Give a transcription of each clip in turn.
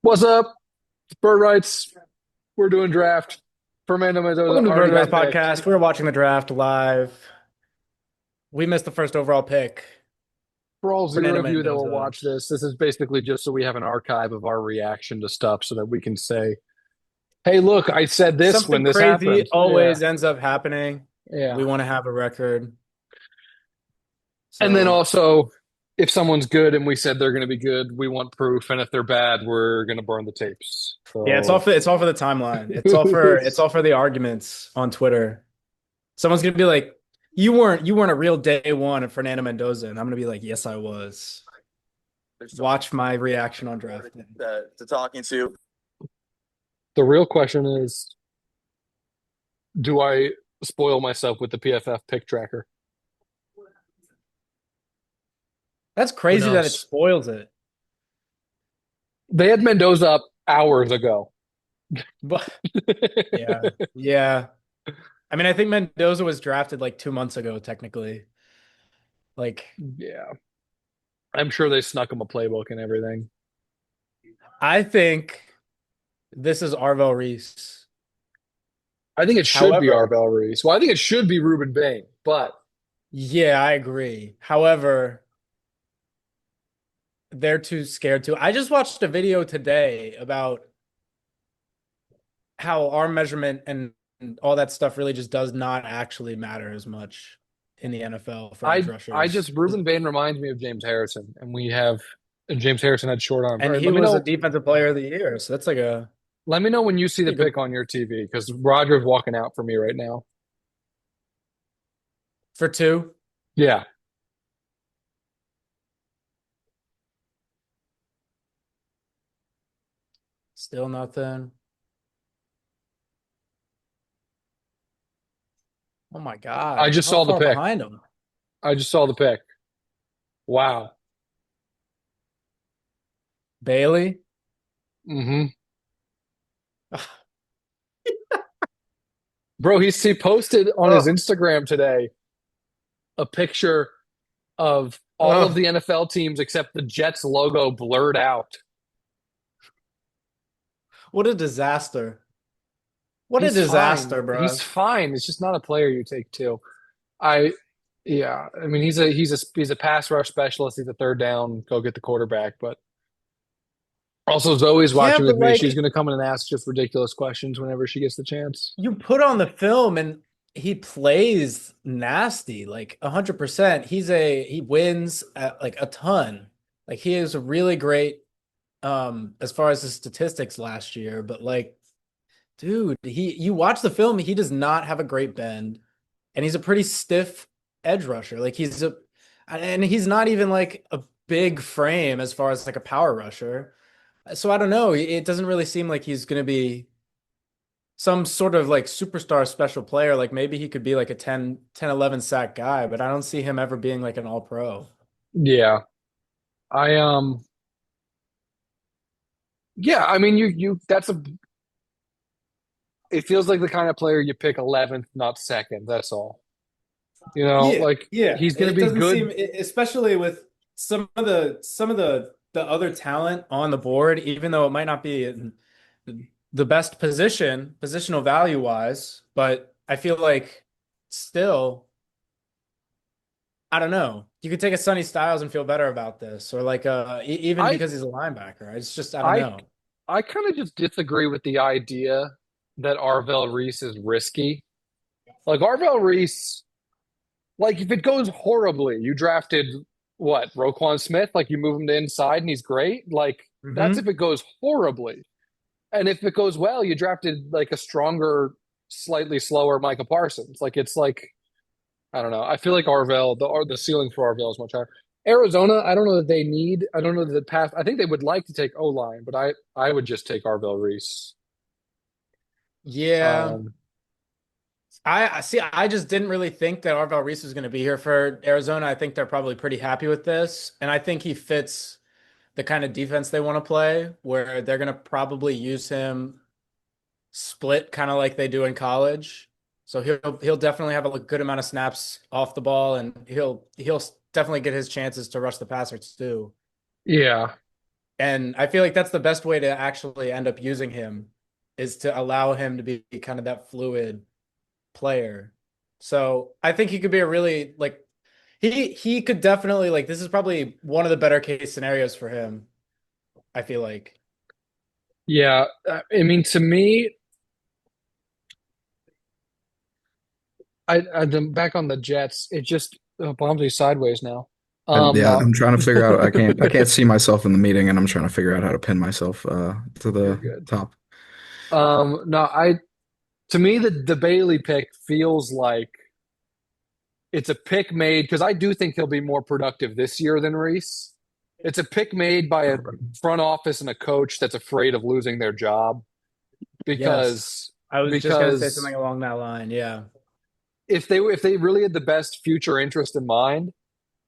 What's up? Bird rights. We're doing draft. Fernando Mendoza Welcome to the already Bird Rights got picked. Podcast. We're watching the draft live. We missed the first overall pick. For all zero Fernando of you that will Mendoza. watch this is basically just so we have an archive of our reaction to stuff so that we can say, hey, look, I said this when Something this crazy happened. Yeah. always ends up happening. Yeah. We want to have a record. And then So, also, if someone's good and we said they're going to be good, we want proof. And if they're bad, we're going to burn the tapes. yeah, So, it's all for the timeline. It's all for the arguments on Twitter. Someone's gonna be like, you weren't a real day one of Fernando Mendoza." And I'm gonna be like, "Yes, I was." There's so Watch my reaction on draft day. to talking to. the real question is, do I spoil myself with the PFF pick tracker? That's Who crazy that it knows? spoils it. They had Mendoza up hours ago. But yeah, yeah. I mean, I think Mendoza was drafted like 2 months ago, technically. Like, Yeah. I'm sure they snuck him a playbook and everything. I think this is Arvel Reese. I think it should be However, Arvell Reese. Well, I think it should be Ruben Bain, but yeah, I agree. However, they're too scared to. I just watched a video today about how arm measurement and all that stuff really just does not actually matter as much in the NFL for edge I rushers. just Ruben Bain reminds me of James Harrison, and James Harrison had short arms. All And right, he was a defensive player of the year. So that's like a let me know when you see the pretty good pick on your TV because Roger's walking out for me right now. for two. Yeah. Still nothing. Oh my I God. just How saw the far pick. behind him? I just saw the pick. Wow. Bailey? Hmm. Bro, he posted on his Oh, Instagram today a picture of all of oh, the NFL teams except the Jets logo blurred out. what a disaster. What a He's disaster, fine. He's bro. fine. It's just not a player you take to. I yeah, I mean he's a pass rush specialist. He's a third down, go get the quarterback. But also Zoe's Yeah, watching with but me. She's like gonna come in and ask just ridiculous questions whenever she gets the chance. you put on the film and he plays nasty, like 100%. He wins like a ton. Like he is really great as far as the statistics last year, but like dude, he you watch the film, he does not have a great bend and he's a pretty stiff edge rusher. Like and he's not even like a big frame as far as like a power rusher. So I don't know. It doesn't really seem like he's going to be some sort of like superstar special player. Like maybe he could be like a 11 sack guy, but I don't see him ever being like an all pro. Yeah. I yeah, I mean you that's a it feels like the kind of player you pick 11th, not second. That's all. Yeah, Like yeah. he's gonna It be doesn't good. seem, especially with some of the other talent on the board, even though it might not be in the best positional value wise, but I feel like still, I don't know. You could take a Sonny Styles and feel better about this, or like even I because he's a linebacker. It's just I don't I know. I kind of just disagree with the idea that Arvell Reese is risky. Like Arvell Reese, like if it goes horribly, you drafted what, Roquan Smith? Like you move him to inside and he's great. Like that's if Hmm. it goes horribly. And if it goes well, you drafted like a stronger, slightly slower Micah Parsons. Like it's like I don't know. I feel like Arvell, the ceiling for Arvell is much higher. Arizona, I don't know that they need. I don't know that the path. I think they would like to take O line, but I would just take Arvell Reese. Yeah. Um, I see. I just didn't really think that Arvel Reese was going to be here for Arizona. I think they're probably pretty happy with this, and I think he fits the kind of defense they want to play, where they're going to probably use him split, kind of like they do in college. So he'll definitely have a good amount of snaps off the ball, and he'll definitely get his chances to rush the passer too. yeah, And I feel like that's the best way to actually end up using him is to allow him to be kind of that fluid player. So I think he could be a really like he could definitely like this is probably one of the better case scenarios for him, I feel like. Yeah, I mean, to me, I'm back on the Jets. It just bombs me sideways now. Yeah, No, I'm trying to figure out. I can't see myself in the meeting, and I'm trying to figure out how to pin myself to you're the good. top. No, to me the Bailey pick feels like it's a pick made because I do think he'll be more productive this year than Reese. It's a pick made by a front office and a coach that's afraid of losing their job Yes. because I was just gonna say because something along that line. Yeah. if they really had the best future interest in mind,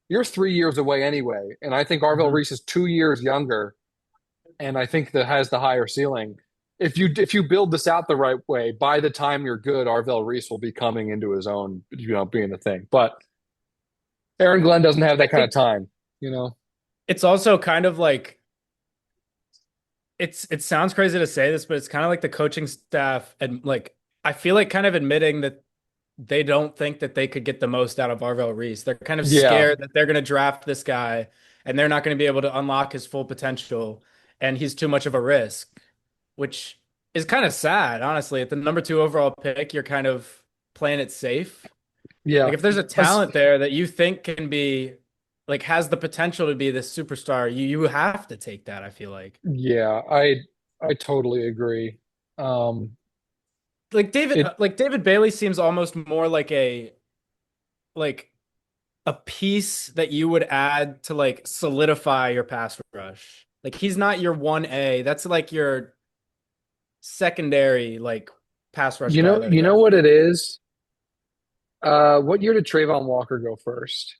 you're 3 years away anyway. And I think Arvell Mhm. Reese is 2 years younger, and I think that has the higher ceiling. If you build this out the right way, by the time you're good, Arvell Reese will be coming into his own, being the thing. But Aaron Glenn doesn't have I that kind of think time, you know. it's also kind of like it sounds crazy to say this, but it's kind of like the coaching staff and like I feel like kind of admitting that they don't think that they could get the most out of Arvell Reese. They're kind of Yeah, scared that they're going to draft this guy and they're not going to be able to unlock his full potential and he's too much of a risk, which is kind of sad, honestly. At the number 2 overall pick, you're kind of playing it safe. yeah, Like if there's a That's- talent there that you think can be like has the potential to be this superstar, you have to take that, I feel yeah. I totally agree. Um, it Like David Bailey seems almost more like a piece that you would add to like solidify your pass rush. Like he's not your 1A. That's like your secondary like pass rush you guy know that you you know have. what it is. What year did Trayvon Walker go first?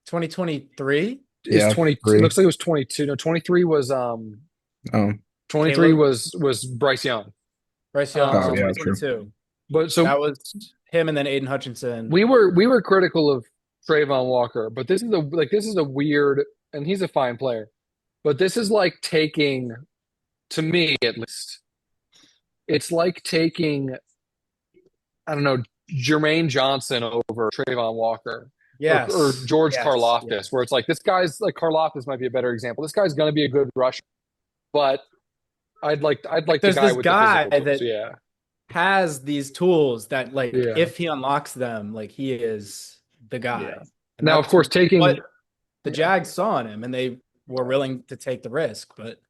2023, Is Yeah, 20? It three. looks like it was 22. No, 23 was Oh, 23 Caleb was Bryce Young. Bryce Young was oh Um, yeah, true. 2022. but so That was him and then Aiden Hutchinson. we were critical of Trayvon Walker, but this is a weird, and he's a fine player, but this is like taking, to me at least, it's like taking, I don't know, Jermaine Johnson over Trayvon Walker. Or Yes. George Yes. Karlaftis, Yes. where it's like this guy's like Karlaftis might be a better example. This guy's going to be a good rusher, but I'd like the There's guy this with the guy physical tools. that Yeah, has these tools that like yeah, if he unlocks them, like he is the yeah. guy. And Now, of that's course, what taking the yeah, Jags saw in him and they were willing to take the risk. But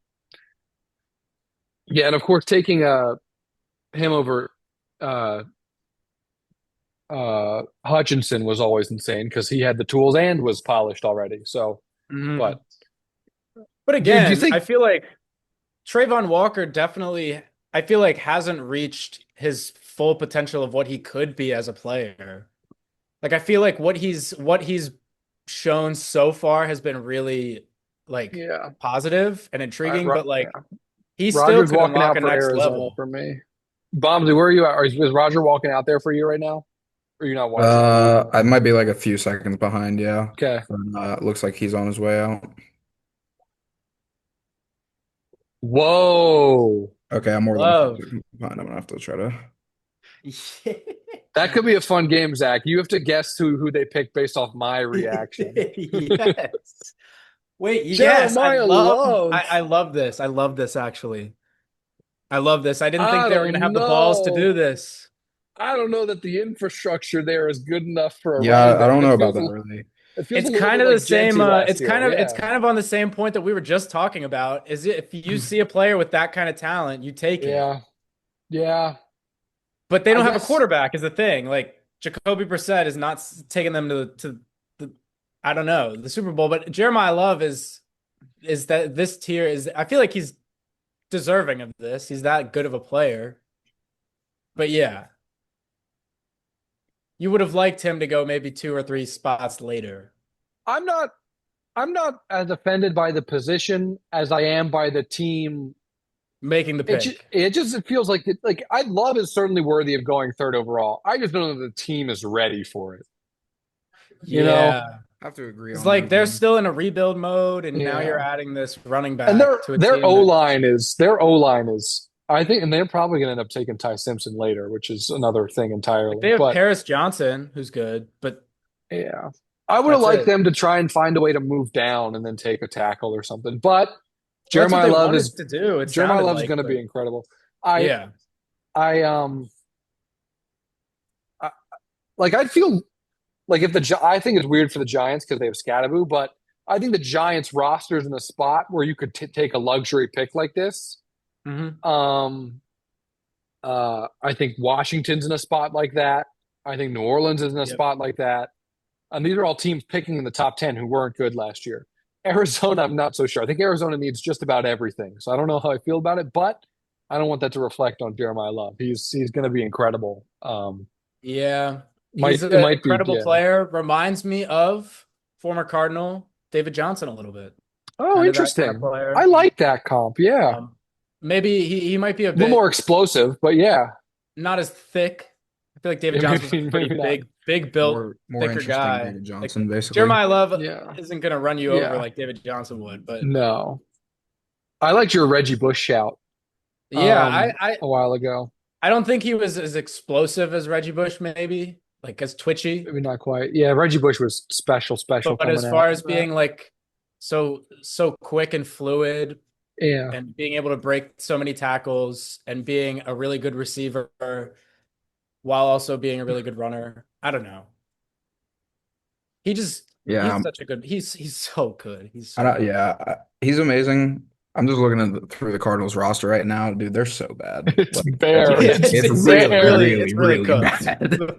yeah, and of course taking him over uh Hutchinson was always insane because he had the tools and was polished already. So, Mhm. but But do you again, I think? feel like Trayvon Walker definitely I feel like hasn't reached his full potential of what he could be as a player. Like I feel like what he's shown so far has been really like Yeah, positive and intriguing, but Yeah. like he still Rogers could walking unlock out a for next Arizona level. for me. Bombsy, where are you at? Is Roger walking out there for you right now? Or are you not watching? I might be like a few seconds behind. Yeah, Okay. but, looks like he's on his way out. Whoa. Okay, I'm more than a few Love. seconds behind. I'm gonna have to try to. That could be a fun game, Zach. You have to guess who they picked based off my reaction. Yes. Wait, yes, Jeremiah Love. I love this. I love this actually. I love this. I didn't think I they were gonna don't have the balls to do know. this. I don't know that the infrastructure there is good enough for a running Yeah, I back. don't It know about feels that a, really. it feels a It's little kind bit of the like same Genty last it's year. it's Yeah. kind of on the same point that we were just talking about. Is if you see a player with that kind of talent, you take it. Yeah. Yeah. But they I don't have a guess. quarterback is the thing. Like Jacoby Brissett is not taking them to the I don't know, the Super Bowl, but Jeremiah Love is that this tier is I feel like he's deserving of this. He's that good of a player. But yeah, you would have liked him to go maybe 2 or 3 spots later, I'm not I'm not as offended by the position as I am by the team. making the pick. It feels like I Love is certainly worthy of going third overall. I just don't know that the team is ready for it. You know? Yeah. I have to agree It's on like that they're one. still in a rebuild mode, and now you're Yeah. adding this running back And to a their team O that line is their O line is I think, and they're probably going to end up taking Ty Simpson later, which is another thing like entirely. they have But Paris Johnson, who's good, but yeah, I would have that's liked it. them to try and find a way to move down and then take a tackle or something. But Well, that's what Jeremiah they Love wanted is to do. It Jeremiah sounded Love's like, going to be but incredible. I yeah, I I, like I'd feel like if I think it's weird for the Giants because they have Scadaboo, but I think the Giants roster's in a spot where you could take a luxury pick like this. hmm Um, I think Washington's in a spot like that. I think New Orleans is in a yep, spot like that. And these are all teams picking in the top 10 who weren't good last year. Arizona, I'm not so sure. I think Arizona needs just about everything. So I don't know how I feel about it, but I don't want that to reflect on Jeremiah Love. He's going to be incredible. yeah. He's Might an it might be incredible yeah. player. Reminds me of former Cardinal David Johnson a little bit. Oh, Kind of that kind of interesting. I player. like that comp. Yeah. Um, maybe he might be a A little more bit explosive, but yeah. not as thick. I feel like David Yeah, Johnson was a pretty maybe not. big built, More thicker interesting guy. David Like Johnson, basically. Jeremiah Love Yeah. isn't gonna run you over Yeah. like David Johnson would, but No. I liked your Reggie Bush shout yeah, a while ago. I don't think he was as explosive as Reggie Bush, maybe like as twitchy. Maybe not quite. Yeah, Reggie Bush was special But coming as out far of as that. being like so quick and fluid Yeah. and being able to break so many tackles and being a really good receiver while also being a really good runner, I don't know. He's Yeah, such a good he's so good. He's I so don't, good. yeah, he's amazing. I'm just looking through the Cardinals roster right now, dude. They're so bad. It's Like, bare. Yeah, it's it's really, really really cooked. bad.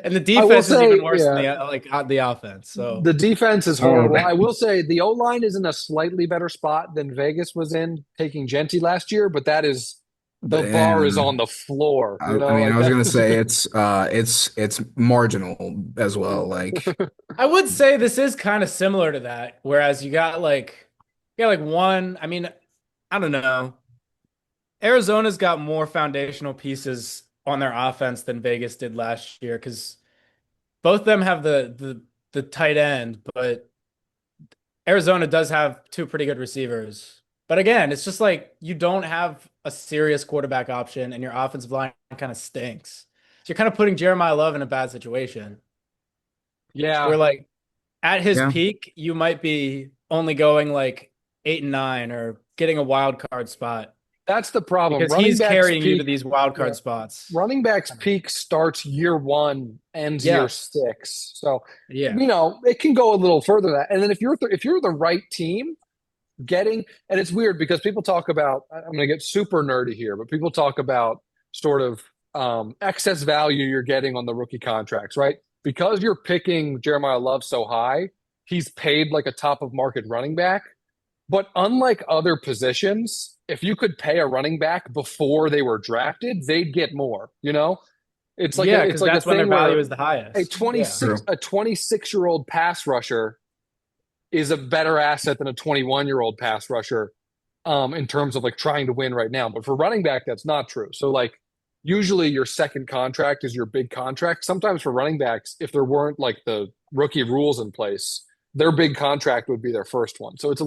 And the I will defense is even say, worse than yeah, the offense. So the defense is Oh, horrible. I will say the O line is in a slightly better spot than Vegas was in taking Genty last year, but that is the bar is on and the floor. I, You I know, mean, like I was that. gonna say it's marginal as well. Like, I would say this is kind of similar to that. Whereas you got like one. I mean, I don't know. Arizona's got more foundational pieces on their offense than Vegas did last year because both of them have the tight end, but Arizona does have two pretty good receivers. But again, it's just like you don't have a serious quarterback option and your offensive line kind of stinks. So you're kind of putting Jeremiah Love in a bad situation where Yeah, like at his yeah, peak, you might be only going like 8 and 9 or getting a wild card spot that's the problem. because he's carrying you to Peak. these wild Yeah, card spots. running backs peak starts year one, ends year Yes. 6. So Yeah. it can go a little further than that. And then if you're the right team, getting and it's weird because people talk about I'm going to get super nerdy here, but people talk about sort of excess value you're getting on the rookie contracts, right? Because you're picking Jeremiah Love so high, he's paid like a top of market running back. But unlike other positions, if you could pay a running back before they were drafted, they'd get more, you know? Yeah, It's because like a that's when their thing value where is the highest. Yeah. true. a 26-year-old pass rusher is a better asset than a 21-year-old pass rusher in terms of like trying to win right now. But for running back, that's not true. So like usually your second contract is your big contract. Sometimes for running backs, if there weren't like the rookie rules in place, their big contract would be their first one. So it's a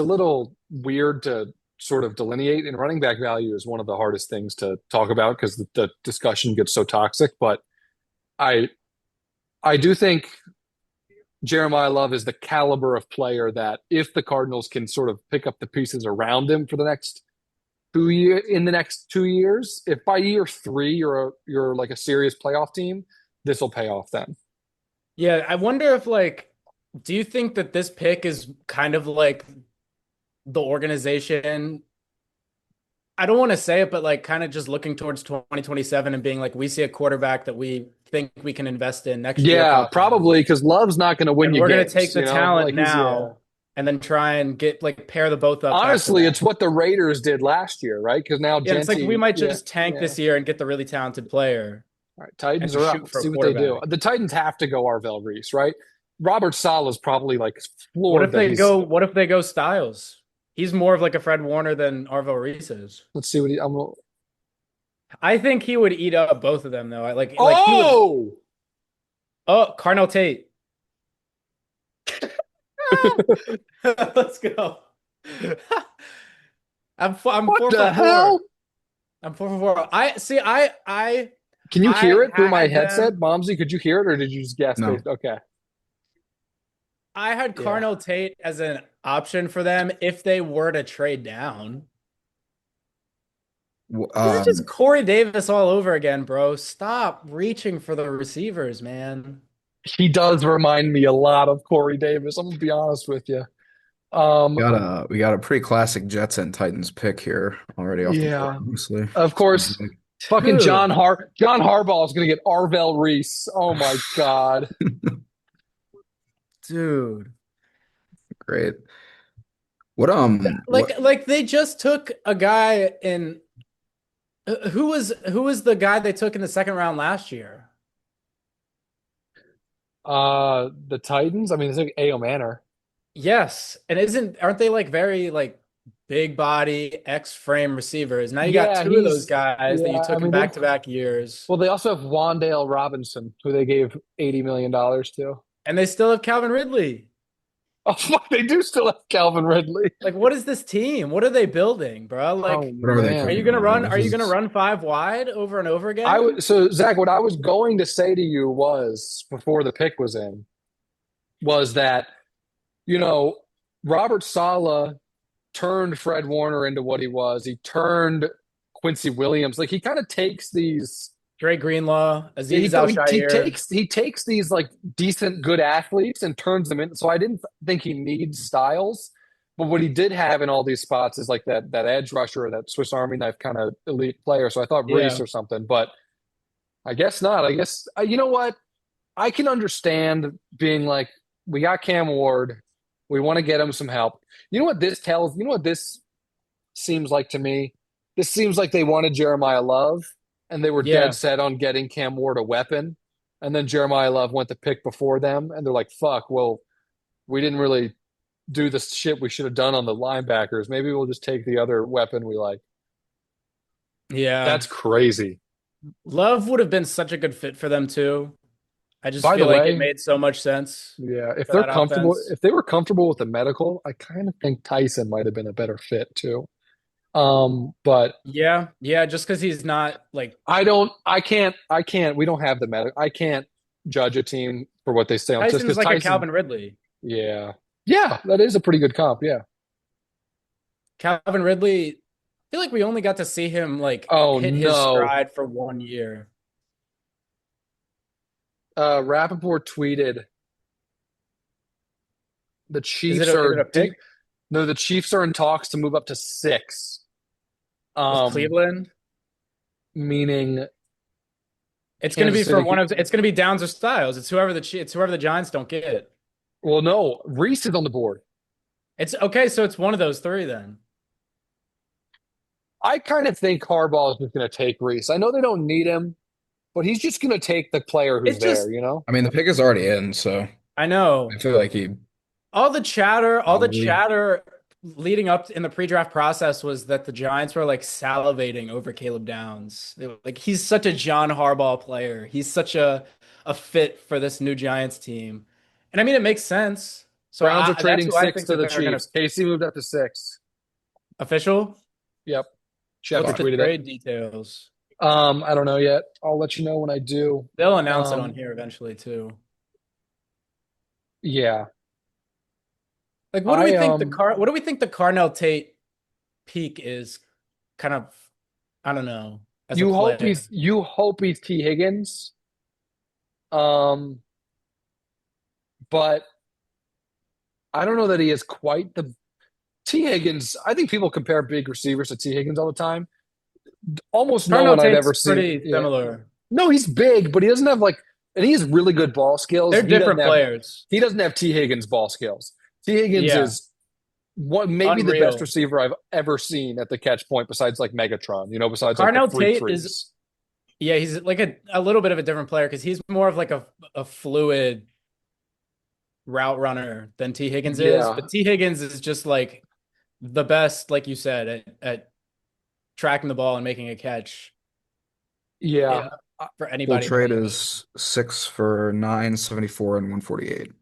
little weird to sort of delineate, and running back value is one of the hardest things to talk about because the discussion gets so toxic. But I I do think Jeremiah Love is the caliber of player that if the Cardinals can sort of pick up the pieces around him for the next 2 years, if by year 3 you're like a serious playoff team, this will pay off then. Yeah, I wonder if like, do you think that this pick is kind of like the organization? I don't want to say it, but like kind of just looking towards 2027 and being like, we see a quarterback that we think we can invest in next year, Yeah, possibly. probably because Love's not going to win And you we're gonna games. take the talent Like he's yeah. now and then try and get like pair the both up back to Honestly, back. it's what the Raiders did last year, right? Because now Yeah, and it's like we Genty, might yeah, just tank yeah. this year and get the really talented player All right, and Titans just are up. shoot Let's for a see what they do. quarterback. The Titans have to go Arvell Reese, right? Robert Sala's probably like What floored if that they he's. go? What if they go Styles? He's more of like a Fred Warner than Arvo Reese is. Let's see what he. I think he would eat up both of them though. Like he would. Oh, Oh, Carnell Tate. Let's go. I'm What four the for hell? four. I'm 4 for 4. I see. Can you hear I it through my had headset, them. Momsy? Could you hear it, or did you just guess No. based? Okay. I had Yeah. Carnell Tate as an option for them if they were to trade down. This is just Corey Davis all over again, bro. Stop reaching for the receivers, man. He does remind me a lot of Corey Davis. I'm gonna be honest with you. Um, we got a pretty classic Jets and Titans pick here already off the board, yeah, honestly. of course. Fucking Dude, John Harbaugh is gonna get Arvell Reese. Oh my God. dude. Great. What Like they just took a guy in who was the guy they took in the second round last year? The Titans. I mean, it's like A.O. Manor. Yes, and aren't they like very like big body X frame receivers? Now you got Yeah, two of those he's guys that you yeah. I took in mean, they back-to-back years, well, they also have Wandale Robinson, who they gave $80 million to. and they still have Calvin Ridley. Oh fuck, they do still have Calvin Ridley. Like, what is this team? What are they building, bro? Like, Oh What are they are man. you cooking gonna right now? run? Are you gonna run five wide over and over again? So Zach, what I was going to say to you was before the pick was in, was that, you know, Robert Saleh turned Fred Warner into what he was. He turned Quincy Williams. Like he kind of takes these Dre Greenlaw, he, Azeez Al-Shaair. he takes these like decent good athletes and turns them in. So I didn't think he needs styles, but what he did have in all these spots is like that edge rusher or that Swiss Army knife kind of elite player. So I thought Reese Yeah, or something, but I guess not. I guess you know what? I can understand being like, we got Cam Ward, we want to get him some help. You know what this tells? You know what this seems like to me? This seems like they wanted Jeremiah Love, and they were dead yeah, set on getting Cam Ward a weapon. And then Jeremiah Love went to pick before them, and they're like, "Fuck, well, we didn't really do the shit we should have done on the linebackers. Maybe we'll just take the other weapon we like." yeah. That's crazy. Love would have been such a good fit for them too. I just By the feel like it way, made so much sense yeah, if for they're that comfortable, offense. if they were comfortable with the medical, I kind of think Tyson might have been a better fit too. But Yeah, yeah, just because he's not like I can't, we don't have the medical. I can't judge a team for what they say on just Tyson's because like a Tyson, Calvin Ridley. yeah. Yeah, that is a pretty good comp. Yeah. Calvin Ridley, I feel like we only got to see him like Oh hit his no. stride for 1 year. Rappaport tweeted the Is it Chiefs is it are a pick no, the Chiefs are in talks to move up to 6. with Um, Cleveland? meaning It's going to be Kansas for City. one of it's going to be Downs or Styles. It's whoever the Giants don't get. Well, no, Reese is on the board. It's okay, so it's one of those three then. I kind of think Harbaugh is just going to take Reese. I know they don't need him, but he's just going to take the player who's It's just there, you know? I mean, the pick is already in, so I know I feel like he all the probably. chatter leading up in the pre-draft process was that the Giants were like salivating over Caleb Downs. They were like he's such a John Harbaugh player. He's such a fit for this new Giants team. And I mean it makes sense. So Browns are that's trading who I 6 think to that the they're going to Chiefs. Casey moved up to 6. official. Yep. What's Schefter the tweeted it. trade details? I don't know yet. I'll let you know when I do. They'll announce it on Um, here eventually too. yeah. Like I what do we think the Carnell Tate peak is kind of I don't know as a player. you hope he's T Higgins. Um, but I don't know that he is quite the T Higgins. I think people compare big receivers to T Higgins all the time. Almost no Carnell one I've ever Tate's seen. pretty Yeah. similar. No, he's big, but he doesn't have like, and he has really good ball skills. They're different players. He doesn't have T Higgins ball skills. T Higgins Yeah, is maybe the best unreal. receiver I've ever seen at the catch point besides like Megatron, besides like the Carnell freak Tate is freeze. yeah, he's like a little bit of a different player because he's more of like a fluid route runner than T Higgins is. Yeah. But T Higgins is just like the best, like you said, at tracking the ball and making a catch. Yeah. For Full anybody. trade is 6 for 9, 74, and 148.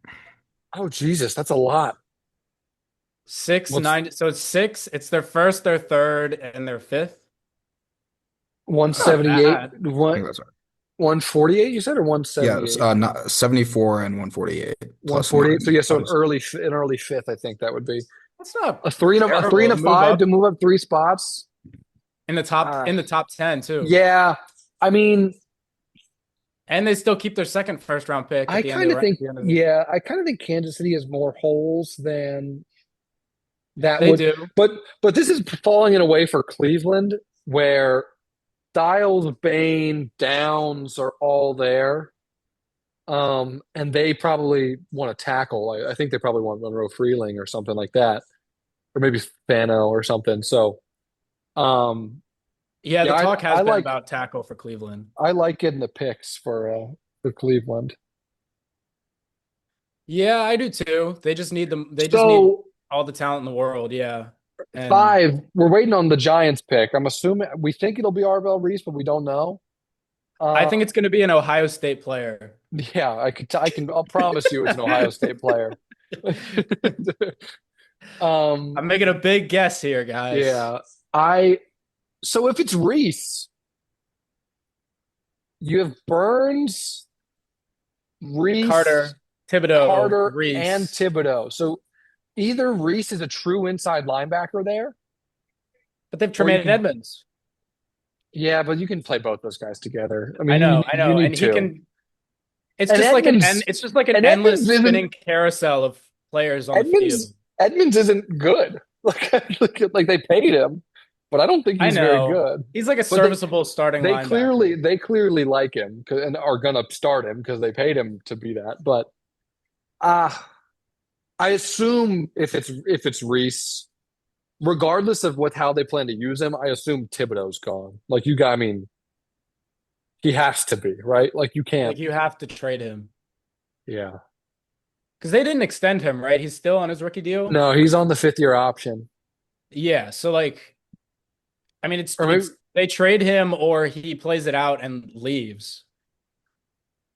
Oh Jesus, that's a lot. Six, What's nine. So it's six. It's their first, their third, and their fifth. It's not 178, bad. I think that's right. 148 you said, or Yeah, it's 178? not 74 and 148 plus 148. So nine. yeah, so Obviously. an early fifth, I think that would be That's not a three terrible and to a move five up to move up 3 spots. in Uh, the top 10 too. yeah, I mean, And they still keep their second first round pick at I the end of kind of the at think, the end of the yeah, I kind of think Kansas City has more holes than that They would, do. but this is falling in a way for Cleveland where Styles, Bain, Downs are all there. And they probably want to tackle. I think they probably want Monroe Freeling or something like that, or maybe Fano or something. So, um, Yeah, yeah, the talk has I been like about tackle for Cleveland. getting the picks for Cleveland. Yeah, I do too. They just need them. They just need So all the talent in the world. Yeah. And five, we're waiting on the Giants pick. I'm assuming we think it'll be Arvell Reese, but we don't know. I Uh, think it's going to be an Ohio State player. yeah, I'll promise you it's an Ohio State player. I'm um, making a big guess here, guys. yeah, so if it's Reese, you have Burns, Reese, Carter, Thibodeau, Carter, and Reese. Thibodeau. So either Reese is a true inside linebacker there, But they've or you Tremaine can, Edmonds. yeah, but you can play both those guys together. I I mean, know, I you know. need And he two. can it's And just like Edmonds, it's just like an and endless Edmonds isn't spinning carousel of players on the field. Edmonds Edmonds isn't good. Like they paid him, but I don't think I he's very know. good. He's like a But serviceable starting linebacker. they clearly like him and are gonna start him because they paid him to be that. But uh I assume if it's Reese, regardless of how they plan to use him, I assume Thibodeau's gone. Like you got, I mean, he has to be, right? Like you can't. Like you have to trade him. Yeah. Because they didn't extend him, right? He's still on his rookie deal. No, he's on the 5th year option. Yeah, so like I mean Or maybe it's they trade him or he plays it out and leaves.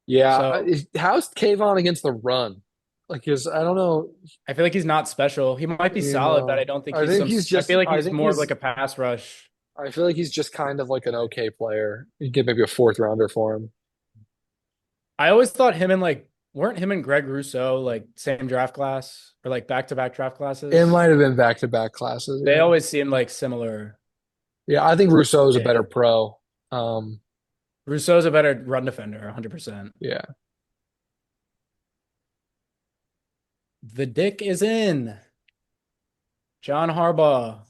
yeah. So How's Kayvon against the run? Like his I don't know, I feel like he's not special. He might be you solid, but I know. don't think he's some I feel like I he's think more of he's like a pass rush. I feel like he's just kind of like an okay player. You get maybe a 4th rounder for him. I always thought him and like weren't him and Greg Rousseau like same draft class or like back-to-back draft It classes? might have been back-to-back classes. They Yeah. always seem like similar. Yeah, I think Rousseau is a better Yeah. pro. Rousseau's a better run defender, 100%. Yeah. The dick is in. John Harbaugh,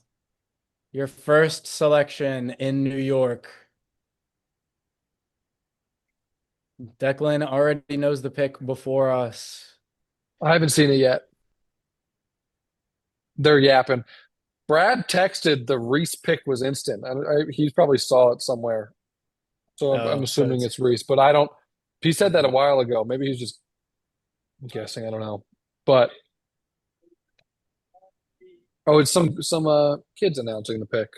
your first selection in New York. Declan already knows the pick before us. I haven't seen it yet. They're yapping. Brad texted the Reese pick was instant. He probably saw it somewhere. So I'm Oh, so assuming it's Reese, but I don't. He said that a while ago. Maybe he's just guessing. I don't know. But oh, it's some kids announcing the pick.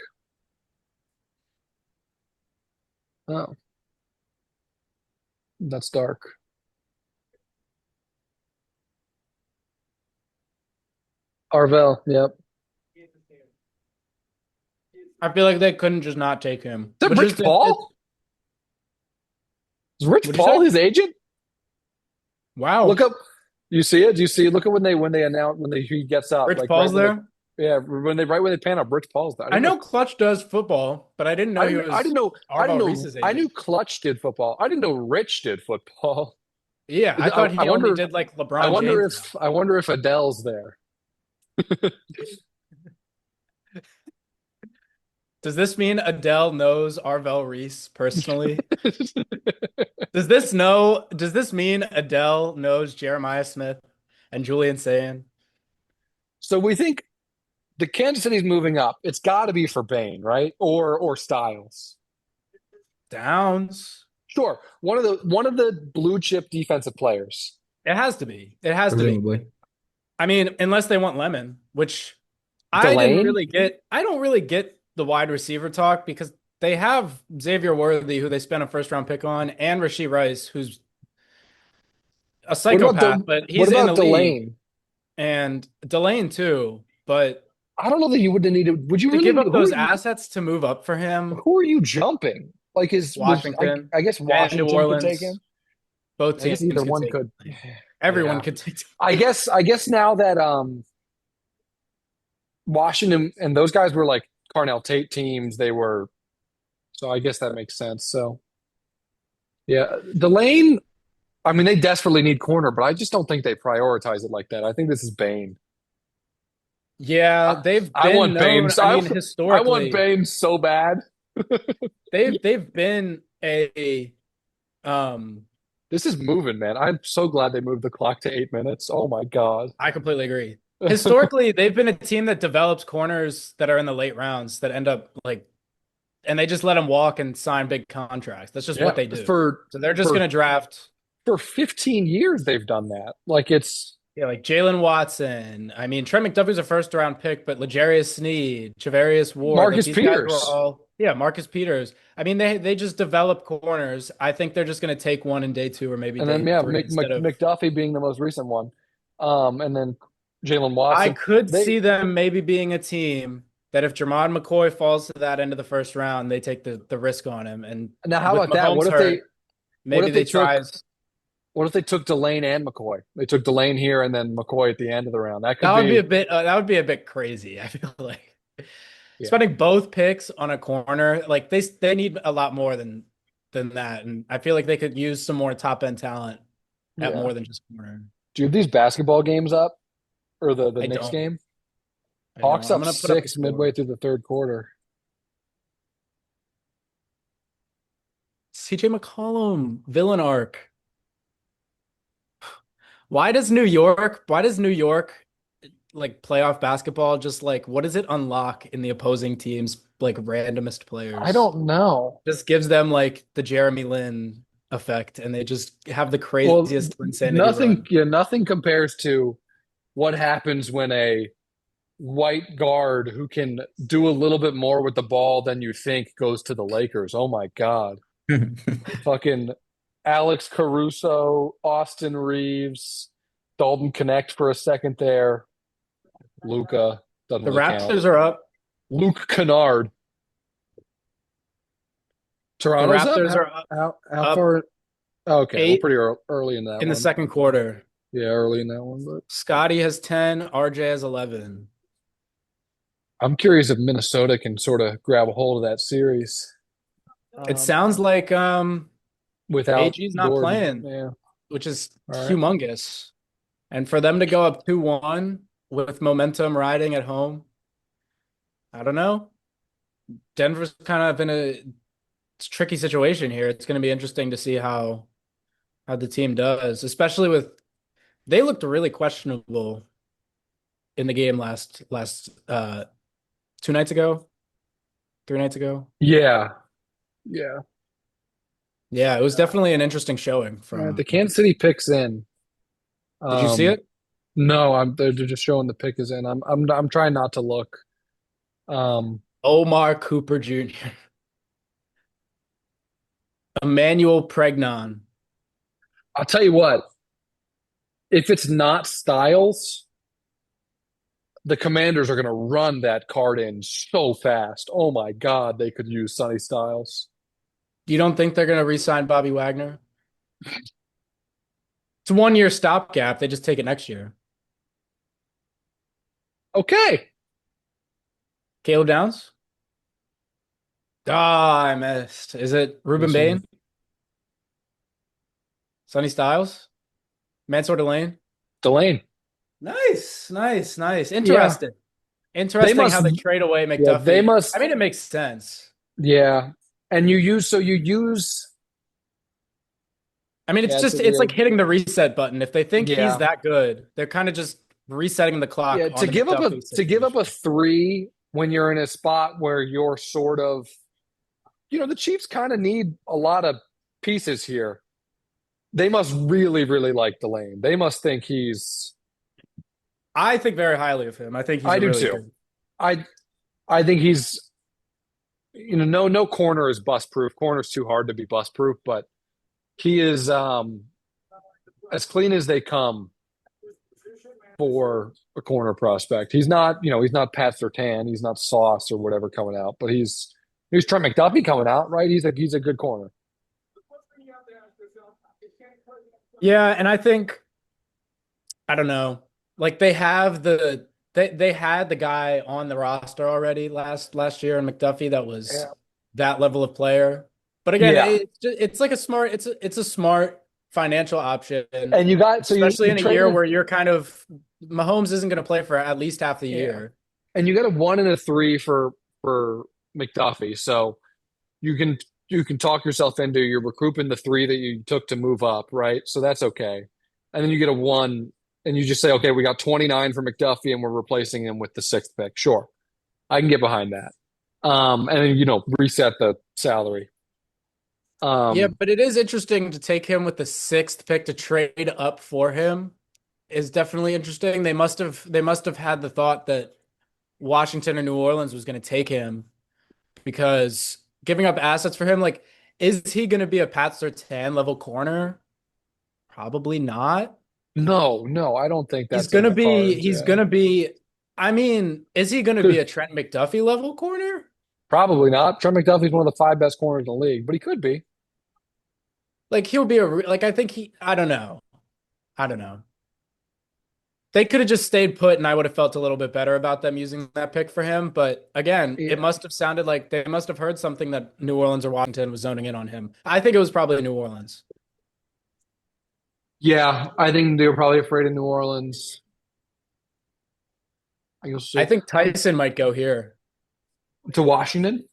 Oh, that's dark. Arvell. Yep. I feel like they couldn't just not take him. Is that Which Rich is Paul? Is Rich What'd you Paul say? his agent? Wow. Look up. You see it? Do you see? Look at when they announce he gets up. Rich Like Paul's there. yeah, when they pan up, Rich Paul's there. I know Clutch does football, but I didn't know he I was didn't know. Arvo Reese's I knew agent. Clutch did football. I didn't know Rich did football. Yeah, I thought he I only wonder. did like LeBron James stuff. I wonder if Adele's there. Does this mean Adele knows Arvell Reese personally? Does this mean Adele knows Jeremiah Smith and Julian Sayin? So we think the Kansas City's moving up. It's got to be for Bain, right? Or Styles. Downs. Sure, one of the blue chip defensive players. It has to be. It has to be. Presumably. I mean, unless they want Lemon, which I didn't Delane? really get. I don't really get the wide receiver talk because they have Xavier Worthy, who they spent a first round pick on, and Rashee Rice, a What about psychopath, but what he's in about the league, Delane? and Delane too. But I don't know that you would have needed. Would you to really give need? up those assets to move up for him, Who are you jumping? Like is was Washington I guess and New Washington could take Orleans, him. both I guess either teams could one take. could. Everyone Yeah. could take. I guess now that Washington and those guys were like Carnell Tate teams, they were so I guess that makes sense. So yeah, Delane, I mean they desperately need corner, but I just don't think they prioritize it like that. I think this is Bane. Yeah, I, they've I been want Bane. known. I mean, I want historically, Bane so bad. they've been a um. This is moving, man. I'm so glad they moved the clock to 8 minutes. Oh my God. I completely agree. Historically, they've been a team that develops corners that are in the late rounds that end up like, and they just let them walk and sign big contracts. That's just what Yeah, they do. for So they're just for going to draft, for 15 years they've done that. Like it's yeah, like Jalen Watson. I mean, Trent McDuffie's a first round pick, but L'Jarius Sneed, Javarius Ward, like Marcus these guys were Peters. all, yeah, Marcus Peters. I mean, they just develop corners. I think they're just going to take one in day two or maybe And then day yeah, three instead of. McDuffie being the most recent one. And then Jalen I Watson. could They see them maybe being a team that if Jermod McCoy falls to that end of the first round, they take the risk on him. And now how with about that? Mahomes hurt, What maybe if they they try. what if they took Delane and McCoy? They took Delane here and then McCoy at the end of the round. That could That would be be a bit. That would be a bit crazy. I feel like yeah. spending both picks on a corner, like they need a lot more than that. And I feel like they could use some more top end talent at Yeah. more than just corner. Do you have these basketball games up? Or the I Knicks don't. game? I don't. Hawks I'm up gonna put up the 6 score. midway through the third quarter. CJ McCollum, villain arc. Why does New York like playoff basketball just like what does it unlock in the opposing teams like randomest players? I don't know. Just gives them like the Jeremy Lin effect and they just have the Well, craziest insanity run. nothing compares to what happens when a white guard who can do a little bit more with the ball than you think goes to the Lakers. Oh my God. Fucking Alex Caruso, Austin Reeves, Dalton Connect for a second there. Luca doesn't The really count. Raptors are up. Luke Kennard. The Toronto's Raptors up. are up, How up far? Okay, we're 8 pretty early in that in the one. second quarter. Yeah, early in that one. But Scotty has 10, RJ has 11. I'm curious if Minnesota can sort of grab a hold of that series It sounds like without AG's not Gordon. playing, Yeah. which is All right. humongous. And for them to go up 2-1 with momentum riding at home, I don't know. Denver's kind of in a tricky situation here. It's going to be interesting to see how the team does, especially with they looked really questionable in the game last 2 nights ago, 3 nights ago. Yeah. Yeah. Yeah, it was definitely an interesting showing All right, from. the Kansas City picks in. Did you see it? No, they're just showing the pick is in. I'm trying not to look. Omar Cooper Jr. Emmanuel Pregnon. I'll tell you what. If it's not Styles, the Commanders are going to run that card in so fast. Oh my God, they could use Sonny Styles. You don't think they're going to re-sign Bobby Wagner? It's a 1-year stopgap. They just take it next year. Okay. Caleb Downs? Ah, I missed. Is it Ruben This one. Bain? Sonny Styles? Mansour Delane? Delane. Nice. Interesting. Interesting must- how they trade away McDuffie. Yeah, they must. I mean, it makes sense. Yeah. And you use. I mean, Yeah, it's like hitting the reset button. If they think Yeah. he's that good, they're kind of just resetting the clock. Yeah, on to the give up McDuffie to give up a situation. 3 when you're in a spot where you're sort of, the Chiefs kind of need a lot of pieces here. They must really, really like Delane. They must think he's. I think very highly of him. I think he's I a do really too. good. I think he's. No corner is bust proof. Corner's too hard to be bust proof, but he is. as clean as they come for a corner prospect. He's not, he's not Pat Surtain, he's not Sauce or whatever coming out, but he's Trent McDuffie coming out, right? He's a good corner. Yeah, and I think I don't know. Like they have they had the guy on the roster already last year in McDuffie that was Yeah. that level of player. But again, Yeah. it's like a smart it's a smart financial option, And you got especially in a year traded- where you're kind of Mahomes isn't going to play for at least half the Yeah. year. and you got a 1 and a 3 for McDuffie, so you can talk yourself into you're recouping the 3 that you took to move up, right? So that's okay. And then you get a 1, and you just say, okay, we got 29 for McDuffie, and we're replacing him with the 6th pick. Sure, I can get behind that. And then reset the salary. Yeah, but it is interesting to take him with the 6th pick to trade up for him is definitely interesting. They must have had the thought that Washington or New Orleans was going to take him because giving up assets for him, like, is he going to be a Pat Surtain level corner? Probably not. No, I don't think that's He's going to in the be, cards, he's yeah. going to be, I mean, is he going to be a Trent McDuffie level corner? Probably not. Trent McDuffie's one of the 5 best corners in the league, but he could be. Like, he'll be I think I don't know. I don't know. They could have just stayed put, and I would have felt a little bit better about them using that pick for him. But again, Yeah. it must have sounded like they must have heard something that New Orleans or Washington was zoning in on him. I think it was probably New Orleans. Yeah, I think they were probably afraid of New Orleans. You'll see. I think Tyson might go here. To Washington.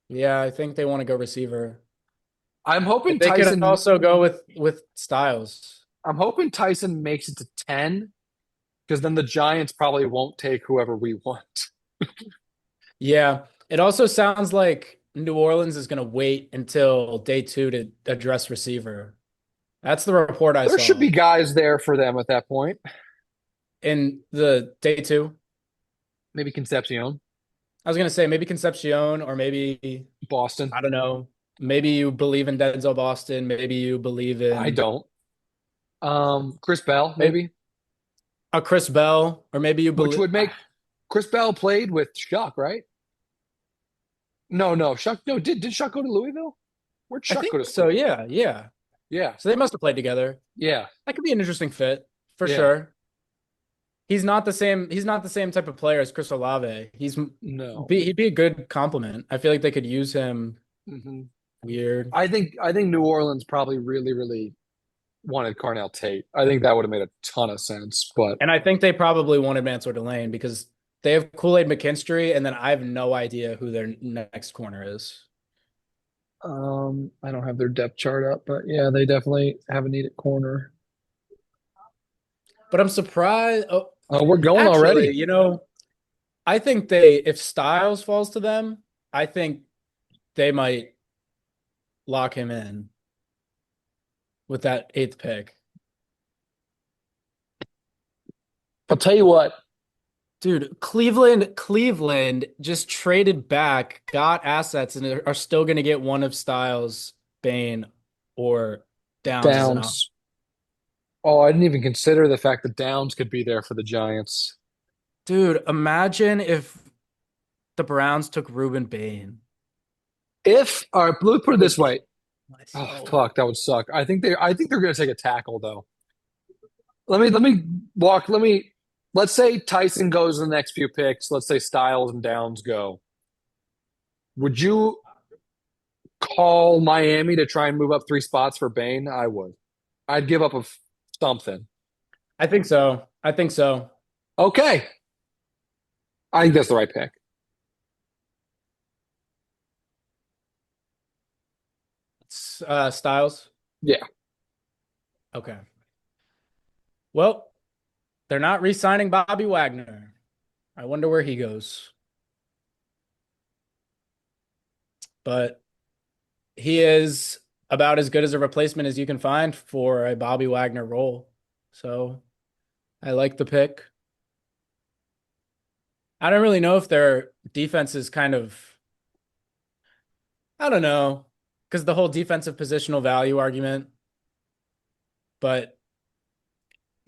Yeah, I think they want to go receiver. I'm hoping They Tyson could also go with Styles. I'm hoping Tyson makes it to 10 because then the Giants probably won't take whoever we want. Yeah, it also sounds like New Orleans is going to wait until day 2 to address receiver. That's the report I There saw. should be guys there for them at that point. In the day 2. Maybe Concepcion, I was going to say maybe Concepcion or maybe Boston. I don't know. Maybe you believe in Denzel Boston. Maybe you believe in I don't. Chris Bell, maybe. a Chris Bell, or maybe you Which believe. would make Chris Bell played with Shuck, right? No, Shuck. No, did Shuck go to Louisville? Where'd I Shuck think go to so. school? Yeah, yeah. Yeah, So they must have played together. yeah. That could be an interesting fit for Yeah. sure. He's not the same. He's not the same type of player as Chris Olave. No. He'd be a good compliment. I feel like they could use him. Mhm. Weird. I think New Orleans probably really, really wanted Carnell Tate. I think that would have made a ton of sense. But And I think they probably wanted Mansour Delane because they have Kool-Aid McKinstry, and then I have no idea who their next corner is. I don't have their depth chart up, but yeah, they definitely have a need at corner. But I'm surprised. Oh, Oh, we're going actually, already. you know, I think if Styles falls to them, I think they might lock him in with that 8th pick. I'll tell you what. Dude, Cleveland just traded back, got assets, and are still going to get one of Styles, Bane, or Downs. as an option. Downs. Oh, I didn't even consider the fact that Downs could be there for the Giants. Dude, imagine if the Browns took Ruben Bane. All right, let's put it this way. Oh, Oh. fuck, that would suck. I think they're going to take a tackle though. Let's say Tyson goes in the next few picks. Let's say Styles and Downs go. Would you call Miami to try and move up 3 spots for Bane? I would. I'd give up something. I think so. I think so. Okay. I think that's the right pick. Styles? Yeah. Okay. Well, they're not re-signing Bobby Wagner. I wonder where he goes. But he is about as good as a replacement as you can find for a Bobby Wagner role. So I like the pick. I don't really know if their defense is kind of, I don't know, because the whole defensive positional value argument. But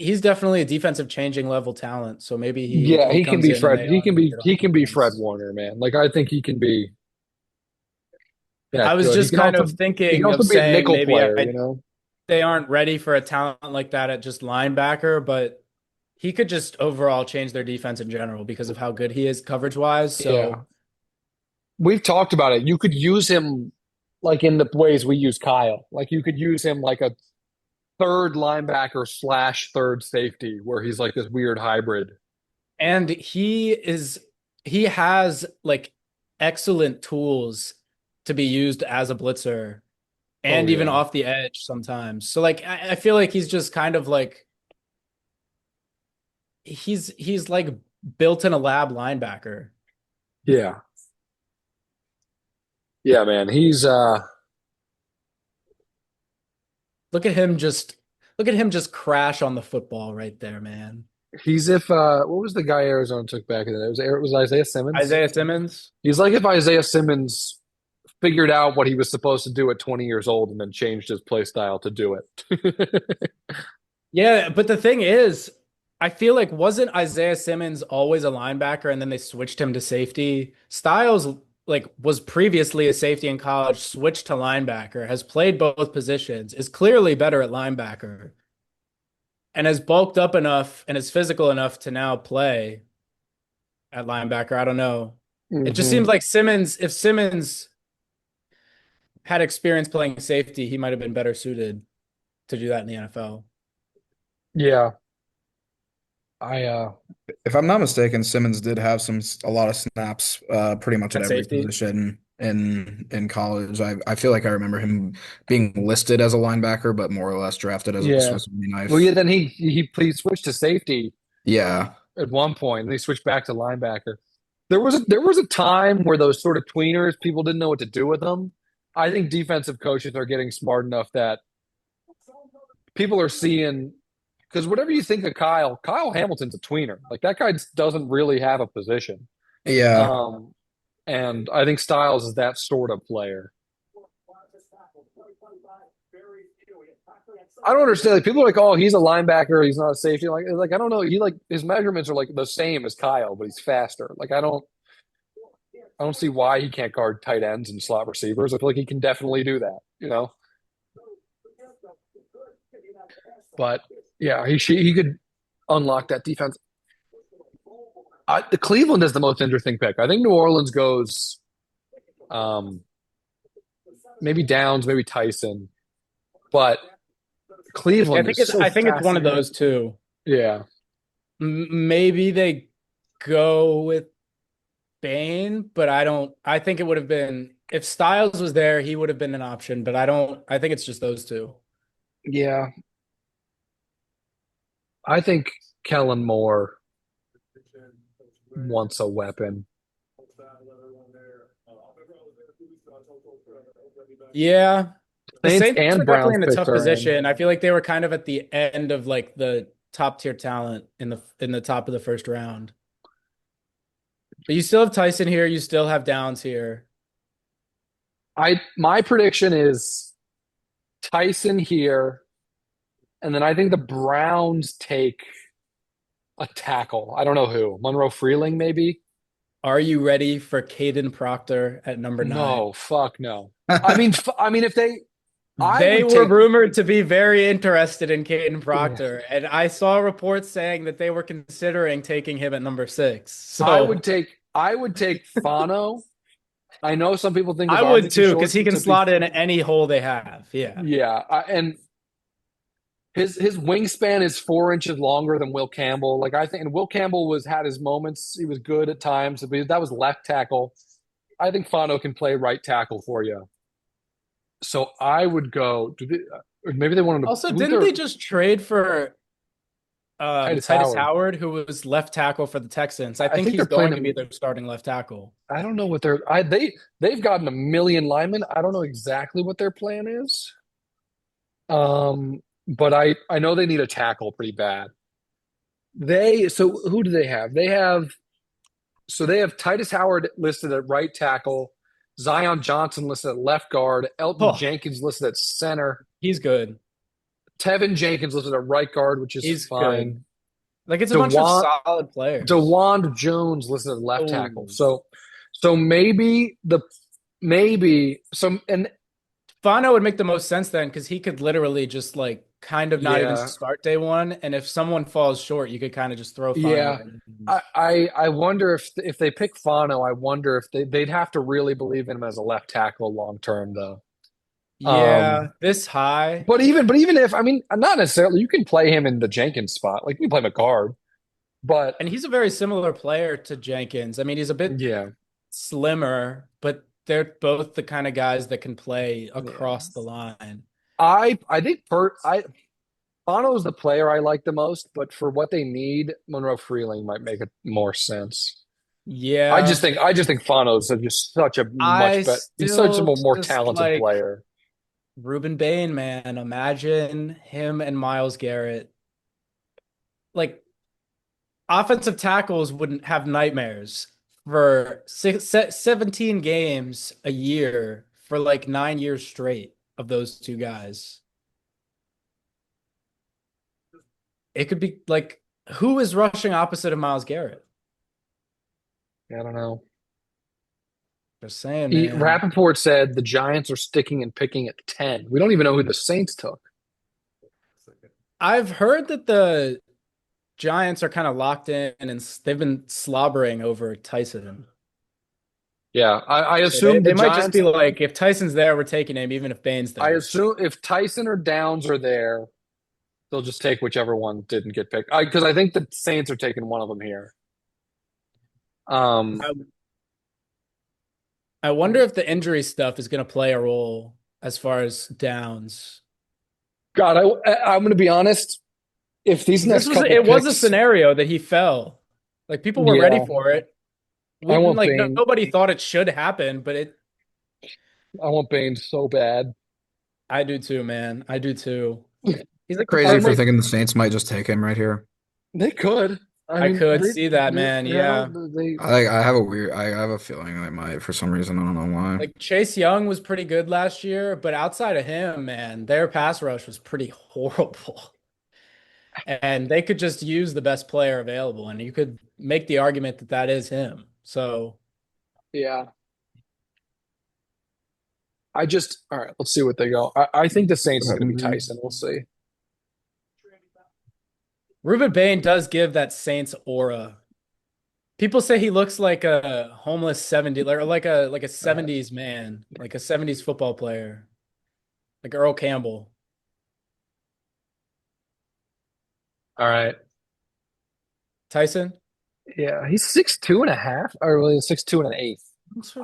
he's definitely a defensive changing level talent. So maybe Yeah, he he can comes be in and Fred. they are He can be Fred defense. Warner, man. Like I think he can be that I was good. He just can kind also of he can thinking also of be a saying nickel maybe player, you know? they aren't ready for a talent like that at just linebacker, but he could just overall change their defense in general because of how good he is coverage wise. Yeah. So, We've talked about it. You could use him like in the ways we use Kyle. Like you could use him like a third linebacker slash third safety where he's like this weird hybrid. and he has like excellent tools to be used as a blitzer Oh and even yeah. off the edge sometimes. So like I feel like he's just kind of like he's like built in a lab linebacker. Yeah. Yeah, man. Look at him just crash on the football right there, man. He's if what was the guy Arizona took back in the day? It was Isaiah Simmons. Isaiah Simmons. He's like if Isaiah Simmons figured out what he was supposed to do at 20 years old and then changed his play style to do it. Yeah, but the thing is, I feel like wasn't Isaiah Simmons always a linebacker and then they switched him to safety? Styles like was previously a safety in college, switched to linebacker, has played both positions, is clearly better at linebacker, and has bulked up enough and is physical enough to now play at linebacker. I don't know. It just hmm seems like Simmons, if Simmons had experience playing safety, he might have been better suited to do that in the NFL. Yeah. I If I'm not mistaken, Simmons did have a lot of snaps, pretty much at At every safety. position in college. I feel like I remember him being listed as a linebacker, but more or less drafted as a yeah. Swiss Army Well, yeah, knife. then he switched to safety Yeah, at one point, and he switched back to linebacker. There was a time where those sort of tweeners, people didn't know what to do with them. I think defensive coaches are getting smart enough that people are seeing because whatever you think of Kyle Hamilton's a tweener. Like that guy doesn't really have a position. yeah. Um, and I think Styles is that sort of player. I don't understand. Like people are like, oh, he's a linebacker, he's not a safety. Like I don't know. He like his measurements are like the same as Kyle, but he's faster. Like I don't see why he can't guard tight ends and slot receivers. I feel like he can definitely do that, you know. But yeah, he could unlock that defense. The Cleveland is the most interesting pick. I think New Orleans goes um, maybe Downs, maybe Tyson, but Cleveland is so I think it's one of fascinating. those two. Yeah, Maybe they go with Bane, but I don't. I think it would have been if Styles was there, he would have been an option. But I don't. I think it's just those two. yeah. I think Kellen Moore wants a weapon. Yeah, the Saints Saints are and definitely Browns in a picks tough are in. position. I feel like they were kind of at the end of like the top tier talent in the top of the first round. But you still have Tyson here. You still have Downs here. My prediction is Tyson here, and then I think the Browns take a tackle. I don't know who. Monroe Freeling, maybe? Are you ready for Caden Proctor at number 9? No, fuck no. I mean, if I They would were take. rumored to be very interested in Caden Yeah, Proctor, and I saw reports saying that they were considering taking him at number 6. I So would take. I would take Fano. I know some people think his I arms are would too too, because short he can to be. slot in any hole they have. Yeah. Yeah, and his wingspan is 4 inches longer than Will Campbell. Like I think, and Will Campbell had his moments. He was good at times, but that was left tackle. I think Fano can play right tackle for you. So I would go. Or maybe they wanted to. Also, Who's didn't their they just trade for Titus Titus Howard? Howard, who was left tackle for the Texans? I I think think they're he's playing going to be him. their starting left tackle. I don't know what they've gotten a million linemen. I don't know exactly what their plan is. But I know they need a tackle pretty bad. So who do they have? They have Titus Howard listed at right tackle, Zion Johnson listed at left guard, Elton Oh, Jenkins listed at center, he's good. Tevin Jenkins listed at right guard, which is He's fine. good. Like it's a bunch of DeWan, solid players. DeWand Jones listed at left tackle. Oh. So maybe some and Fano would make the most sense then because he could literally just like kind of not even yeah. start day one. And if someone falls short, you could kind of just throw Fano Yeah. in. I wonder if they pick Fano, I wonder if they'd have to really believe in him as a left tackle long term though. Yeah, this high. But even if I mean not necessarily you can play him in the Jenkins spot. Like you can play him at guard. But And he's a very similar player to Jenkins. I mean, he's a bit yeah. slimmer, but they're both the kind of guys that can play across the line. I think Fano's the player I like the most, but for what they need, Monroe Freeling might make it more sense. Yeah. I just think Fano's just such a much better. He's such a more talented player. Ruben Bain, man, imagine him and Myles Garrett. Like offensive tackles wouldn't have nightmares for 17 games a year for like 9 years straight of those two guys. It could be like, who is rushing opposite of Myles Garrett? I don't know. Just saying, man. Rappaport said the Giants are sticking and picking at 10. We don't even know who the Saints took. I've heard that the Giants are kind of locked in and they've been slobbering over Tyson. Yeah, I assume they the might Giants, just be like, if Tyson's there, we're taking him, even if Bain's there. I assume if Tyson or Downs are there, they'll just take whichever one didn't get picked. Because I think the Saints are taking one of them here. I wonder if the injury stuff is going to play a role as far as Downs. God, I'm going to be honest. If these next couple it was a picks- scenario that he fell. Like people were ready for it. I want Like Bain. nobody thought it should happen, but I want Bain so bad. I do too, man. I do too. He's like Crazy for thinking the Saints might just take him right here. They could. I could see that, man. Yeah. I have a feeling they might for some reason. I don't know why. Like Chase Young was pretty good last year, but outside of him, man, their pass rush was pretty horrible. And they could just use the best player available, and you could make the argument that that is him. So, yeah. All right, let's see what they go. I think the Saints is going to be Tyson. We'll see. Ruben Bain does give that Saints aura. People say he looks like a homeless 70s, or like a 70s man, like a 70s football player, like Earl Campbell. All right. Tyson? Yeah, he's 6'2.5", or really 6'2 1/8".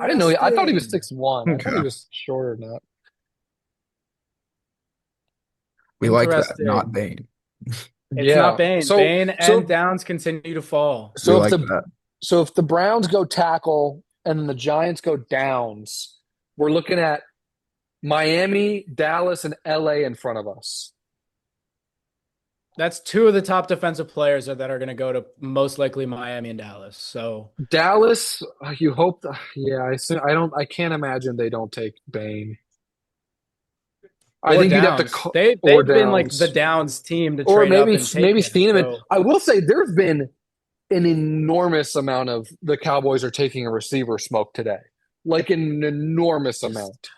I didn't know. I thought he was 6'1". I thought he was shorter than that. We like that, Interesting. not Bain. It's not Bain. Bain and Downs continue to fall. So We if like that. so if the Browns go tackle and then the Giants go Downs, we're looking at Miami, Dallas, and LA in front of us. That's two of the top defensive players that are going to go to most likely Miami and Dallas. So Dallas, you hope. I can't imagine they don't take Bain. I think you'd have to. They've been like the Downs team to trade up and take Thieneman. I will say there's been an enormous amount of the Cowboys are taking a receiver smoke today, like an enormous amount.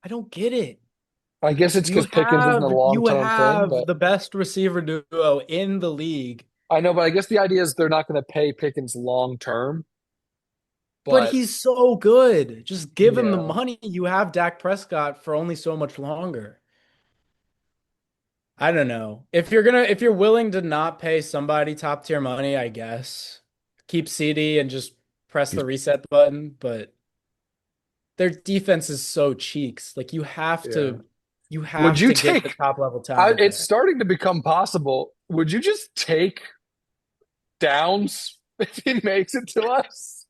I don't get it. I guess it's because Pickens isn't a long-term thing. You have but the best receiver duo in the league. I know, but I guess the idea is they're not going to pay Pickens long-term. But he's so good. Just give him the Yeah. money. You have Dak Prescott for only so much longer. I don't know. If you're willing to not pay somebody top tier money, I guess keep CD and just press the reset button. But their defense is so cheeks. Like you have to get the top level talent. It's starting to become possible. Would you just take Downs if he makes it to us?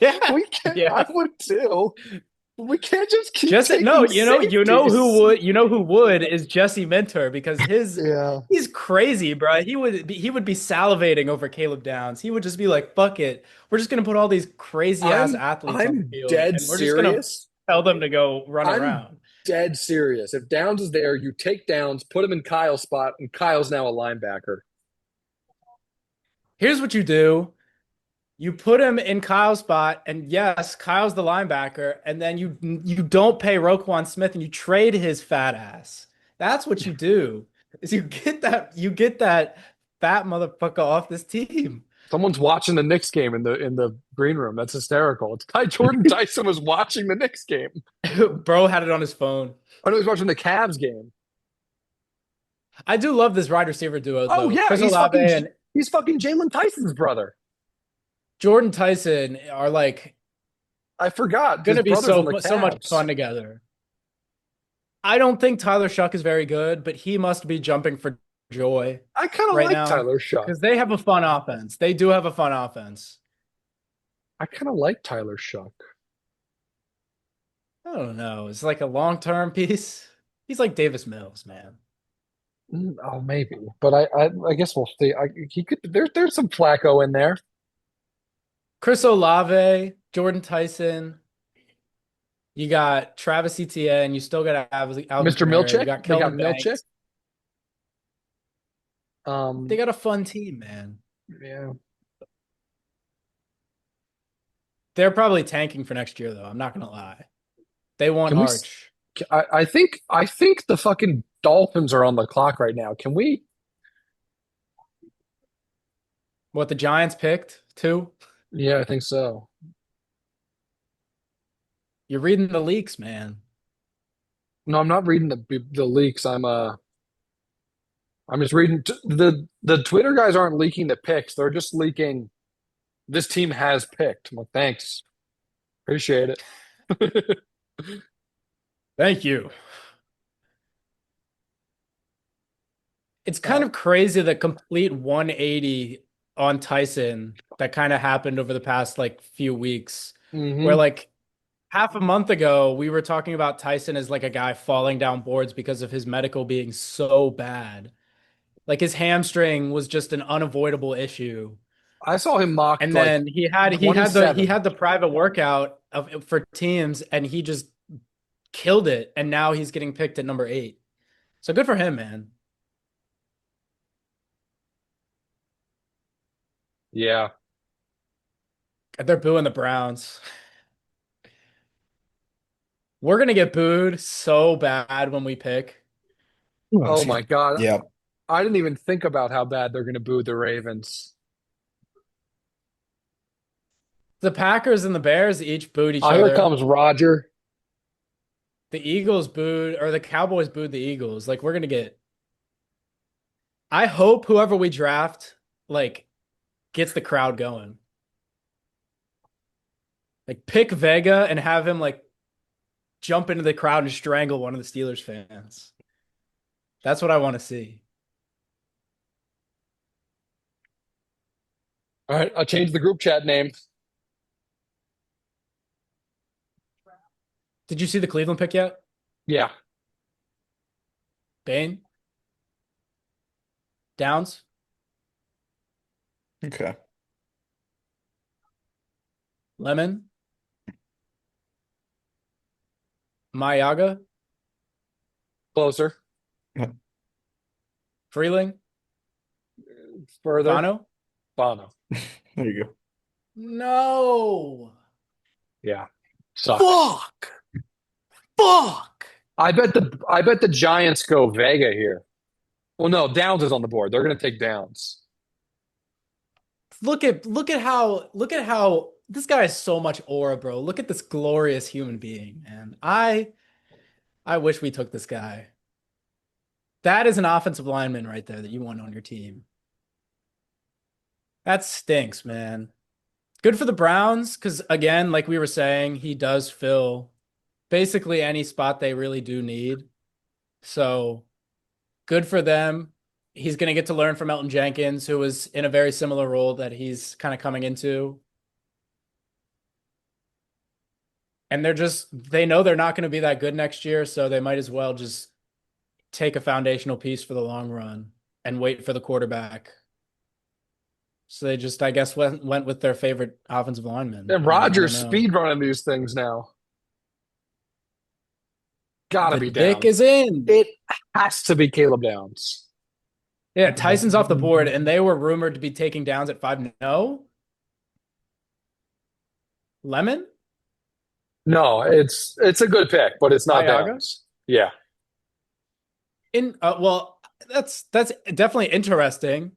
Yeah, we can. Yeah. I would too. We can't just keep you know who would is Jesse Minter because he's crazy, bro. He would be salivating over Caleb Downs. He would just be like, "Fuck it, we're just gonna put all these crazy ass athletes on the field. Dead and we're serious. just gonna tell them to go run around." dead serious. If Downs is there, you take Downs, put him in Kyle's spot, and Kyle's now a linebacker. Here's what you do. You put him in Kyle's spot, and yes, Kyle's the linebacker, and then you don't pay Roquan Smith and you trade his fat ass. That's what you do. Is you get that fat motherfucker off this team. Someone's watching the Knicks game in the green room. That's hysterical. It's Jordan Tyson was watching the Knicks game. Bro had it on his phone. I know he was watching the Cavs game. I do love this wide receiver duo, though. Oh yeah, Chris he's Olave fucking and he's fucking Jalen Tyson's brother. Jordan Tyson are like I forgot. going to His be brother's on the so much Cavs. fun together. I don't think Tyler Shuck is very good, but he must be jumping for joy I kind of right like now Tyler Shuck. because they have a fun offense. They do have a fun offense. I kind of like Tyler Shuck. I don't know. It's like a long-term piece. He's like Davis Mills, man. Oh, maybe, but I guess we'll see. He could. There's some Flacco in there. Chris Olave, Jordan Tyson. You got Travis Etienne. You still got Alvin Mr. Kamara. Milchick. You got They got Kelvin Milchick. Banks. They got a fun team, man. Yeah. They're probably tanking for next year, though. I'm not gonna lie. They want Can we Arch. I think the fucking Dolphins are on the clock right now. Can we? What the Giants picked too? Yeah, I think so. You're reading the leaks, man. No, I'm not reading the leaks. I'm just reading the Twitter guys aren't leaking the picks. They're just leaking. This team has picked. I'm like, thanks, appreciate it. Thank you. It's kind of crazy the complete 180 on Tyson that kind of happened over the past like few weeks, where Mhm. like half a month ago we were talking about Tyson as like a guy falling down boards because of his medical being so bad. Like his hamstring was just an unavoidable issue. I saw him mocked And like then he had the 27. private workout for teams and he just killed it and now he's getting picked at number 8. So good for him, man. Yeah. They're booing the Browns. We're gonna get booed so bad when we pick. Oh my God. Yeah. I didn't even think about how bad they're going to boo the Ravens. The Packers and the Bears each booed each Here other. comes Roger. The Eagles booed, or the Cowboys booed the Eagles. Like we're gonna get. I hope whoever we draft, like, gets the crowd going. Like pick Vega and have him like jump into the crowd and strangle one of the Steelers fans. That's what I want to see. All right, I'll change the group chat name. Did you see the Cleveland pick yet? Yeah. Bane? Downs? Okay. Lemon? Mayaga? Closer. Freeling? Further. Bono? Bono. There you go. No. Yeah. Sucks. Fuck. I bet the Giants go Vega here. Well, no, Downs is on the board. They're going to take Downs. Look at how this guy has so much aura, bro. Look at this glorious human being, man. I wish we took this guy. That is an offensive lineman right there that you want on your team. That stinks, man. Good for the Browns, because again, like we were saying, he does fill basically any spot they really do need. So good for them. He's going to get to learn from Elton Jenkins, who was in a very similar role that he's kind of coming into. And they know they're not going to be that good next year, so they might as well just take a foundational piece for the long run and wait for the quarterback. So they just, I guess, went with their favorite offensive lineman. And Roger's speed running these things now. Gotta The be dick Downs. is in. It has to be Caleb Downs. Yeah, Tyson's off the board, and they were rumored to be taking Downs at 5. No? Lemon? No, it's a good pick, but it's not Mayaga? Downs. Yeah. Well, that's definitely interesting.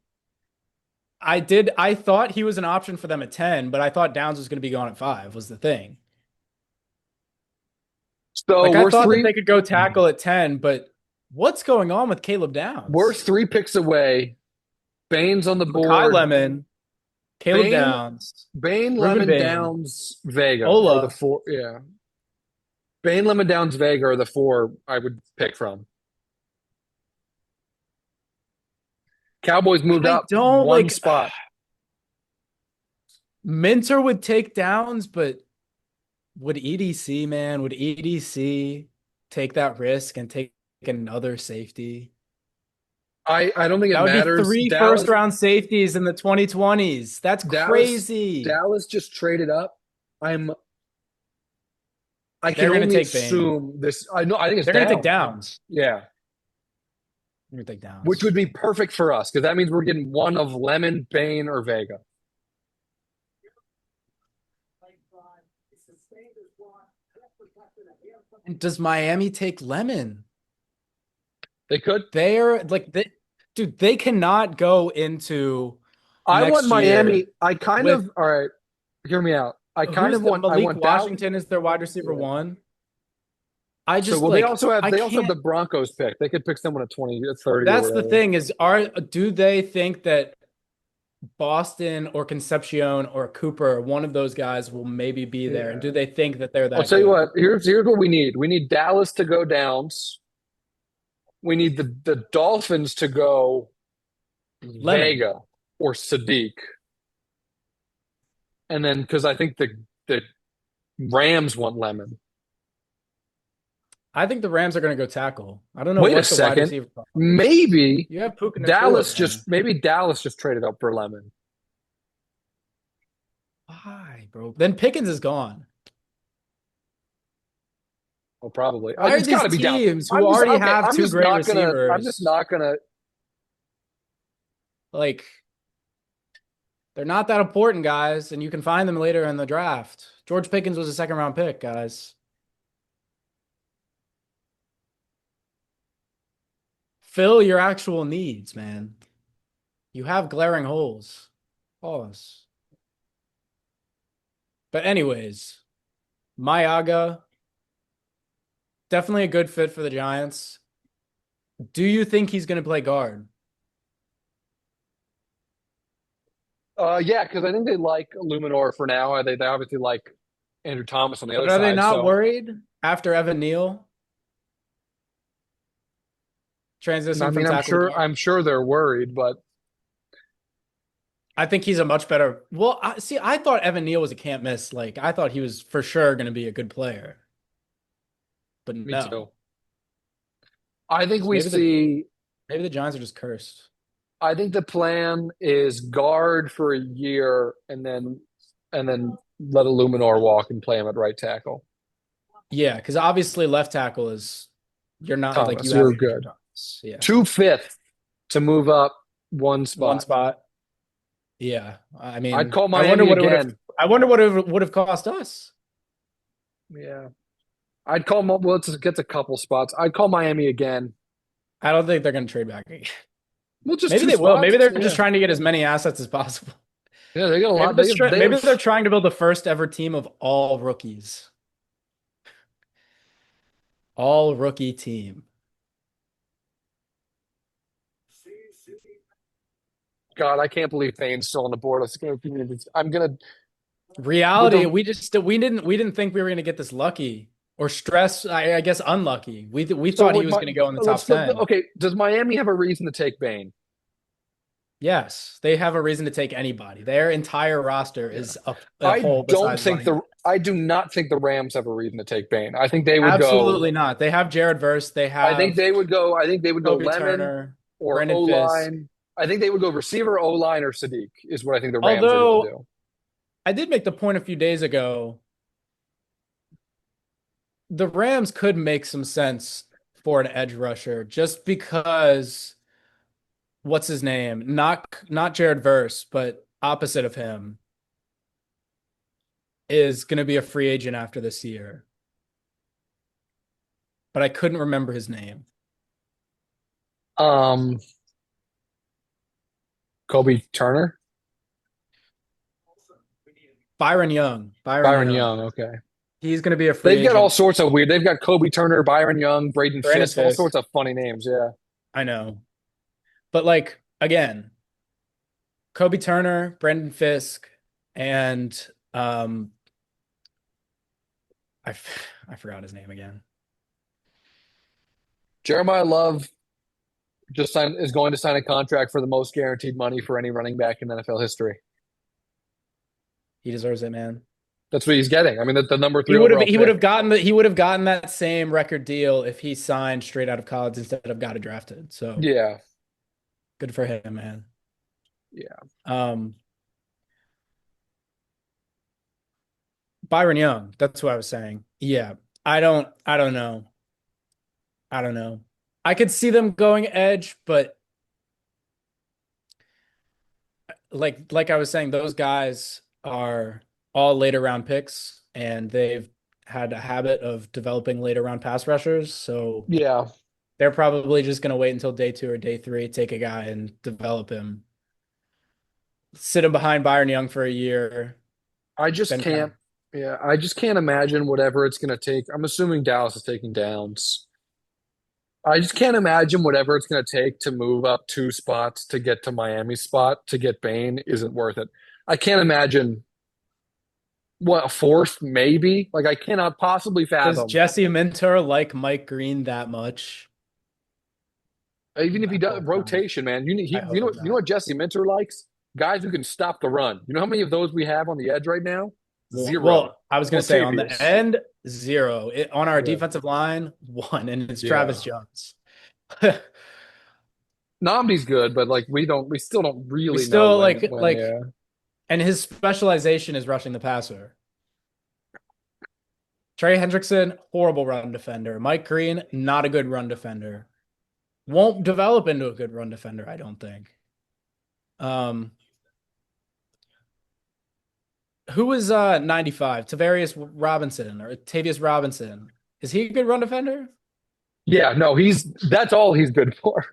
I thought he was an option for them at 10, but I thought Downs was going to be gone at 5 was the thing. So Like I we're thought that three they could go tackle at 10, but what's going on with Caleb Downs? we're 3 picks away. Bane's on the Kai board. Lemon, Caleb Bane- Downs, Bane, Ruben Lemon, Bane. Downs, Vega Ola. are the 4. Yeah. Bane, Lemon, Downs, Vega are the 4 I would pick from. Cowboys moved I up don't one like spot. Minter would take Downs, but would EDC, man? Would EDC take that risk and take another safety? I don't think it That would matters. be 3 Dallas- first-round safeties in the 2020s. That's Dallas- crazy. Dallas just traded up. I can They're gonna only take Bane. assume this. I know. I think it's They're going to take Downs. Yeah, They're going to take Downs. which would be perfect for us because that means we're getting one of Lemon, Bane, or Vega. And does Miami take Lemon? They could. They're like dude, they cannot go into I next want Miami. year I kind with- of. All right, hear me out. I kind of want. I Malik want Dallas. Washington is their wide receiver Yeah. 1. I just So well, like they also have. I They also have can't- the Broncos pick. They could pick someone at 20, at 30. or That's the whatever. thing is do they think that Boston or Concepcion or Cooper, one of those guys will maybe be there? And do they think that they're that I'll tell you good? what. Here's what we need. We need Dallas to go Downs. We need the Dolphins to go Lemon. Vega or Sadiq, and then because I think the Rams want Lemon. I think the Rams are going to go tackle. I don't know Wait a what the wide second. receiver. Maybe You have Puka Nacua Dallas there. maybe Dallas just traded up for Lemon. Why, bro? Then Pickens is gone. Well, probably. Why are It's got to these be down. teams who I'm just- already okay, have I'm two just great not gonna- receivers? I'm just not gonna. Like, they're not that important, guys, and you can find them later in the draft. George Pickens was a 2nd-round pick, guys. Fill your actual needs, man. You have glaring holes. Pause. But anyways, Mayaga, definitely a good fit for the Giants. Do you think he's going to play guard? Yeah, because I think they like Luminor for now. They obviously like Andrew Thomas on the other But are side. they not so- worried after Evan Neal? Transition I from mean, I'm tackle to sure. guard? I'm sure they're worried, but I think he's a much better. Well, I thought Evan Neal was a can't miss. Like, I thought he was for sure going to be a good player. But me no. too. I think we Maybe the- see. Maybe the Giants are just cursed. I think the plan is guard for a year and then let Illuminor walk and play him at right tackle. Yeah, because obviously left tackle is you're not like Thomas, you you're have good. Thomas. Yeah, 2/5 to move up one spot. one spot. Yeah, I mean, I'd call I wonder Miami what it would have. again. I wonder what it would have cost us. Yeah, I'd call. Well, it gets a couple spots. I'd call Miami again. I don't think they're going to trade back. Well, just Maybe two they will. spots. Maybe they're Yeah. just trying to get as many assets as possible. Yeah, they got a lot. Maybe they're trying to build the first ever team of all rookies. All rookie team. God, I can't believe Fane's still on the board. I'm gonna. Reality, With the- we didn't think we were gonna get this lucky or stress. I guess unlucky. We thought he was gonna go in the top let's flip 10. Okay, does Miami have a reason to take Bane? Yes, they have a reason to take anybody. Their entire roster is a I hole don't besides think running. I do not think the Rams have a reason to take Bane. I think they would Absolutely go. not. They have Jared Verse. They have. I think they would go. I think they would go Kobe Lemon Turner. or Brandon O Fisk. line. I think they would go receiver, O line, or Sadiq. Is what I think the Rams are Although- going to do. I did make the point a few days ago. the Rams could make some sense for an edge rusher just because what's his name? Not Jared Verse, but opposite of him is going to be a free agent after this year. But I couldn't remember his name. Um, Kobe Turner, Byron Young. Byron Young. Okay, He's going to be a free they've got agent. all sorts of weird. They've got Kobe Turner, Byron Young, Braden Brandon Fisk, all sorts Fisk. of funny names. Yeah. I know. But like again, Kobe Turner, Brendan Fisk, and um I forgot his name again. Jeremiah Love is going to sign a contract for the most guaranteed money for any running back in NFL history. He deserves it, man. That's what he's getting. I mean, the number three He would have overall he would pick. have gotten he would have gotten that same record deal if he signed straight out of college instead of got drafted. So Yeah, good for him, man. yeah. Um Byron Young, that's what I was saying. Yeah. I don't know. I don't know. I could see them going edge, but like I was saying, those guys are all later round picks, and they've had a habit of developing later round pass rushers. So Yeah, they're probably just going to wait until day 2 or day 3, take a guy and develop him, sit him behind Byron Young for a year, I just then kind of can't. Yeah, I just can't imagine whatever it's going to take. I'm assuming Dallas is taking Downs. I just can't imagine whatever it's going to take to move up 2 spots to get to Miami's spot to get Bain isn't worth it. I can't imagine what a fourth maybe. Like I cannot possibly does fathom. Jesse Minter like Mike Green that much? Even if I he does hope not. rotation, man, I hope you know not. what Jesse Minter likes? Guys who can stop the run. You know how many of those we have on the edge right now? Zero. Well, I was going to say on the Latavius. end, 0. On our Yeah. defensive line, 1, and it's Yeah. Travis Jones. Namdi's good, but like we still don't We really know still when yeah. and his specialization is rushing the passer. Trey Hendrickson, horrible run defender. Mike Green, not a good run defender. Won't develop into a good run defender, I don't think. Who was 95? Tavarius Robinson or Tavius Robinson. Is he a good run defender? Yeah, no, that's all he's good for.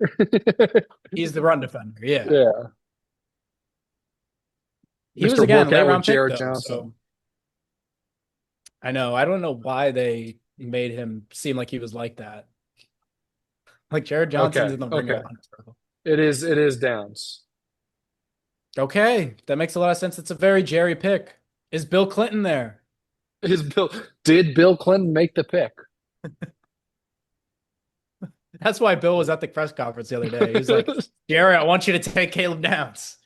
He's the run defender, yeah. Yeah. He was Mr. again late Workout with round pick Jared though, Johnson. so I know. I don't know why they made him seem like he was like that. Like Jared Johnson's Okay. in the Ring Okay. of Honor circle. It is Downs. Okay, that makes a lot of sense. It's a very Jerry pick. Is Bill Clinton there? Did Bill Clinton make the pick? That's why Bill was at the press conference the other day. He was like, Jerry, I want you to take Caleb Downs.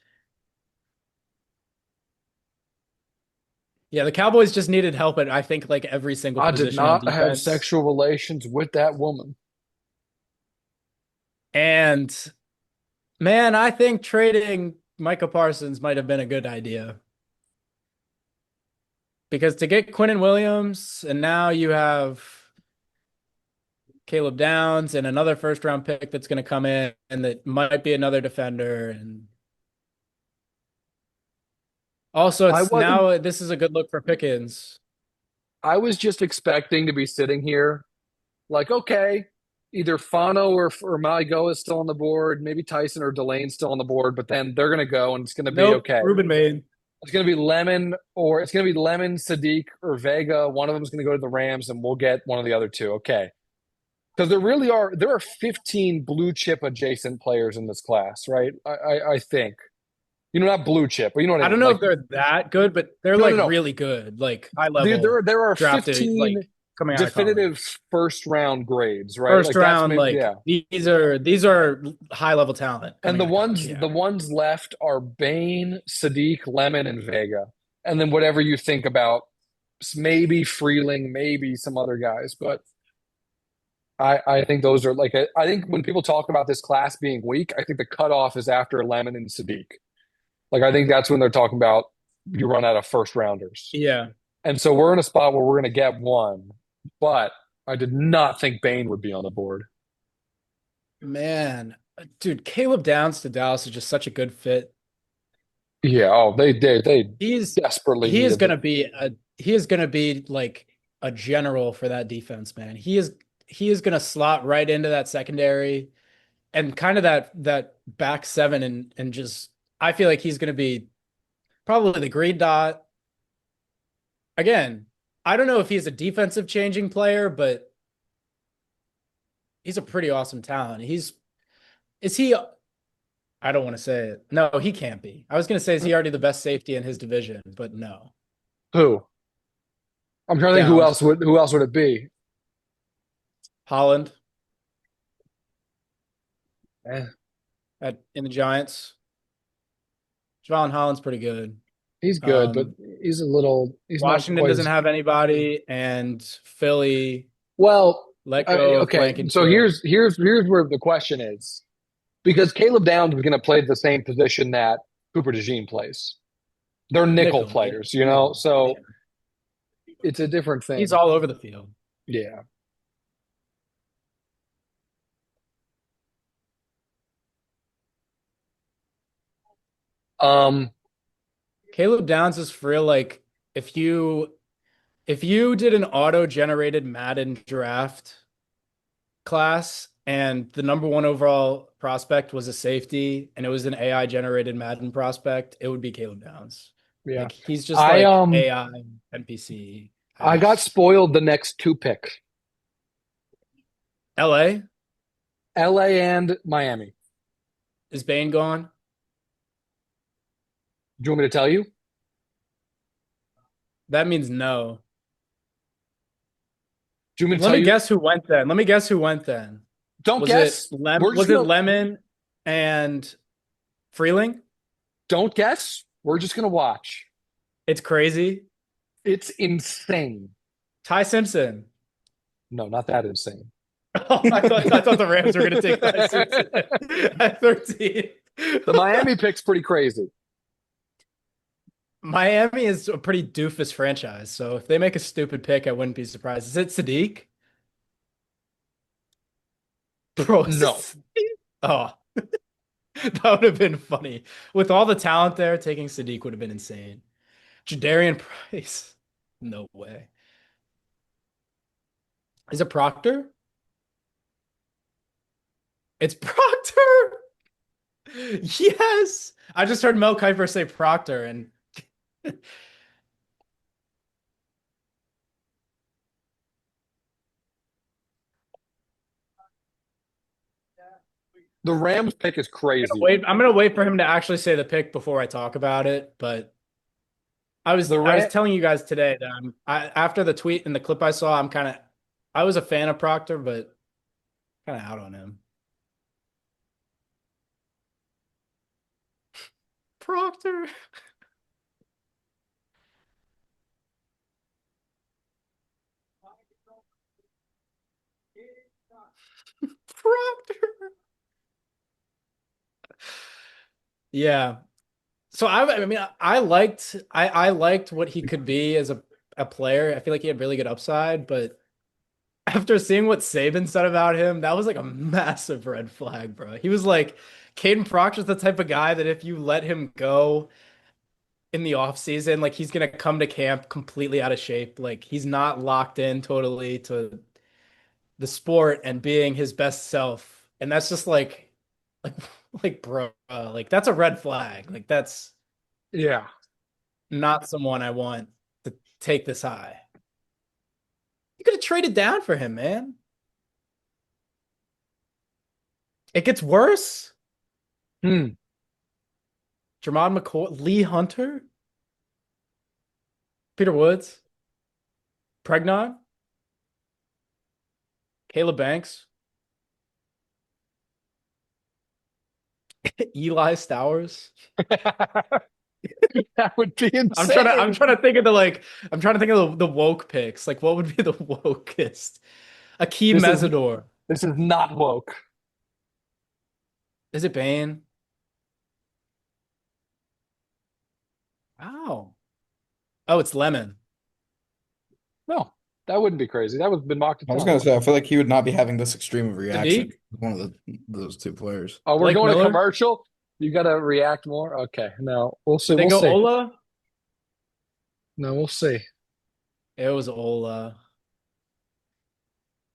Yeah, the Cowboys just needed help at I think like every single I position did on not have defense. sexual relations with that woman. And man, I think trading Micah Parsons might have been a good idea. Because to get Quinnen Williams, and now you have Caleb Downs and another first round pick that's going to come in, and that might be another defender. And also, now this is a good look for Pickens. I was just expecting to be sitting here like, okay, either Fano or Maligo is still on the board, maybe Tyson or Delane's still on the board, but then they're going to go and it's going to be okay. Ruben Maine. It's going to be Lemon, Sadiq, or Vega. One of them is going to go to the Rams, and we'll get one of the other two. Okay. Because there are 15 blue chip adjacent players in this class, right? I think. You know, not blue chip, but you know what I mean. I don't know if they're that good, but they're No. really good, like high level. There are drafted, 15 like coming out of college. definitive first round grades, right? First round, yeah. these are high level talent. And the ones left are Bain, Sadiq, Lemon, and Vega. And then whatever you think about maybe Freeling, maybe some other guys, but I think those are I think when people talk about this class being weak, I think the cutoff is after Lemon and Sadiq. Like I think that's when they're talking about you run out of first rounders. Yeah. And so we're in a spot where we're going to get one, but I did not think Bane would be on the board. Man, dude, Caleb Downs to Dallas is just such a good fit. Yeah. Oh, they He's desperately he is needed gonna them. be he is gonna be like a general for that defense, man. He is gonna slot right into that secondary and kind of that back seven and just I feel like he's gonna be probably the green dot. Again, I don't know if he's a defensive changing player, but he's a pretty awesome talent. Is he I don't want to say it. No, he can't be. I was gonna say is he already the best safety in his division, but no. Who? I'm trying to think Downs, who else would it be? Holland Eh, in the Giants. Javon Holland's pretty good. he's good, but Um, he's not Washington quite doesn't as have anybody, and Philly well. let go of Okay, so Blankenship. here's where the question is because Caleb Downs is going to play the same position that Cooper DeJean plays. They're nickel Nickel, yeah, players, you know, nickel, yeah. so it's a different He's thing. all over the field. Yeah. Um. Caleb Downs is for real. Like if you did an auto-generated Madden draft class and the number one overall prospect was a safety and it was an AI generated Madden prospect, it would be Caleb Downs. Yeah. Like he's just I like AI NPC. I got spoiled the next two picks, LA LA and Miami. is Bane gone? Do you want me to tell you? That means no. Do you want me to Let tell me you? guess who went then. Let me guess who went then. Don't Was it guess. We're just Was it gonna Lemon and Freeling? don't guess. We're just gonna watch. It's crazy. It's insane. Ty Simpson. No, not that insane. Oh, I thought the Rams were going to take Ty Simpson at 13. The Miami pick's pretty crazy. Miami is a pretty doofus franchise, so if they make a stupid pick, I wouldn't be surprised. Is it Sadiq? Bro, is it No. Sadiq? Oh, that would have been funny. With all the talent there, taking Sadiq would have been insane. Jadarian Price. No way. Is it Proctor? It's Proctor. Yes. I just heard Mel Kiper say Proctor and The Rams pick is crazy. I'm gonna wait for him to actually say the pick before I talk about it. But The I was Ram telling you guys today that after the tweet and the clip I saw, I was a fan of Proctor, but kind of out on him. Proctor. Proctor. Yeah. So I mean I liked what he could be as a player. I feel like he had really good upside, but after seeing what Saban said about him, that was like a massive red flag, bro. He was like, Caden Proctor's the type of guy that if you let him go in the off season, like he's gonna come to camp completely out of shape. Like he's not locked in totally to the sport and being his best self. And that's just like, like, bro, like that's a red flag. Like that's yeah. not someone I want to take this high. You could have traded down for him, man. It gets worse. Hmm. Jermod McCoy, Lee Hunter, Peter Woods, Pregnon, Caleb Banks, Eli Stowers. That would be I'm insane. trying to think of the woke picks. Like what would be the wokest? Akeem This is Mesidor. this is not woke. Is it Bane? Wow. Oh, it's Lemon. No. That wouldn't be crazy. That would have been mocked a I was ton. gonna say I feel like he would not be having this extreme of reaction. Sadiq, One of those two players. Oh, we're Blake going to Miller. commercial. You got to react more. Okay, no, we'll see. Did they We'll go see. Ola? No, we'll see. It was Ola.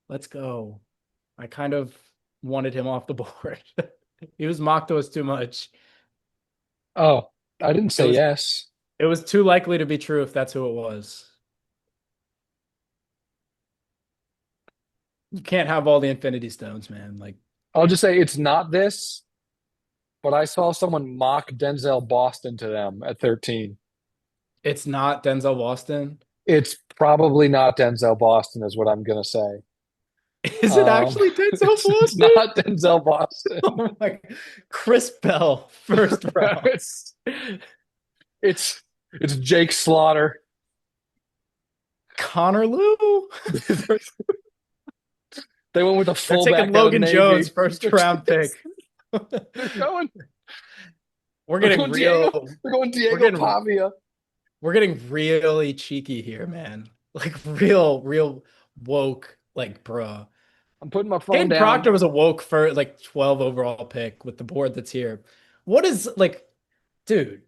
Let's go. I kind of wanted him off the board. He was mocked to us too much. Oh, I didn't say was- yes. It was too likely to be true if that's who it was. You can't have all the Infinity Stones, man. Like, I'll just say it's not this, but I saw someone mock Denzel Boston to them at 13. it's not Denzel Boston. It's probably not Denzel Boston, is what I'm gonna say. Is it actually Denzel it's Boston? not Denzel Boston. Oh my, Chris Bell, first round. It's Jake Slaughter. Connor Liu. They went with a They're fullback taking out of Logan Navy. Jones, first round pick. They're going. We're They're getting going Diego. real. They're going Diego getting- Pavia. We're getting really cheeky here, man. Like real woke. Like, bruh. I'm putting my phone Caden down. Proctor was a woke for like 12 overall pick with the board that's here. What is like, dude?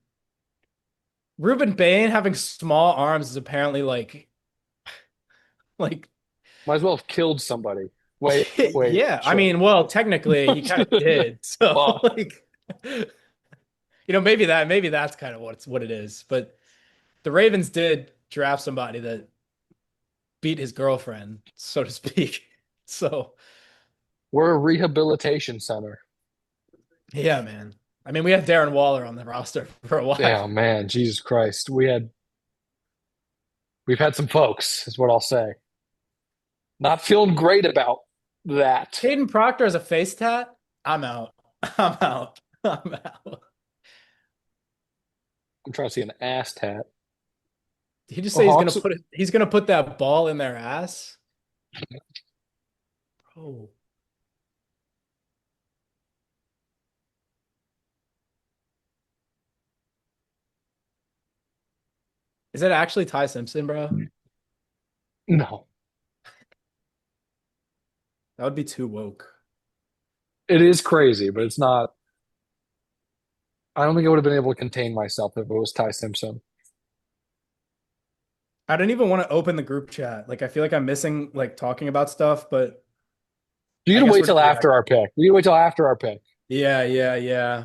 Ruben Bain having small arms is apparently like Might as well have killed somebody. Wait. yeah. I sure. mean, well, technically he kind of did. So Well. like, maybe that's kind of what it is. But the Ravens did draft somebody that beat his girlfriend, so to speak. So We're a rehabilitation center. yeah, man. I mean, we had Darren Waller on the roster for a while. Yeah, man, Jesus Christ. We've had some folks, is what I'll say. Not feeling great about that. Caden Proctor as a face tat. I'm out. I'm out. I'm out. I'm trying to see an ass tat. Did he just say Hawks- he's gonna put that ball in their ass? Bro. Is that actually Ty Simpson, bro? No. That would be too woke. It is crazy, but it's not. I don't think I would have been able to contain myself if it was Ty Simpson. I don't even want to open the group chat. Like, I feel like I'm missing like talking about stuff, but You I gotta guess wait we're till just after our pick. We gotta wait till after our pick. yeah.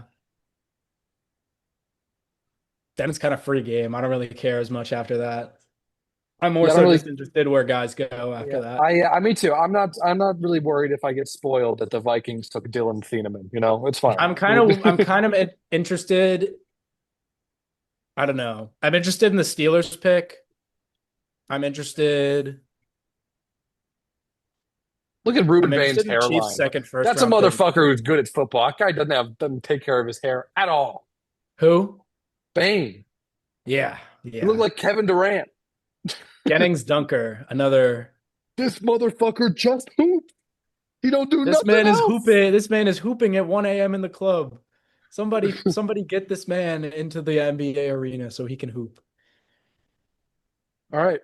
Then it's kind of free game. I don't really care as much after that. I'm more Yeah, I so don't really- just interested where guys go after that. I me too. I'm not really worried if I get spoiled that the Vikings took Dylan Thieneman. It's fine. I'm kind of interested. I don't know. I'm interested in the Steelers pick. I'm interested. Look at Ruben I'm Bain's interested in the hairline. Chiefs' second first. That's a round pick. motherfucker who's good at football. That guy doesn't take care of his hair at all. Who? Bain. Yeah. He looked like Kevin Durant. Jennings Dunker, another. This motherfucker just hooped. He don't do This nothing man is else. hooping. This man is hooping at 1 a.m. in the club. Somebody get this man into the NBA arena so he can hoop. All right.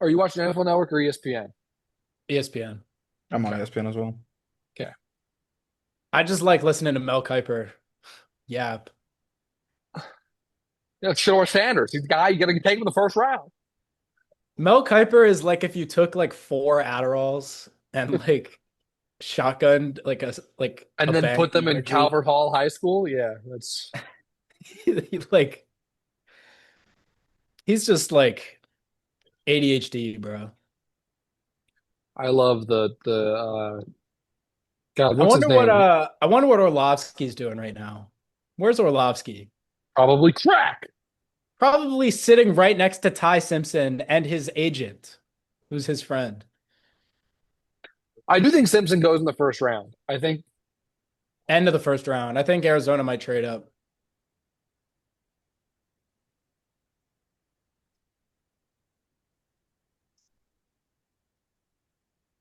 Are you watching NFL Network or ESPN? ESPN. I'm on ESPN as well. I just like listening to Mel Kiper. Yap. Shador Sanders. He's the guy you gotta take him in the first round. Mel Kiper is like if you took like 4 Adderalls and like shotgunned And a then bang put them in energy. Calvert Hall High School. Yeah, that's like he's just like ADHD, bro. I love the God, what's his name? I wonder what Orlovsky's doing right now. Where's Orlovsky? Probably crack. Probably sitting right next to Ty Simpson and his agent, who's his friend. I do think Simpson goes in the first round. I think End of the first round. I think Arizona might trade up.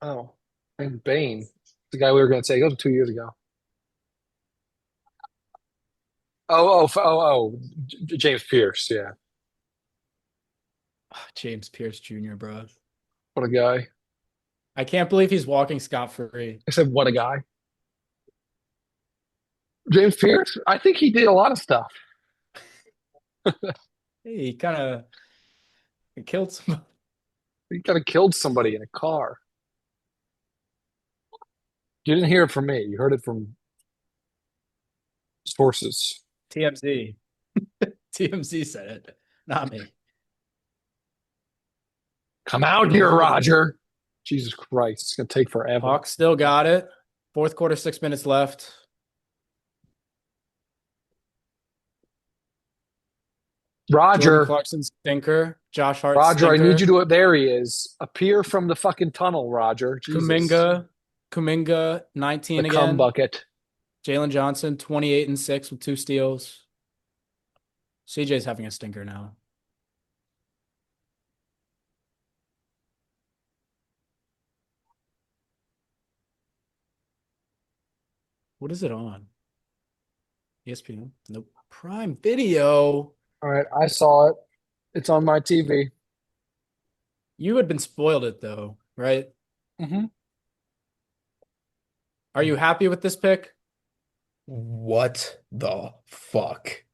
oh. And Bane, the guy we were going to say, he was 2 years ago. James Pierce. Yeah, James Pierce Jr., bro. what a guy. I can't believe he's walking scot-free. I said, what a guy. James Pierce. I think he did a lot of stuff. Hey, he kind of killed somebody. He kind of killed somebody in a car. You didn't hear it from me. You heard it from sources. TMZ. TMZ said it, not me. Come out here, Roger. Jesus Christ, it's gonna take forever. Hawks still got it. Fourth quarter, 6 minutes left. Jordan Roger, Clarkson stinker. Josh Hart Roger, I stinker. need you to. There he is. Appear from the fucking tunnel, Roger. Jesus. Kuminga, 19 the again. cum bucket. Jalen Johnson, 28 and 6 with 2 steals. CJ's having a stinker now. What is it on? ESPN? Nope. Prime Video. All right, I saw it. It's on my TV. You had been spoiled it though, right? Mm-hmm. Are you happy with this pick? What the fuck?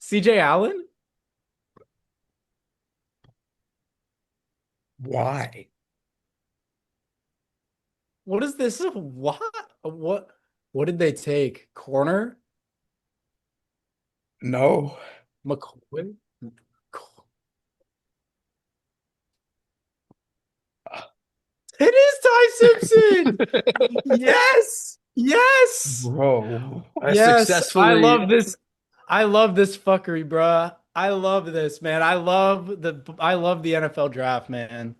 CJ Allen? Why? What is this? What did they take? Corner? No. McCoy? It is Ty Simpson. Yes. Bro. I Yes. successfully. I love this. I love this fuckery, bruh. I love this, man. I love the NFL draft, man.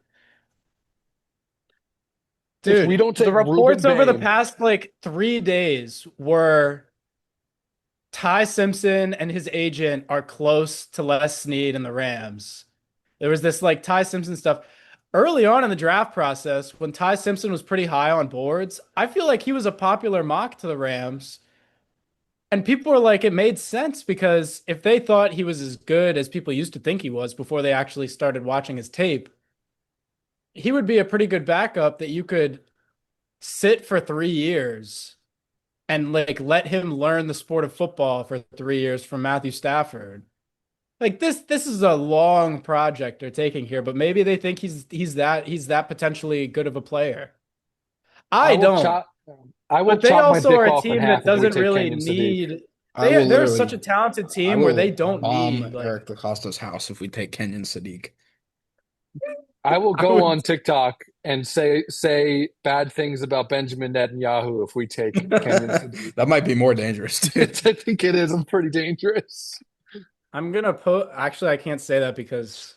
If Dude, we don't take the reports Ruben over the Bain- past like 3 days were Ty Simpson and his agent are close to Les Snead and the Rams. There was this like Ty Simpson stuff early on in the draft process when Ty Simpson was pretty high on boards. I feel like he was a popular mock to the Rams. And people were like, it made sense because if they thought he was as good as people used to think he was before they actually started watching his tape, he would be a pretty good backup that you could sit for 3 years and like let him learn the sport of football for 3 years from Matthew Stafford. Like this is a long project they're taking here, but maybe they think he's that potentially good of a player. I will don't. Chop, I will But they chop my also dick are a off in team half that if we doesn't take really Kenyon Sadiq. need. I will They're literally- such a talented I team where will they don't bomb need like. Eric DaCosta's house if we take Kenyon Sadiq. I will I go would- on TikTok and say bad things about Benjamin Netanyahu if we take Kenyon Sadiq. That might be more dangerous, dude. I think it is. I'm pretty dangerous. I'm gonna put. Actually, I can't say that because,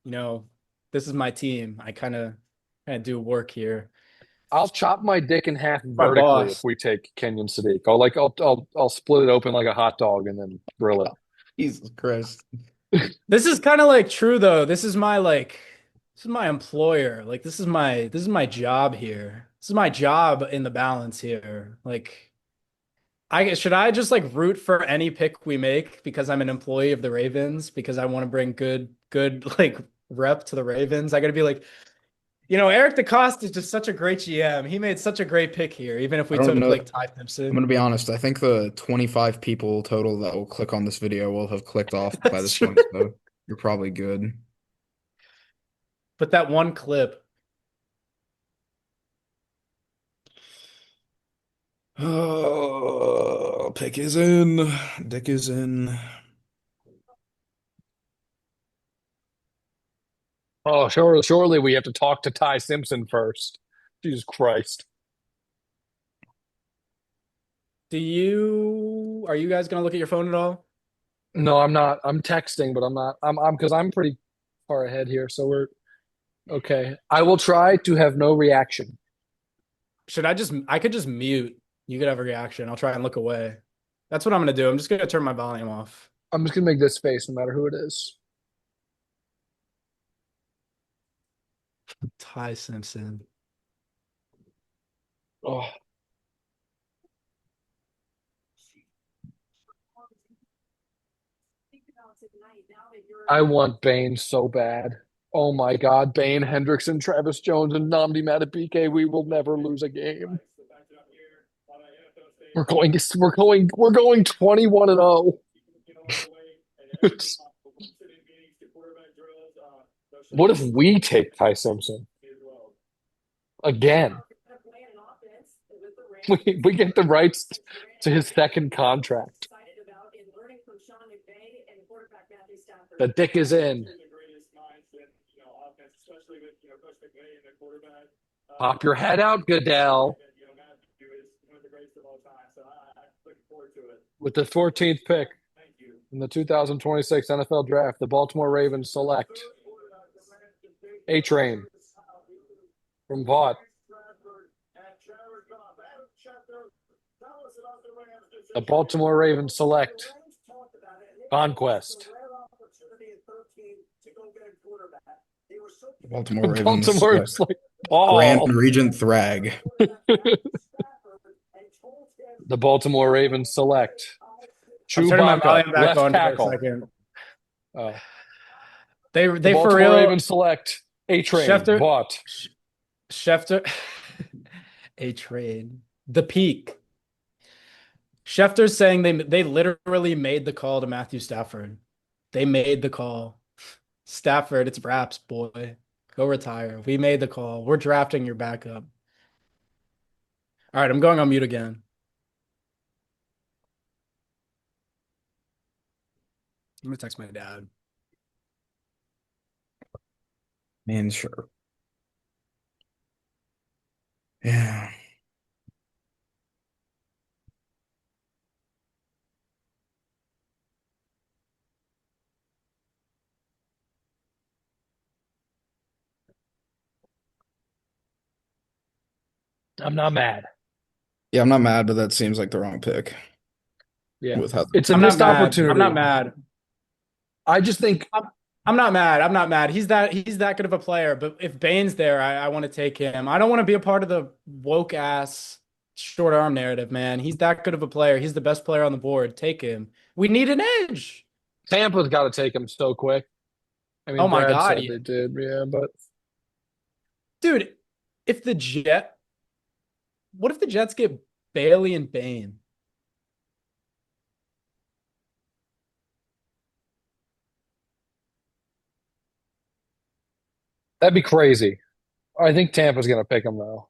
this is my team. I kind of do work here. I'll chop my dick in half My vertically boss. if we take Kenyon Sadiq. I'll split it open like a hot dog and then grill it. Jesus Christ. This is kind of like true though. This is my employer. Like this is my job here. This is my job in the balance here. Like should I just like root for any pick we make because I'm an employee of the Ravens because I want to bring good like rep to the Ravens. I got to be like, Eric DaCosta is just such a great GM. He made such a great pick here, even if we I don't took know. like Ty I'm Simpson. going to be honest. I think the 25 people total that will click on this video will have clicked off by this point. So you're probably good. But that one clip. Oh, pick is in. Dick is in. Oh, surely we have to talk to Ty Simpson first. Jesus Christ. Are you guys gonna look at your phone at all? No, I'm not. I'm texting, but I'm not. I'm because I'm pretty far ahead here, so we're okay. I will try to have no reaction. I could just mute. You could have a reaction. I'll try and look away. That's what I'm gonna do. I'm just gonna turn my volume off. I'm just gonna make this face no matter who it is. Ty Simpson. Oh, I want Bane so bad. Oh my God, Bane, Hendrickson, Travis Jones, and Nnamdi Madubuike. We will never lose a game. We're going 21 and 0. What if we take Ty Simpson again? We get the rights to his second contract. The dick is in. Pop your head out, Goodell. With the 14th pick in the 2026 NFL Draft, the Baltimore Ravens select A-Train from Vaught. The Baltimore Ravens select Conquest. Baltimore Ravens Baltimore's select like Paul. Grand Regent Thrag. The Baltimore Ravens select I'm turning my Chewbacca, volume back left on for a tackle. second. Oh. They The for Baltimore real. Ravens select A-Train, Schefter- Vaught. Schefter, a trade, the peak. Schefter's saying they literally made the call to Matthew Stafford. They made the call. Stafford, it's wraps, boy. Go retire. We made the call. We're drafting your backup. All right, I'm going on mute again. I'm gonna text my dad. Man, sure. Yeah. I'm not mad. Yeah, I'm not mad, but that seems like the wrong pick. Yeah. With how It's a I'm not missed mad. opportunity. I'm not mad. I just think I'm not mad. I'm not mad. He's that good of a player. But if Bane's there, I want to take him. I don't want to be a part of the woke ass short arm narrative, man. He's that good of a player. He's the best player on the board. Take him. We need an edge. Tampa's got to take him so quick. I mean, Oh my Brad God, said yeah. they did, yeah, but Dude, what if the Jets get Bailey and Bane? that'd be crazy. I think Tampa's going to pick him, though.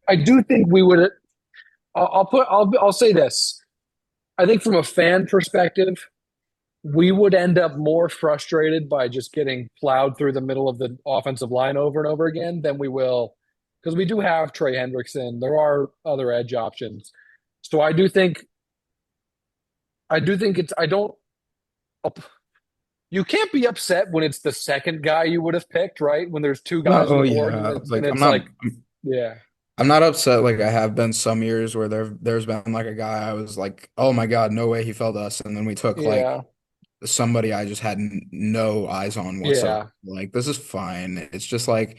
I do think we would. I'll say this. I think from a fan perspective, we would end up more frustrated by just getting plowed through the middle of the offensive line over and over again than we will because we do have Trey Hendrickson. There are other edge options. So you can't be upset when it's the second guy you would have picked, right? When there's two guys on the board yeah. and it's yeah. I'm not upset like I have been some years where there's been like a guy I was like, oh my God, no way he fell to us. And then we took like Yeah. somebody I just had no eyes on whatsoever. Yeah. Like, this is fine. It's just like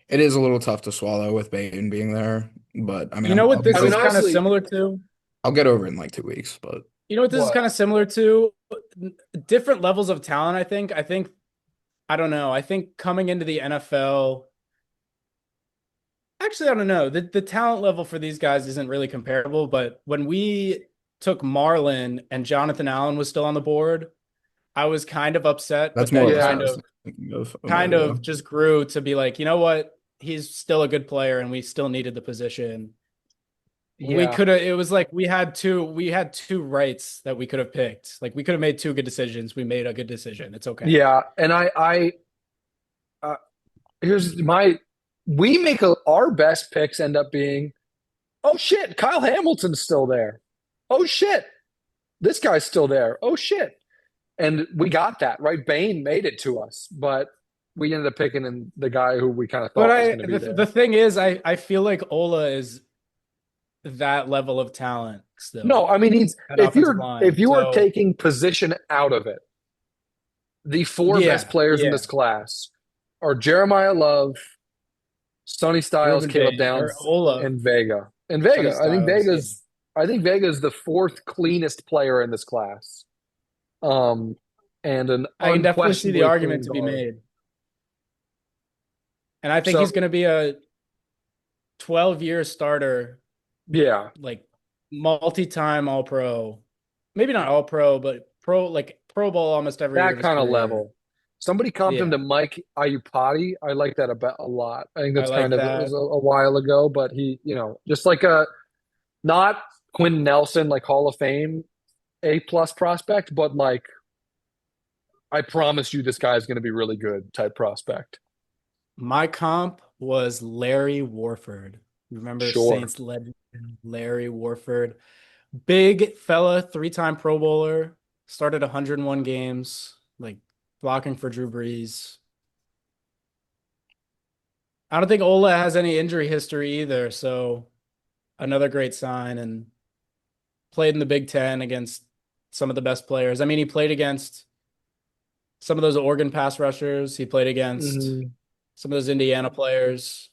it is a little tough to swallow with Bain being there, but I mean, You know what I this mean, is kind of honestly, similar to? I'll get over it in like 2 weeks. But You know what this is what? kind of similar to? Different levels of talent, I think. I don't know. I think coming into the NFL, actually, I don't know. The talent level for these guys isn't really comparable, but when we took Marlon and Jonathan Allen was still on the board, I was kind of upset, that's but more or then less what Yeah. I was thinking of a minute kind ago. of just grew to be like, you know what? He's still a good player and we still needed the position. We Yeah. could have, it was like we had two rights that we could have picked. Like we could have made two good decisions. We made a good decision. It's okay. Yeah. And uh, here's my, we make our best picks end up being, oh shit, Kyle Hamilton's still there. Oh shit, this guy's still there. Oh shit. And we got that, right? Bain made it to us, but we ended up picking in the guy who we kind of But thought was going to be the there. thing is, I feel like Ola is that level of talent No, still I mean he's at offensive line. if you are So taking position out of it, the four best yeah, players in yeah. this class are Jeremiah Love, Sonny Styles, Ruben Caleb Bain or Downs, Ola, and Vega. And Sonny Vega, Styles. Yeah. I think Vega is the fourth cleanest player in this class. Um, and an I can definitely see the unquestionably argument clean to be guard. made. And I think So he's going to be a 12-year starter, yeah, like multi-time all pro. Maybe not all pro, but pro bowl almost every year that of his kind of career. level. Somebody comped him Yeah, to Mike Ayupati. I like that about a lot. I think I that's kind like of it was that. a while ago, but he, just like a not Quinn Nelson, like Hall of Fame A plus prospect, but like I promise you this guy is going to be really good type prospect. My comp was Larry Warford. Remember Sure. Saints legend Larry Warford? Big fella, three-time Pro Bowler, started 101 games, like blocking for Drew Brees. I don't think Ola has any injury history either, so another great sign and played in the Big Ten against some of the best players. I mean, he played against some of those Oregon pass rushers. He played against Mhm. some of those Indiana players.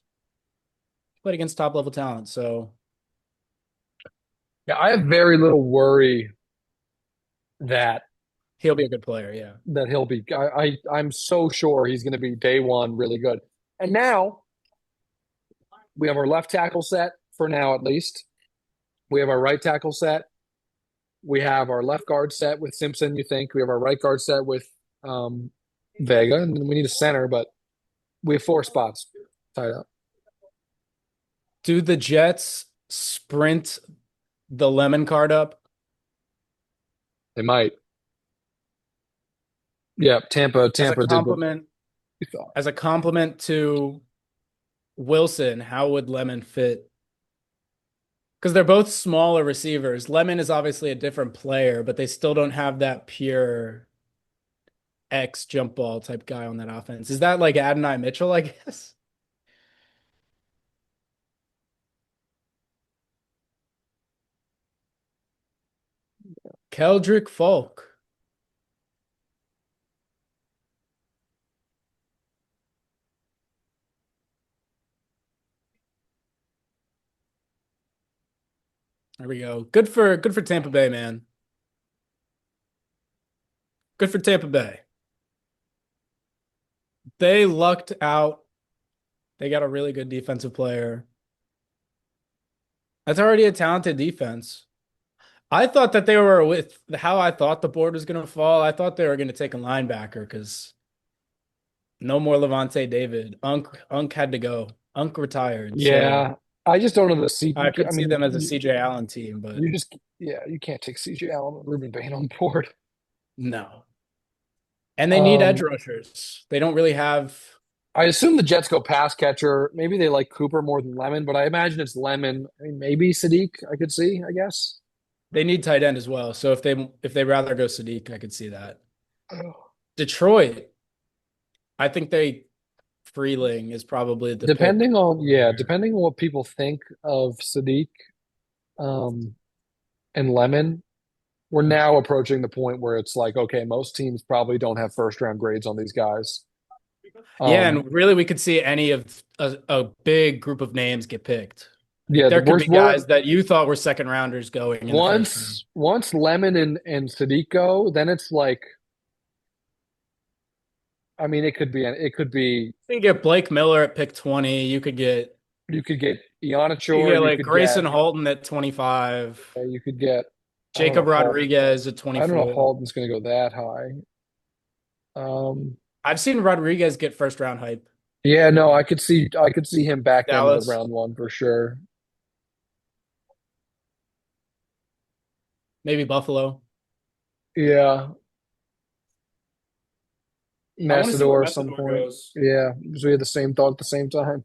Played against top level talent. So Yeah, I have very little worry that he'll be a good player. Yeah. he'll be. I'm so sure he's going to be day one really good. And now we have our left tackle set for now at least. We have our right tackle set. We have our left guard set with Simpson. You think we have our right guard set with um, Vega, and then we need a center, but we have four spots tied up. Do the Jets sprint the lemon card up? They might. Yeah, Tampa. As a Tampa did what compliment, we thought. as a compliment to Wilson, how would Lemon fit? Because they're both smaller receivers. Lemon is obviously a different player, but they still don't have that pure X jump ball type guy on that offense. Is that like Adonai Mitchell, I guess? Keldrick Falk. There we go. Good for Tampa Bay, man. Good for Tampa Bay. They lucked out. They got a really good defensive player. That's already a talented defense. I thought that they were with how I thought the board was going to fall. I thought they were going to take a linebacker because no more Levante David. Unk had to go. Unk retired. So Yeah, I just don't know the seat. I could I see mean, them as a CJ Allen team, but you just you can't take CJ Allen and Ruben Bain on board. no. And they need edge Um, rushers. They don't really have. I assume the Jets go pass catcher. Maybe they like Cooper more than Lemon, but I imagine it's Lemon. I mean, maybe Sadiq. I could see. I guess. They need tight end as well. So if they rather go Sadiq, I could see that. Detroit, I think they Freeling is probably the pick. Depending on what people think of Sadiq, and Lemon. we're now approaching the point where it's like, okay, most teams probably don't have first round grades on these guys. Yeah, Um, and really we could see any of a big group of names get picked. Like yeah, there could be we're guys that you thought were second rounders going in the first round. once Lemon and Sadiq go, then it's like, I mean, it could be You could get Blake Miller at pick 20. you could get You Ionichor, get like Grayson Holton at 25. you could get I don't know Jacob Rodriguez at I don't know if 24. Halton's going to go that high. I've seen Rodriguez get first round hype. Yeah, no, I could see him back end of Dallas, round one for sure. maybe Buffalo. Yeah, I want to see where Massador at some Messidor point. goes. Yeah, because we had the same thought at the same time.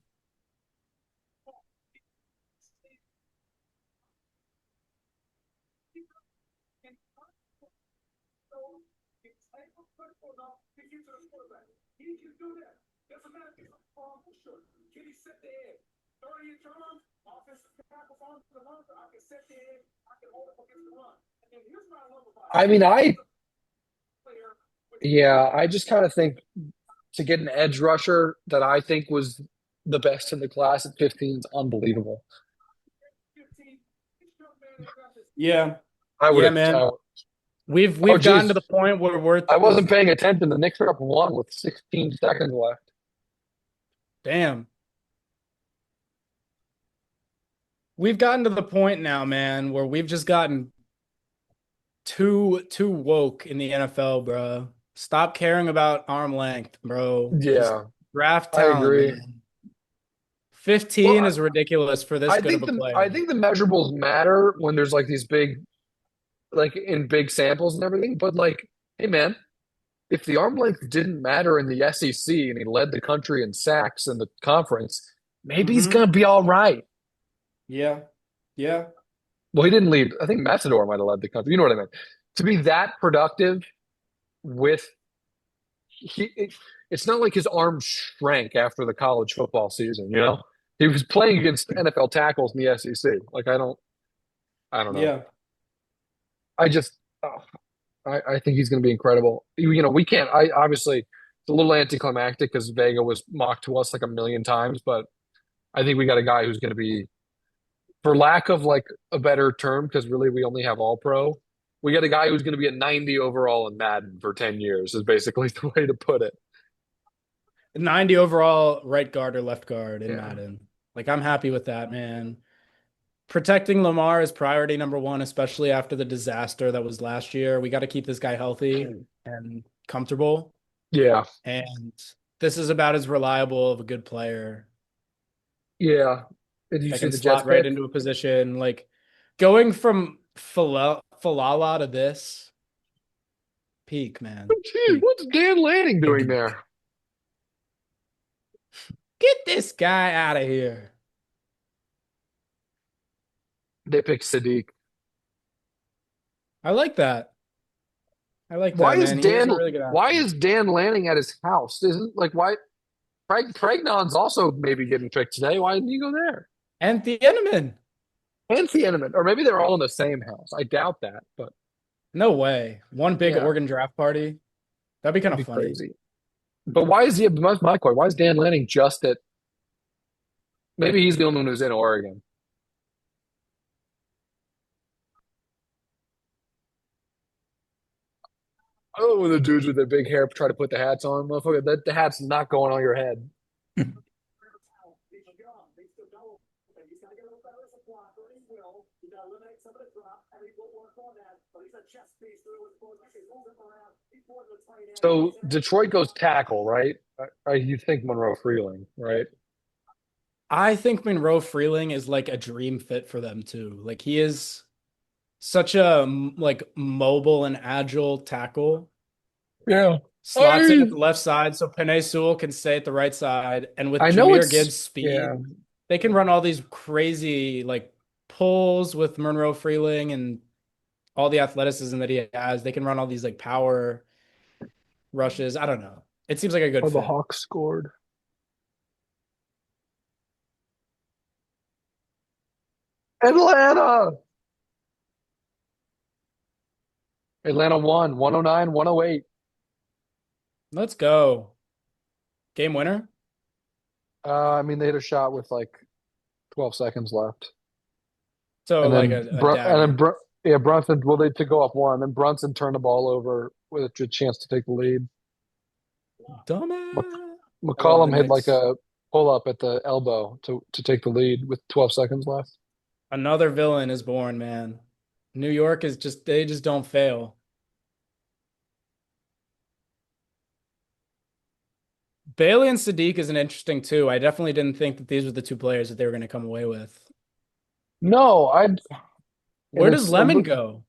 I mean, yeah, I just kind of think to get an edge rusher that I think was the best in the class at 15 is unbelievable. Yeah, I would yeah, have. man. We've Oh, gotten to geez. the point where I wasn't paying attention. The Knicks are up one with 16 seconds left. damn. We've gotten to the point now, man, where we've just gotten too woke in the NFL, bro. Stop caring about arm length, bro. Just Yeah, draft I talent, agree. man. Well, 15 is ridiculous for this I good of think a the player. I think the measurables matter when there's like these big, like in big samples and everything. But like, hey man, if the arm length didn't matter in the SEC and he led the country in sacks in the conference, maybe he's Hmm. gonna be all right. Yeah. Yeah. Well, he didn't lead. I think Matador might have led the country. You know what I mean? To be that productive with he, it's not like his arm shrank after the college football season. You know, he was playing against NFL tackles in the SEC. Like I don't know. Yeah. I just, I think he's going to be incredible. You know, we can't. I obviously it's a little anticlimactic because Vega was mocked to us like a million times, but I think we got a guy who's going to be, for lack of like a better term, because really we only have all pro. We got a guy who's going to be a 90 overall in Madden for 10 years, is basically the way to put it. 90 overall right guard or left guard in Yeah. Madden. Like I'm happy with that, man. Protecting Lamar is priority number one, especially after the disaster that was last year. We got to keep this guy healthy and comfortable. Yeah. And this is about as reliable of a good player Yeah. Did you that see can the Jets slot right pick? into a position. Like going from Falala to this peak, man. Jeez, Peak. what's Dan Lanning doing there? Get this guy out of here. They picked Sadiq. I like that. I like Why that, is man. He is Dan a really good why athlete. is Dan Lanning at his house? Isn't like why Pregnon's also maybe getting picked today. Why didn't you go there? And the Eneman. And Thieneman. Or maybe they're all in the same house. I doubt that, but No way. One big yeah, Oregon draft party. That'd be kind that'd of be funny. crazy. But why is he my question? Why is Dan Lanning just at maybe he's the only one who's in Oregon? Oh, when the dudes with their big hair try to put the hats on, motherfucker. The hat's not going on your head. So Detroit goes tackle, right? You think Monroe Freeling, right? I think Monroe Freeling is like a dream fit for them too. Like he is such a like mobile and agile tackle. Yeah. Slots in I at the left side so Penei Sewell can stay at the right side. And with I know Jahmyr it's Gibbs' speed, yeah. they can run all these crazy like pulls with Monroe Freeling and all the athleticism that he has. They can run all these like power rushes. I don't know. It seems like a good Oh, the fit. Hawks scored. Atlanta. Atlanta won 109, 108. Let's go. Game winner. I mean, they hit a shot with like 12 seconds left. So And like then, a dagger. Yeah, Brunson, well, they to go up one. Then Brunson turned the ball over with a chance to take the lead. Mc- Dumbass. I love the McCollum hit like Knicks. a pull up at the elbow to take the lead with 12 seconds left. Another villain is born, man. New York is just they just don't fail. Bailey and Sadiq is an interesting too. I definitely didn't think that these were the two players that they were going to come away with. No, and Where does it's a Lemon go?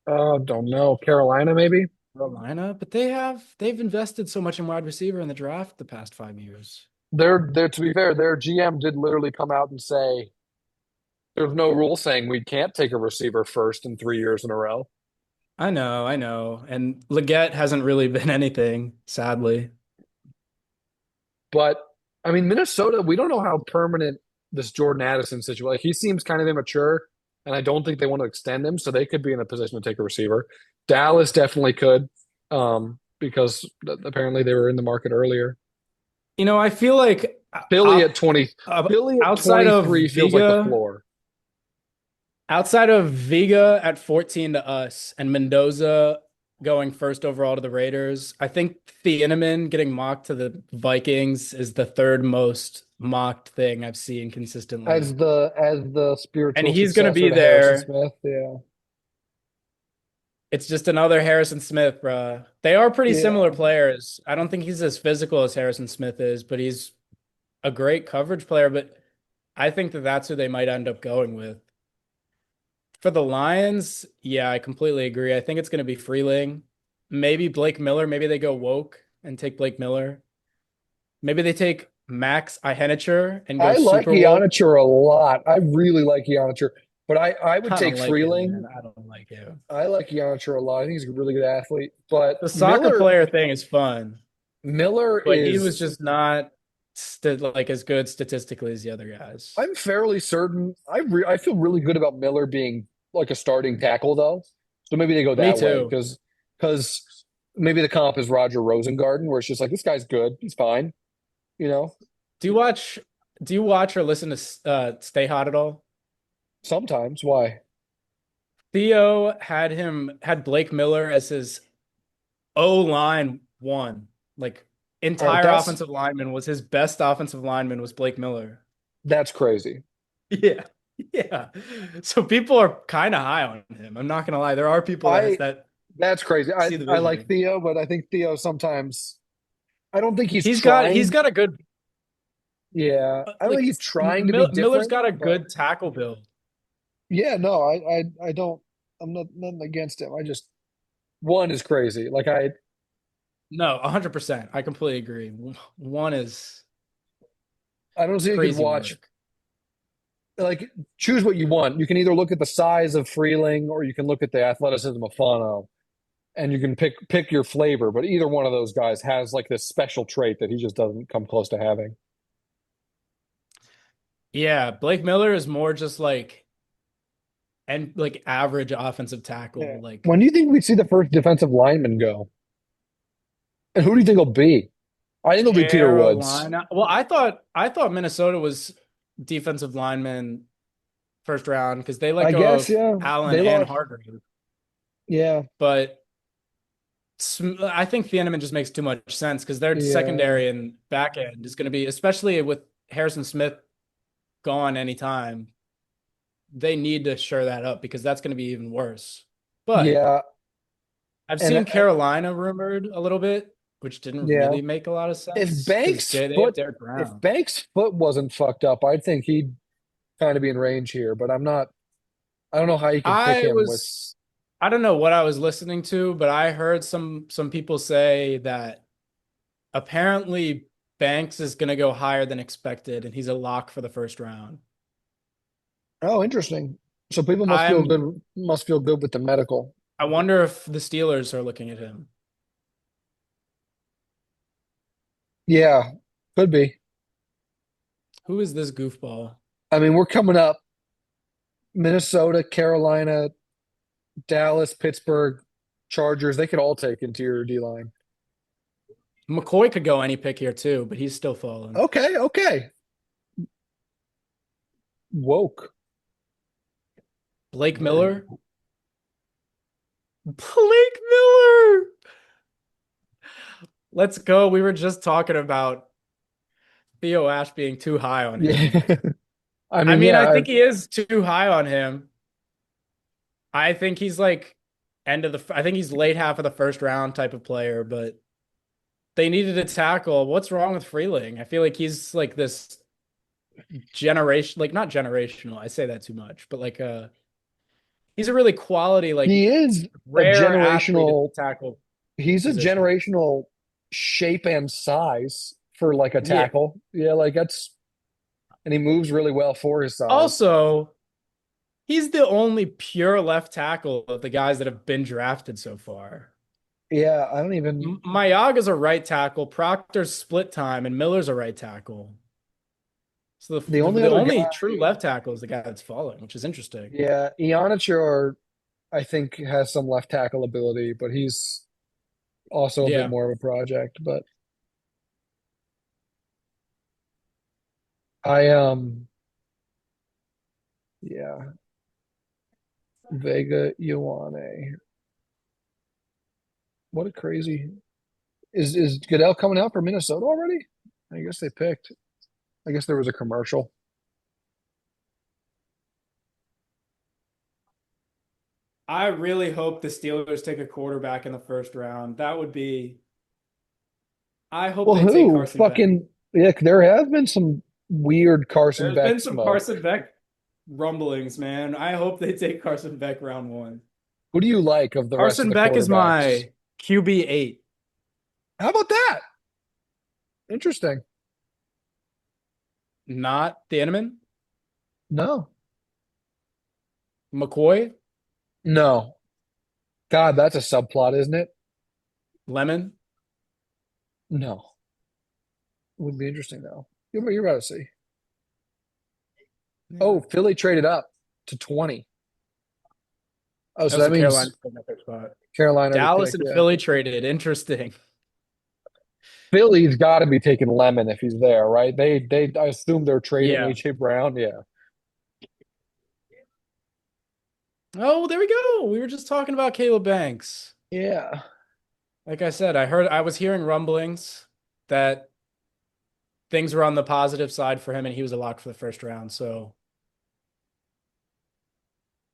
don't know. Carolina, maybe? Carolina, but they've invested so much in wide receiver in the draft the past 5 years. They're to be fair, their GM did literally come out and say there's no rule saying we can't take a receiver first in 3 years in a row. I know. And Leggett hasn't really been anything, sadly. But I mean, Minnesota, we don't know how permanent this Jordan Addison situation. Like, he seems kind of immature, and I don't think they want to extend him, so they could be in a position to take a receiver. Dallas definitely could, because apparently they were in the market earlier. I feel like Philly at 20, Philly at outside of 23 feels like the Vega, floor. outside of Vega at 14 to us and Mendoza going first overall to the Raiders, I think Thieneman getting mocked to the Vikings is the third most mocked thing I've seen consistently. As the And spiritual he's going to successor be to Harrison there. Smith. Yeah. It's just another Harrison Smith, bruh. They are pretty Yeah. similar players. I don't think he's as physical as Harrison Smith is, but he's a great coverage player. But I think that that's who they might end up going with. For the Lions, yeah, I completely agree. I think it's going to be Freeling. Maybe Blake Miller. Maybe they go woke and take Blake Miller. Maybe they take Max Ihenicher and go I like super woke. Ionicher a lot. I really like Ionicher, but I would I take don't like him, Freeling. man. I don't like him. I like Ionicher a lot. I think he's a really good athlete. But The soccer player thing is fun, Miller but he was is, just not like as good statistically as the other guys. I'm fairly certain. I feel really good about Miller being like a starting tackle though. So maybe they go Me that way too. because maybe the comp is Roger Rosengarten, where it's just like this guy's good, he's fine, you know. Do you watch do you watch or listen to Stay Hot at all? Sometimes why? Theo had Blake Miller as his O line one. Like All right, entire offensive lineman was his best offensive lineman was Blake Miller. that's crazy. Yeah. Yeah. So people are kind of high on him. I'm not gonna lie. There are people I that That's crazy. see the I like vision. Theo, but I think Theo sometimes I don't think he's He's trying. got a good Yeah, I don't like think he's trying to be Miller's different, got a but good tackle build. yeah, no, I don't. I'm not nothing against him. I just one is crazy. Like No, 100%. I completely agree. One is I don't it's see you could crazy watch work. like choose what you want. You can either look at the size of Freeling or you can look at the athleticism of Fano, and you can pick your flavor. But either one of those guys has like this special trait that he just doesn't come close to having. Yeah, Blake Miller is more just like average offensive Yeah. tackle. Like When do you think we see the first defensive lineman go? And who do you think will be? I think it'll be Peter Woods. Carolina. Well, I thought Minnesota was defensive lineman first round because they let I go guess, of yeah. Allen They and lost. Hargrave. Yeah. But I think Thieneman just makes too much sense because their Yeah. secondary and back end is going to be, especially with Harrison Smith gone anytime, they need to shore that up because that's going to be even worse. But Yeah. I've And seen Carolina rumored a little bit, which didn't yeah. really make a lot of If sense because Banks' they have foot Derek if Brown. Banks' foot wasn't fucked up, I'd think he'd kind of be in range here, but I don't know how you could pick I him with was I don't know what I was listening to, but I heard some people say that apparently Banks is going to go higher than expected and he's a lock for the first round. oh, interesting. So people I'm must feel good with the medical. I wonder if the Steelers are looking at him. Yeah, could be. Who is this goofball? I mean, we're coming up Minnesota, Carolina, Dallas, Pittsburgh, Chargers, they could all take interior D line. McCoy could go any pick here too, but he's still falling. Okay, okay. Woke. Blake Very Miller. Blake Miller. Let's go. We were just talking about Theo Ash being too high on him. Yeah. I I mean, mean, I yeah, think he is too high on him. I think he's like I think he's late half of the first round type of player, but they needed a tackle. What's wrong with Freeling? I feel like he's like this generation, like not generational. I say that too much, but like he's a really quality, like he is a rare athlete at generational. the tackle He's a position. generational shape and size for like a Yeah. tackle. Yeah, like that's, and he moves really well for his size. Also, he's the only pure left tackle of the guys that have been drafted so far. Yeah, I don't even. Mayaga's a right tackle, Proctor's split time, and Miller's a right tackle. So The only the other only guy, true left tackle is the guy that's falling, which is interesting. yeah, Ionichor, I think has some left tackle ability, but he's also a bit Yeah. more of a project. But I yeah, Vega Ioane. What a crazy. Is Goodell coming out for Minnesota already? I guess they picked. I guess there was a commercial. I really hope the Steelers take a quarterback in the first round. That would be. I hope Well, they take who? Carson Beck. Fucking yeah, there have been some weird Carson There's Beck been some smoke. Carson Beck rumblings, man. I hope they take Carson Beck round one. Who do you like of the rest of Carson the Beck is quarterbacks? my QB8. How about that? Interesting. Not Thieneman. No. McCoy. No. God, that's a subplot, isn't it? Lemon. No. Would be interesting though. You're about to see. Oh, Philly traded up to 20. Oh, so Oh, that so means Carolina's putting up their spot. Carolina already Dallas picked, and yeah. Philly traded. Interesting. Philly's got to be taking Lemon if he's there, right? They I assume they're trading Yeah. AJ Brown. Yeah. Oh, there we go. We were just talking about Caleb Banks. Yeah. Like I said, I was hearing rumblings that things were on the positive side for him and he was a lock for the first round. So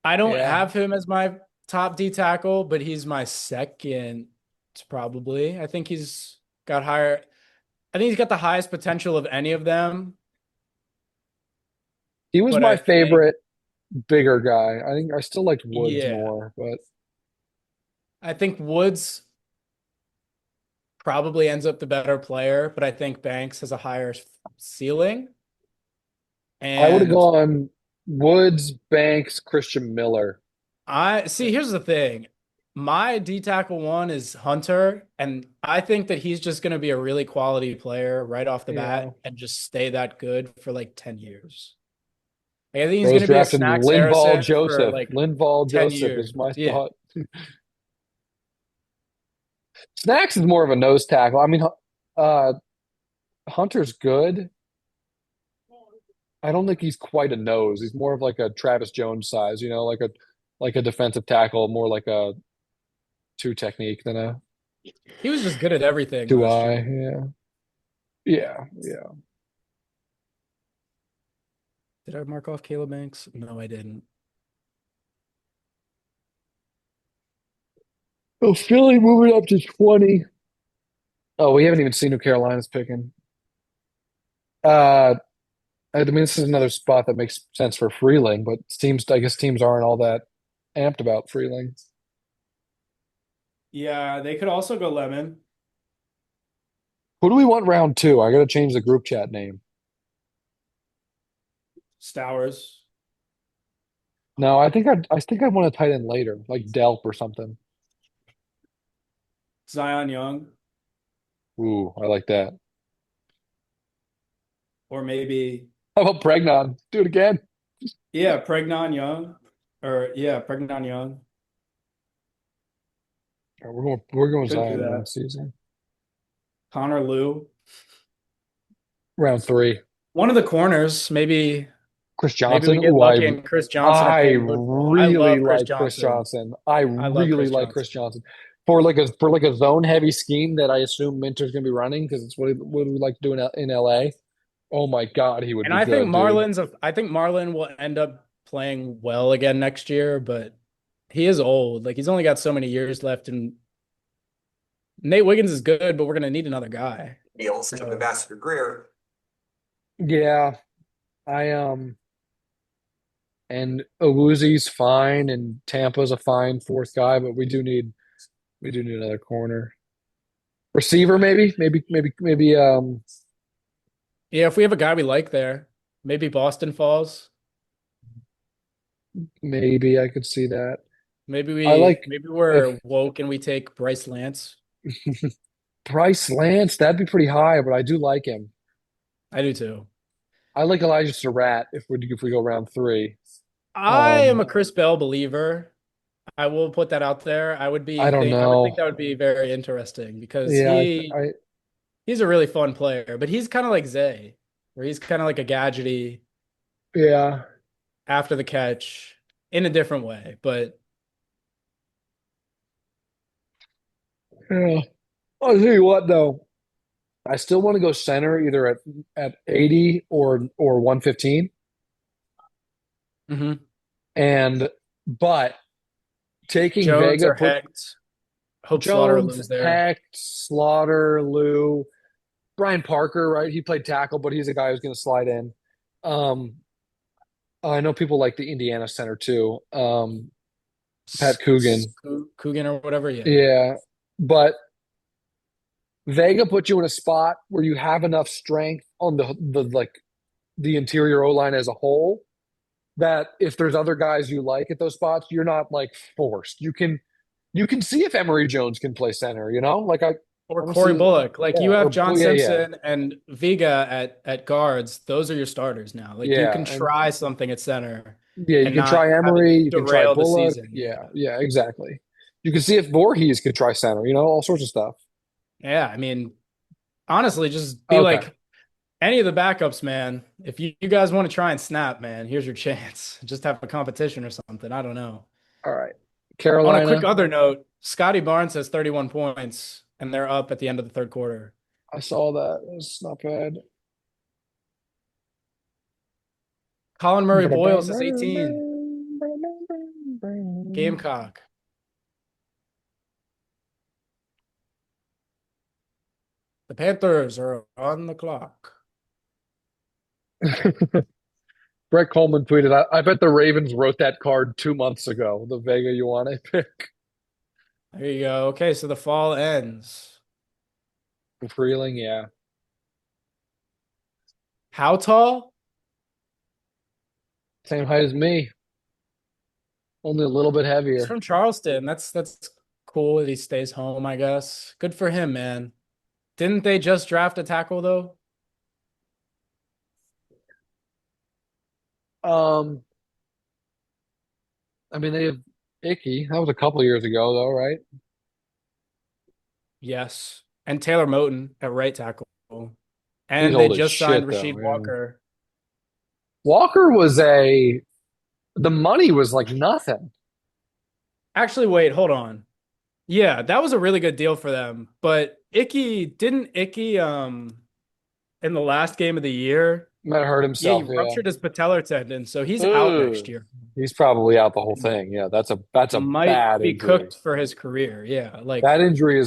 I don't Yeah. have him as my top D tackle, but he's my second probably. I think he's got higher. I think he's got the highest potential of any of them. He was But my I think, favorite bigger guy. I think I still liked Woods yeah, more, but I think Woods probably ends up the better player, but I think Banks has a higher ceiling. I would have And gone Woods, Banks, Christian Miller. I see, here's the thing. My D tackle one is Hunter, and I think that he's just going to be a really quality player right off the Yeah. bat and just stay that good for like 10 years. Like, I think he's Rose going to be a drafted Snacks Linval Harrison for Joseph. like Linval 10 Joseph years. is my Yeah. thought. Snacks is more of a nose tackle. I mean, uh, Hunter's good. I don't think he's quite a nose. He's more of like a Travis Jones size, like a defensive tackle, more like a two technique than a He was just good at everything two last eye. year. Yeah. Yeah. Yeah. Did I mark off Caleb Banks? No, I didn't. Oh, Philly moving up to 20. Oh, we haven't even seen who Carolina's picking. Uh, I mean, this is another spot that makes sense for Freeling, but I guess teams aren't all that amped about Freeling. Yeah, they could also go Lemon. Who do we want round two? I got to change the group chat name. Stowers. No, I think I want a tight end later, like Delp or something. Zion Young. Ooh, I like that. Or maybe, How about Pregnon? Do it again. yeah, Pregnon Young. Or, yeah, Pregnon Young. We're going Could do Zion that. round season. Connor Liu. Round 3. One of the corners, maybe Chris we Johnson. get Ooh, lucky and Chris Johnson at I Payne. I really love Chris like Chris Johnson. Johnson. I I love really Chris like Chris Johnson. Johnson for a zone heavy scheme that I assume Minter's going to be running because it's what we like to do in LA. Oh my God, he would And be I think good, dude. I think Marlin will end up playing well again next year, but he is old. Like he's only got so many years left, and Nate Wiggins is good, but we're gonna need another guy. Deals to Ambassador Greer. Yeah, I and Owuzi's fine, and Tampa's a fine fourth guy, but we do need another corner receiver, maybe. Yeah, if we have a guy we like there, maybe Boston falls. Maybe I could see that. Maybe I like we're if woke and we take Bryce Lance. Bryce Lance. That'd be pretty high, but I do like him. I do too. I like Elijah Surratt if we go round 3. I am a Chris Bell believer. I will put that out there. I don't I would think know. that would be very interesting because Yeah, he's a really fun player, but he's kind of like Zay, where he's kind of like a gadgety yeah. after the catch in a different way. But Yeah. I'll tell you what though. I still want to go center either at 80 or 115. mhm. And but taking Jones Vega, or put Hecht, hope Slaughter Jones, lose there. Hecht, Slaughter, Lou, Brian Parker, right? He played tackle, but he's a guy who's going to slide in. Um, I know people like the Indiana center too. Pat Coogan. Coogan or whatever. Yeah. Yeah. But Vega puts you in a spot where you have enough strength on the interior O line as a whole that if there's other guys you like at those spots, you're not like forced. You can see if Emory Jones can play center, you know? Like I Or want to Corey see Bullock. Like yeah, you have or John yeah, yeah. Simpson and Vega at guards. Those are your starters now. Like you Yeah, can and try something at center yeah, you and can not try have it Emery, you can try derail the Bullock. season. Yeah, yeah, exactly. You can see if Voorhees could try center, all sorts of stuff. Yeah, I mean, honestly, just be Okay. like any of the backups, man. If you guys want to try and snap, man, here's your chance. Just have a competition or something. I don't know. All right. On a quick Carolina. other note, Scotty Barnes has 31 points and they're up at the end of the third quarter. I saw that. It's not bad. Colin Murray Boyles has 18. Gamecock. The Panthers are on the clock. Brett Coleman tweeted, I bet the Ravens wrote that card 2 months ago, the Vega Ioane pick. There you go. Okay, so the fall ends. Freeling, yeah. How tall? Same height as me. Only a little bit He's heavier. from Charleston. That's cool that he stays home, I guess. Good for him, man. Didn't they just draft a tackle though? Um, I mean, they have Icky. That was a couple years ago, though, right? Yes. And Taylor Moton at right tackle. He's And they old as just signed shit, though. Rasheed Yeah. Walker. Walker the money was like nothing. Actually, wait, hold on. Yeah, that was a really good deal for them. But didn't Icky in the last game of the year? Might have hurt Yeah, himself. he Yeah. ruptured his patellar tendon, so he's out next Ugh. year. He's probably out the whole thing. Yeah, that's a Might bad be injury. cooked for his career. Yeah, like That injury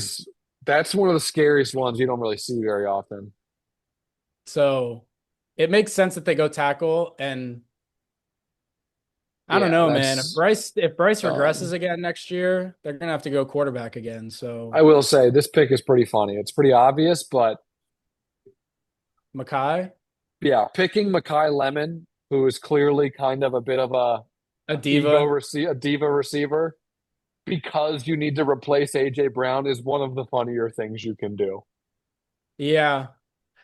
that's one of the scariest ones you don't really see very often. so it makes sense that they go tackle and I don't Yeah, know, man. If Bryce regresses um, again next year, they're gonna have to go quarterback again. So I will say this pick is pretty funny. It's pretty obvious, but Makai, yeah, picking Makai Lemon, who is clearly kind of a bit of a a diva. diva receiver, because you need to replace AJ Brown is one of the funnier things you can do. Yeah.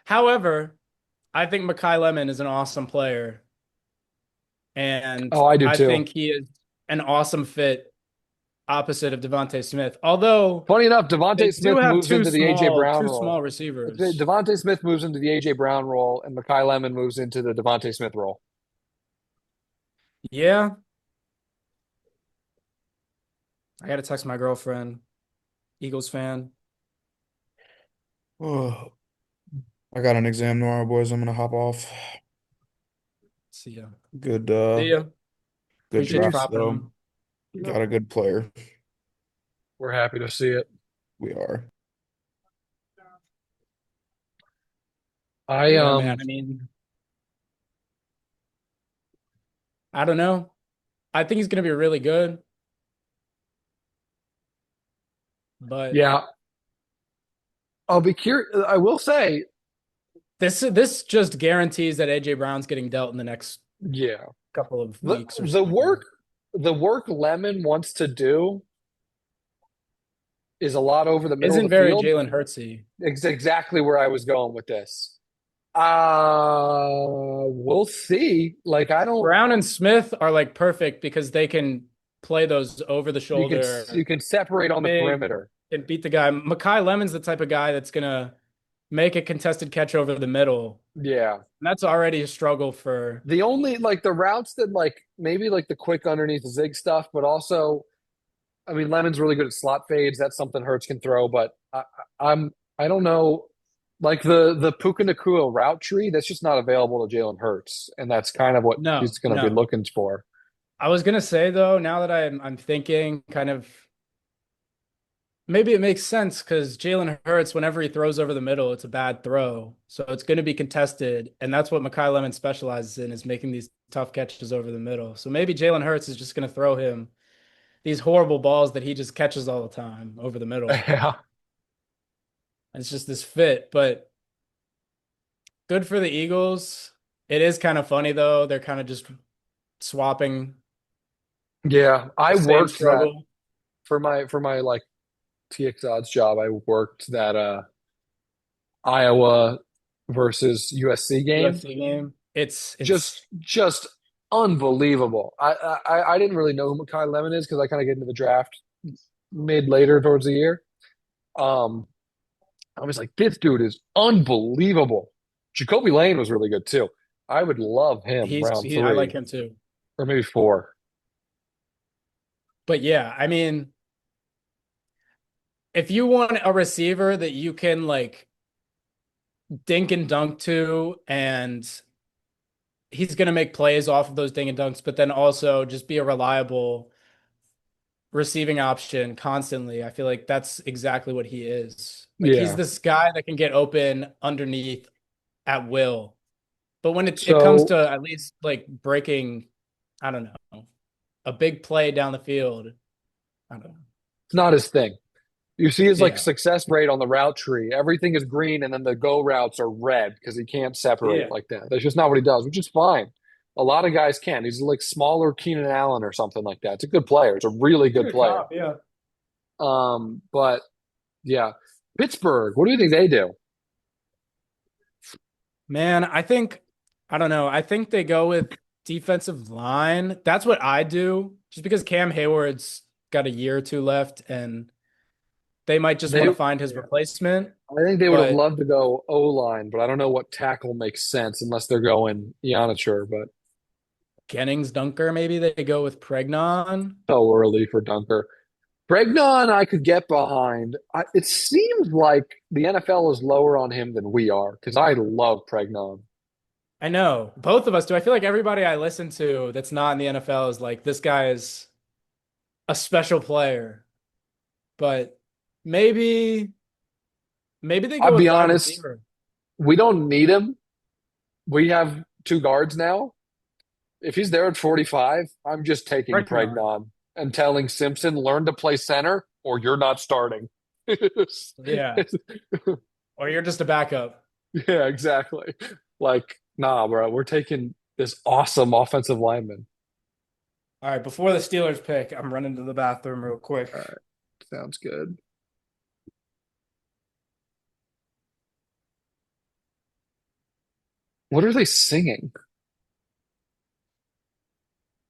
However, I think Makai Lemon is an awesome player. And Oh, I do I too. think he is an awesome fit opposite of Devontae Smith. Although Funny enough, they Devontae do Smith have moves into the AJ Brown two role. small receivers. Devontae Smith moves into the AJ Brown role, and Makai Lemon moves into the Devontae Smith role. Yeah. I gotta text my girlfriend, Eagles fan. Oh, I got an exam tomorrow, boys. I'm gonna hop off. See ya. Good See ya. good Appreciate you drafts popping though. on. Got a good player. We're happy to see it. We are. Yeah, man. I mean, I don't know. I think he's gonna be really good. But yeah, I'll be curious. I will say, this just guarantees that AJ Brown's getting dealt in the next yeah, couple of the weeks or the something. work Lemon wants to do is a lot over the middle Isn't of the very field. Jalen Hurtsy. It's exactly where I was going with this. We'll see. Like, I don't. Brown and Smith are like perfect because they can play those over the You shoulder can separate on the big perimeter. and beat the guy. Makai Lemon's the type of guy that's gonna make a contested catch over the middle. Yeah. And that's already a struggle for The only like the routes that like maybe like the quick underneath the zig stuff, but also, I mean, Lemon's really good at slot fades. That's something Hurts can throw, but I don't know. Like the Puka Nacua route tree, that's just not available to Jalen Hurts, and that's kind of what he's going to be looking for. I was gonna say though, now that I'm thinking, kind of maybe it makes sense because Jalen Hurts, whenever he throws over the middle, it's a bad throw, so it's going to be contested, and that's what Makai Lemon specializes in, is making these tough catches over the middle. So maybe Jalen Hurts is just going to throw him these horrible balls that he just catches all the time over the middle. Yeah. It's just this fit, but good for the Eagles. It is kind of funny though. They're kind of just swapping. Yeah, I Same worked that struggle. for my like TX odds job. I worked that Iowa versus USC game. USC game. It's Just unbelievable. I didn't really know who Makai Lemon is because I kind of get into the draft mid later towards the year. I was like, this dude is unbelievable. Jacoby Lane was really good too. I would love him round 3. I like him too. Or maybe 4. But yeah, I mean, if you want a receiver that you can like dink and dunk to, and he's going to make plays off of those dink and dunks, but then also just be a reliable receiving option constantly, I feel like that's exactly what he is. Like he's this guy that can get open underneath at will. But when it comes to at least like breaking, I don't know, a big play down the field, I don't know. It's not his thing. You see his like success rate on the route tree. Everything is green, and then the go routes are red because he can't separate like that. That's just not what he does, which is fine. A lot of guys can. He's like smaller Keenan Allen or something like that. It's a good player. It's a really good player. But yeah, Pittsburgh. What do you think they do? Man, I don't know. I think they go with defensive line. That's what I do, just because Cam Hayward's got a year or 2 left, and they might just want to find his replacement. I think they would have loved to go O-line, but I don't know what tackle makes sense unless they're going Ionicher. But Jennings, Dunker, maybe they go with Pregnon. So early for Dunker. Pregnon, I could get behind. It seems like the NFL is lower on him than we are because I love Pregnon. I know. Both of us do. I feel like everybody I listen to that's not in the NFL is like, this guy is a special player. But maybe they go I'll with be wide honest, receiver. We don't need him. We have 2 guards now. If he's there at 45, I'm just taking Pregnon and telling Simpson, learn to play center or you're not starting. Yeah. Or you're just a backup. Yeah, exactly. Like, nah, bro, we're taking this awesome offensive lineman. All right, before the Steelers pick, I'm running to the bathroom real quick. All right. Sounds good. What are they singing?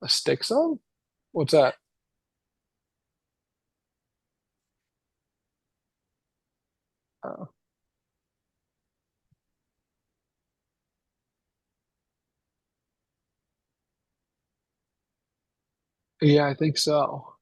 A stick song? What's that? Uh, yeah, I think so.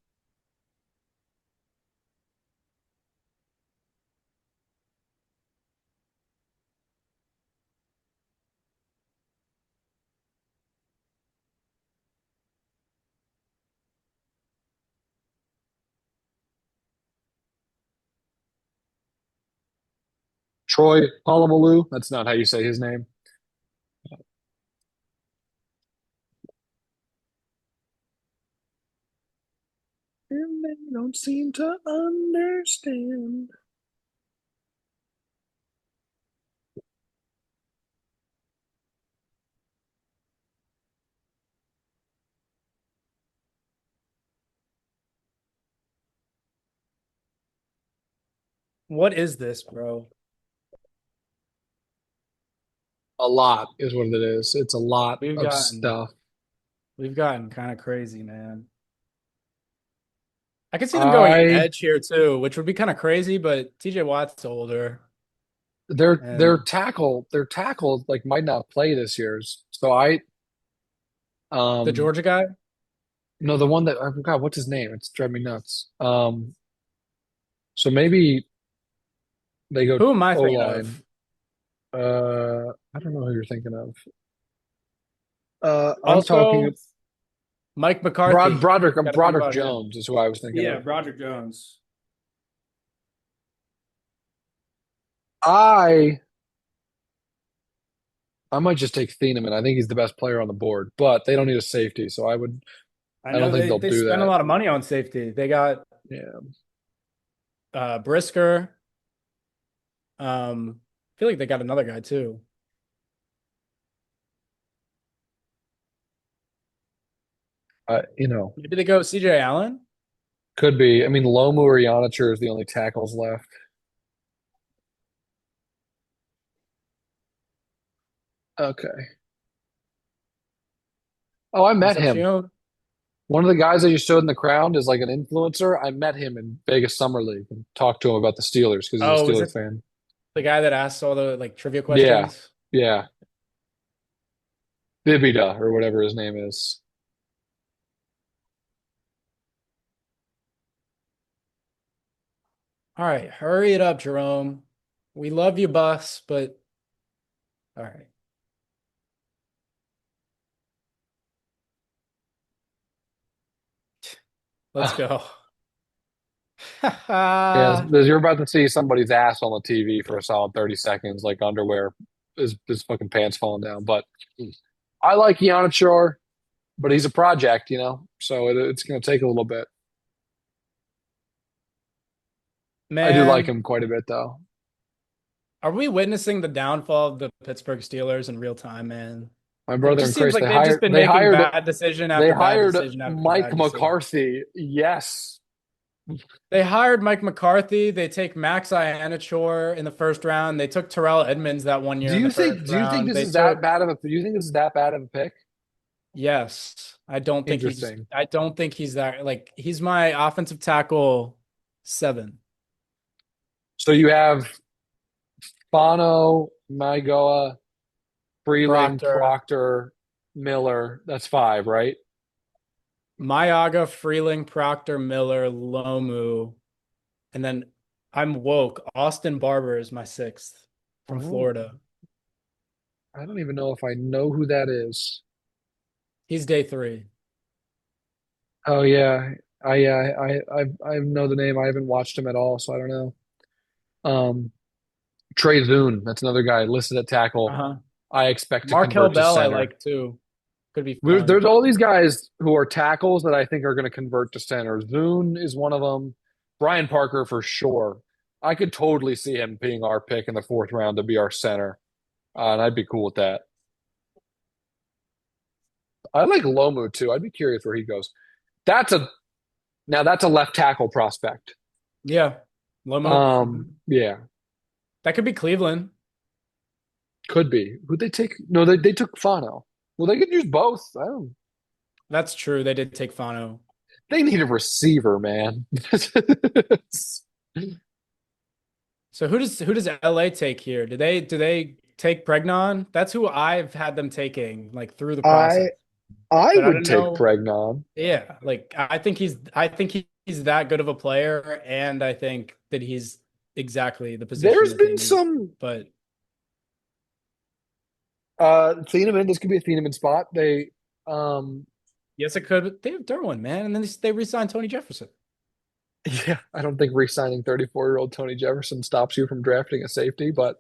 Troy Polamalu. That's not how you say his name. And they don't seem to understand. What is this, bro? A lot is what it is. It's a lot We've of gotten stuff. we've gotten kind of crazy, man. I could see them going I edge here too, which would be kind of crazy, but TJ Watt's older. their And tackle like might not play this year. So the um Georgia guy? no, the one that I forgot what's his name. It's driving me nuts. So maybe they go Who am I O thinking line. of? I don't know who you're thinking of. I'm talking Also, Mike McCarthy. Got to think Broderick about him. Jones is who I was thinking Yeah, of. Broderick Jones. I I might just take Thieneman. I think he's the best player on the board, but they don't need a safety, so I I don't know think they'll they do spend a that. lot of money on safety. They got Yeah. Brisker. I feel like they got another guy too. Maybe they go CJ Allen. Could be. I mean, Lomu or Yonicher is the only tackles left. Okay. Oh, I met him. Concepcion. One of the guys that you showed in the crowd is like an influencer. I met him in Vegas Summer League and talked to him about the Steelers because he's a Oh, is Steelers it fan. the guy that asked all the like trivia Yeah, questions? yeah. Bibida or whatever his name is. All right, hurry it up, Jerome. We love you, Bus, but all right. Let's go. Yeah, you're about to see somebody's ass on the TV for a solid 30 seconds, like underwear, his fucking pants falling down. But I like Yonichar, but he's a project, so it's going to take a little bit. I do like Man, him quite a bit, though. are we witnessing the downfall of the Pittsburgh Steelers in real time, man? My It brother just and seems Chris, like they've just been making bad decision they after bad hired decision after Mike bad decision. McCarthy. Yes. They hired Mike McCarthy. They take Max Ianachor in the first round. They took Terrell Edmonds that one year in the first Do you think round. this They is that took bad of a do you think this is that bad of a pick? Yes. Interesting. I don't think he's that like he's my offensive tackle 7. So you have Fano, Maigoa, Freeling, Proctor, Proctor, Miller. That's 5, right? Mayaga, Freeling, Proctor, Miller, Lomu, and then I'm woke. Austin Barber is my 6th from Oh, Florida. I don't even know if I know who that is. He's day 3. Oh yeah, I know the name. I haven't watched him at all, so I don't know. Trey Zune, that's another guy listed at tackle. Uh-huh. I expect to Markel convert to Bell I center. like too. Could be fun. There's all these guys who are tackles that I think are going to convert to center. Zune is one of them. Brian Parker for sure. I could totally see him being our pick in the 4th round to be our center, and I'd be cool with that. I like Lomu too. I'd be curious where he goes. That's a left tackle prospect. Yeah. Lomo. Yeah, That could be Cleveland. could be. Who'd they take? No, they took Fano. Well, they could use both. I don't. That's true. They did take Fano. They need a receiver, man. So who does LA take here? Do they take Pregnon? That's who I've had them taking like through the process. I But I would don't take know. Bregnon. Yeah, like I think he's that good of a player, and I think that he's exactly the position There's that they been need. some But Thieneman. This could be a Thieneman spot. They yes, it could. But they have Derwin, man, and then they re-signed Tony Jefferson. yeah, I don't think re-signing 34-year-old Tony Jefferson stops you from drafting a safety, but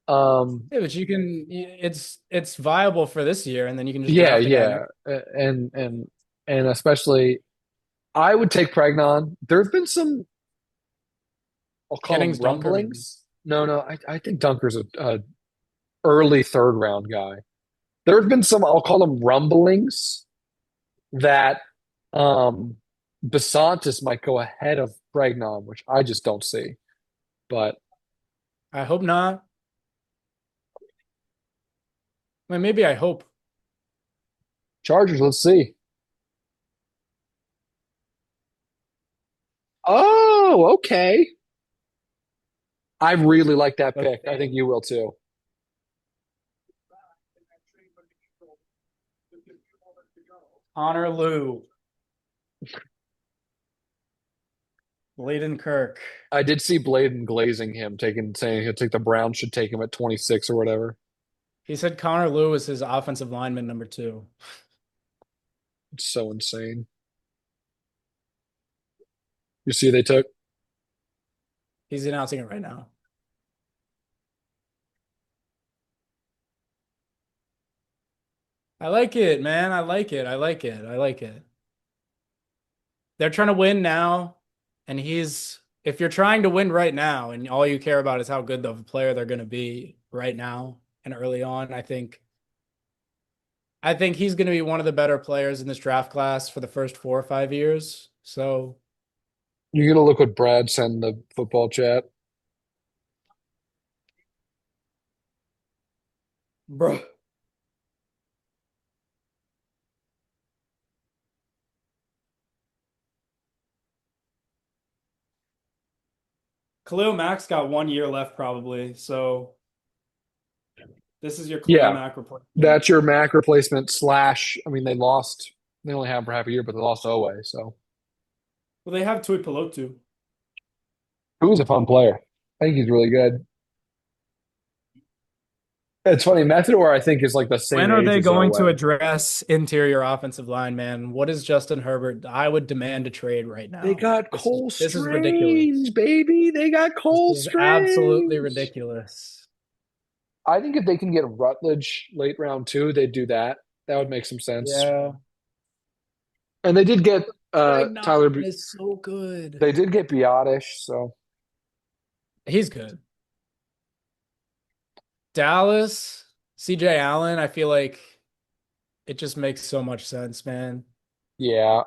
um Yeah, but it's viable for this year, and then you can just yeah, draft a guy yeah. next. And especially I would take Pregnon. There's been some, I'll call them Jennings Dunker, maybe. rumblings. No, I think Dunker's a early third round guy. There have been some, I'll call them rumblings that um Besantis might go ahead of Bregnon, which I just don't see. But I hope not. I mean, maybe I hope. Chargers, let's see. Oh, okay. I really like that pick. I think you will too. Connor Liu, Bladen Kirk. I did see Bladen glazing him, saying he'll take the Browns should take him at 26 or whatever. He said Connor Liu is his offensive lineman number 2. It's so insane. You see, they took He's announcing it right now. I like it, man. I like it. I like it. I like it. They're trying to win now, and if you're trying to win right now and all you care about is how good of a player they're going to be right now and early on, I think he's going to be one of the better players in this draft class for the first 4 or 5 years. So, you're gonna look what Brad sent in the football chat. bro, Khalil Mack's got 1 year left probably. So, this is your Khalil Yeah, Mack report. that's your Mac replacement slash. I mean, they only have him for half a year, but they lost Oweh. So Well, they have Tui Pelotu. who's a fun player. I think he's really good. It's funny, Methodor, I think, is like the same When are age they as going to Oweh. address interior offensive line, man? What is Justin Herbert? I would demand a trade right They now. got This is Cole this is ridiculous. Strange, baby. They got This Cole is absolutely Strange. ridiculous. I think if they can get Rutledge late round two, they'd do that. That would make some sense. Yeah. And they did get Tyler. Bregnon is so good. They did get Biotish, so He's good. Dallas, CJ Allen, I feel like it just makes so much sense, man. yeah.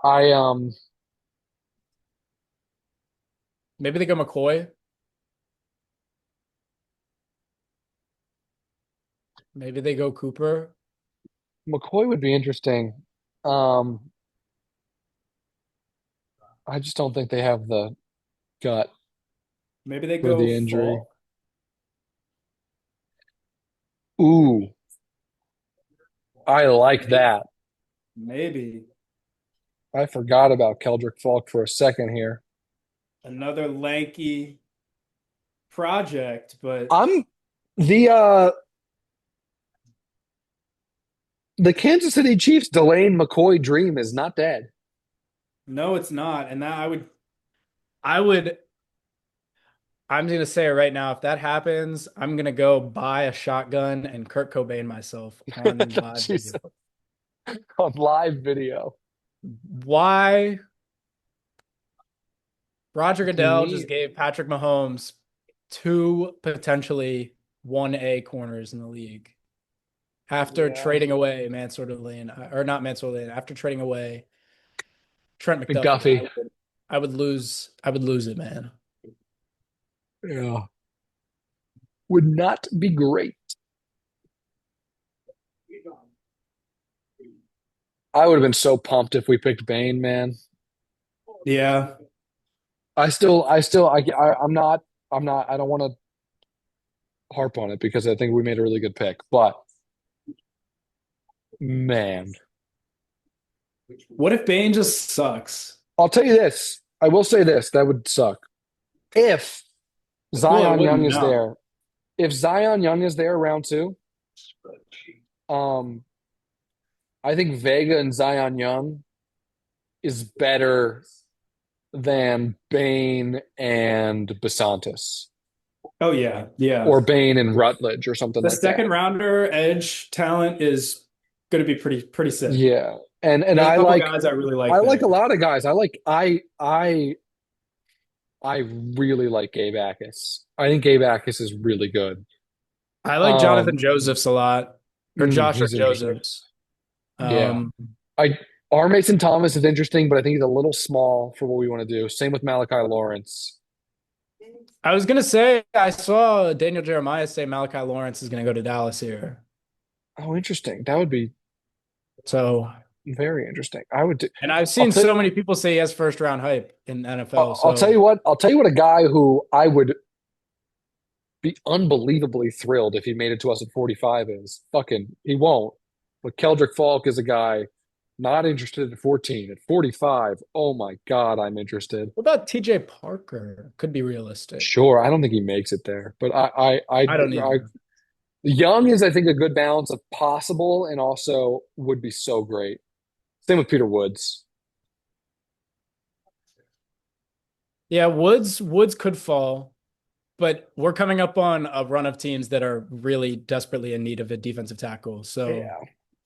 Maybe they go McCoy. Maybe they go Cooper. McCoy would be interesting. Um, I just don't think they have the gut Maybe they for go the injury. Falk. Ooh, I like that. Maybe I forgot about Keldrick Falk for a second here. another lanky project, but I'm the the Kansas City Chiefs Delane McCoy dream is not dead. no, it's not. And that I'm gonna say it right now. If that happens, I'm gonna go buy a shotgun and Kurt Cobain myself on live Jesus. video. On live video. Why Roger Goodell me- just gave Patrick Mahomes 2 potentially 1A corners in the league after Yeah. trading away Mansour Lane, or not Mansour Lane, after trading away Trent McDuffie. McDuffie. I would lose it, man. Yeah. Would not be great. I would have been so pumped if we picked Bane, man. Yeah. I'm not I don't want to harp on it because I think we made a really good pick. But man, What if Bane just sucks? I'll tell you this. I will say this. That would suck. If Well, it Zion Young wouldn't is now. there, if Zion Young is there round two, um, I think Vega and Zion Young is better than Bane and Basantis Oh yeah, yeah. or Bane and Rutledge or something The like second that. rounder edge talent is going to be pretty sick. Yeah. And There's a I couple like guys I really like. I like a there. lot of guys. I really like Gabe Akis. I think Gabe Akis is really good. I like Jonathan Um, Josephs a lot, or Joshua he's interesting. Josephs. Yeah. Um, I R. Mason Thomas is interesting, but I think he's a little small for what we want to do. Same with Malachi Lawrence. I was gonna say I saw Daniel Jeremiah say Malachi Lawrence is gonna go to Dallas here. Oh, interesting. That would be So, very interesting. I would do. and I've I'll seen tell, so many people say he has first round hype in NFL. I'll tell So you what. I'll tell you what. A guy who I would be unbelievably thrilled if he made it to us at 45 is fucking. He won't. But Keldrick Falk is a guy not interested at 14. At 45, oh my God, I'm interested. what about TJ Parker? Could be realistic. Sure, I don't think he makes it there, but I don't either. Young is, I think, a good balance of possible and also would be so great. Same with Peter Woods. Yeah, Woods could fall, but we're coming up on a run of teams that are really desperately in need of a defensive tackle. So Yeah.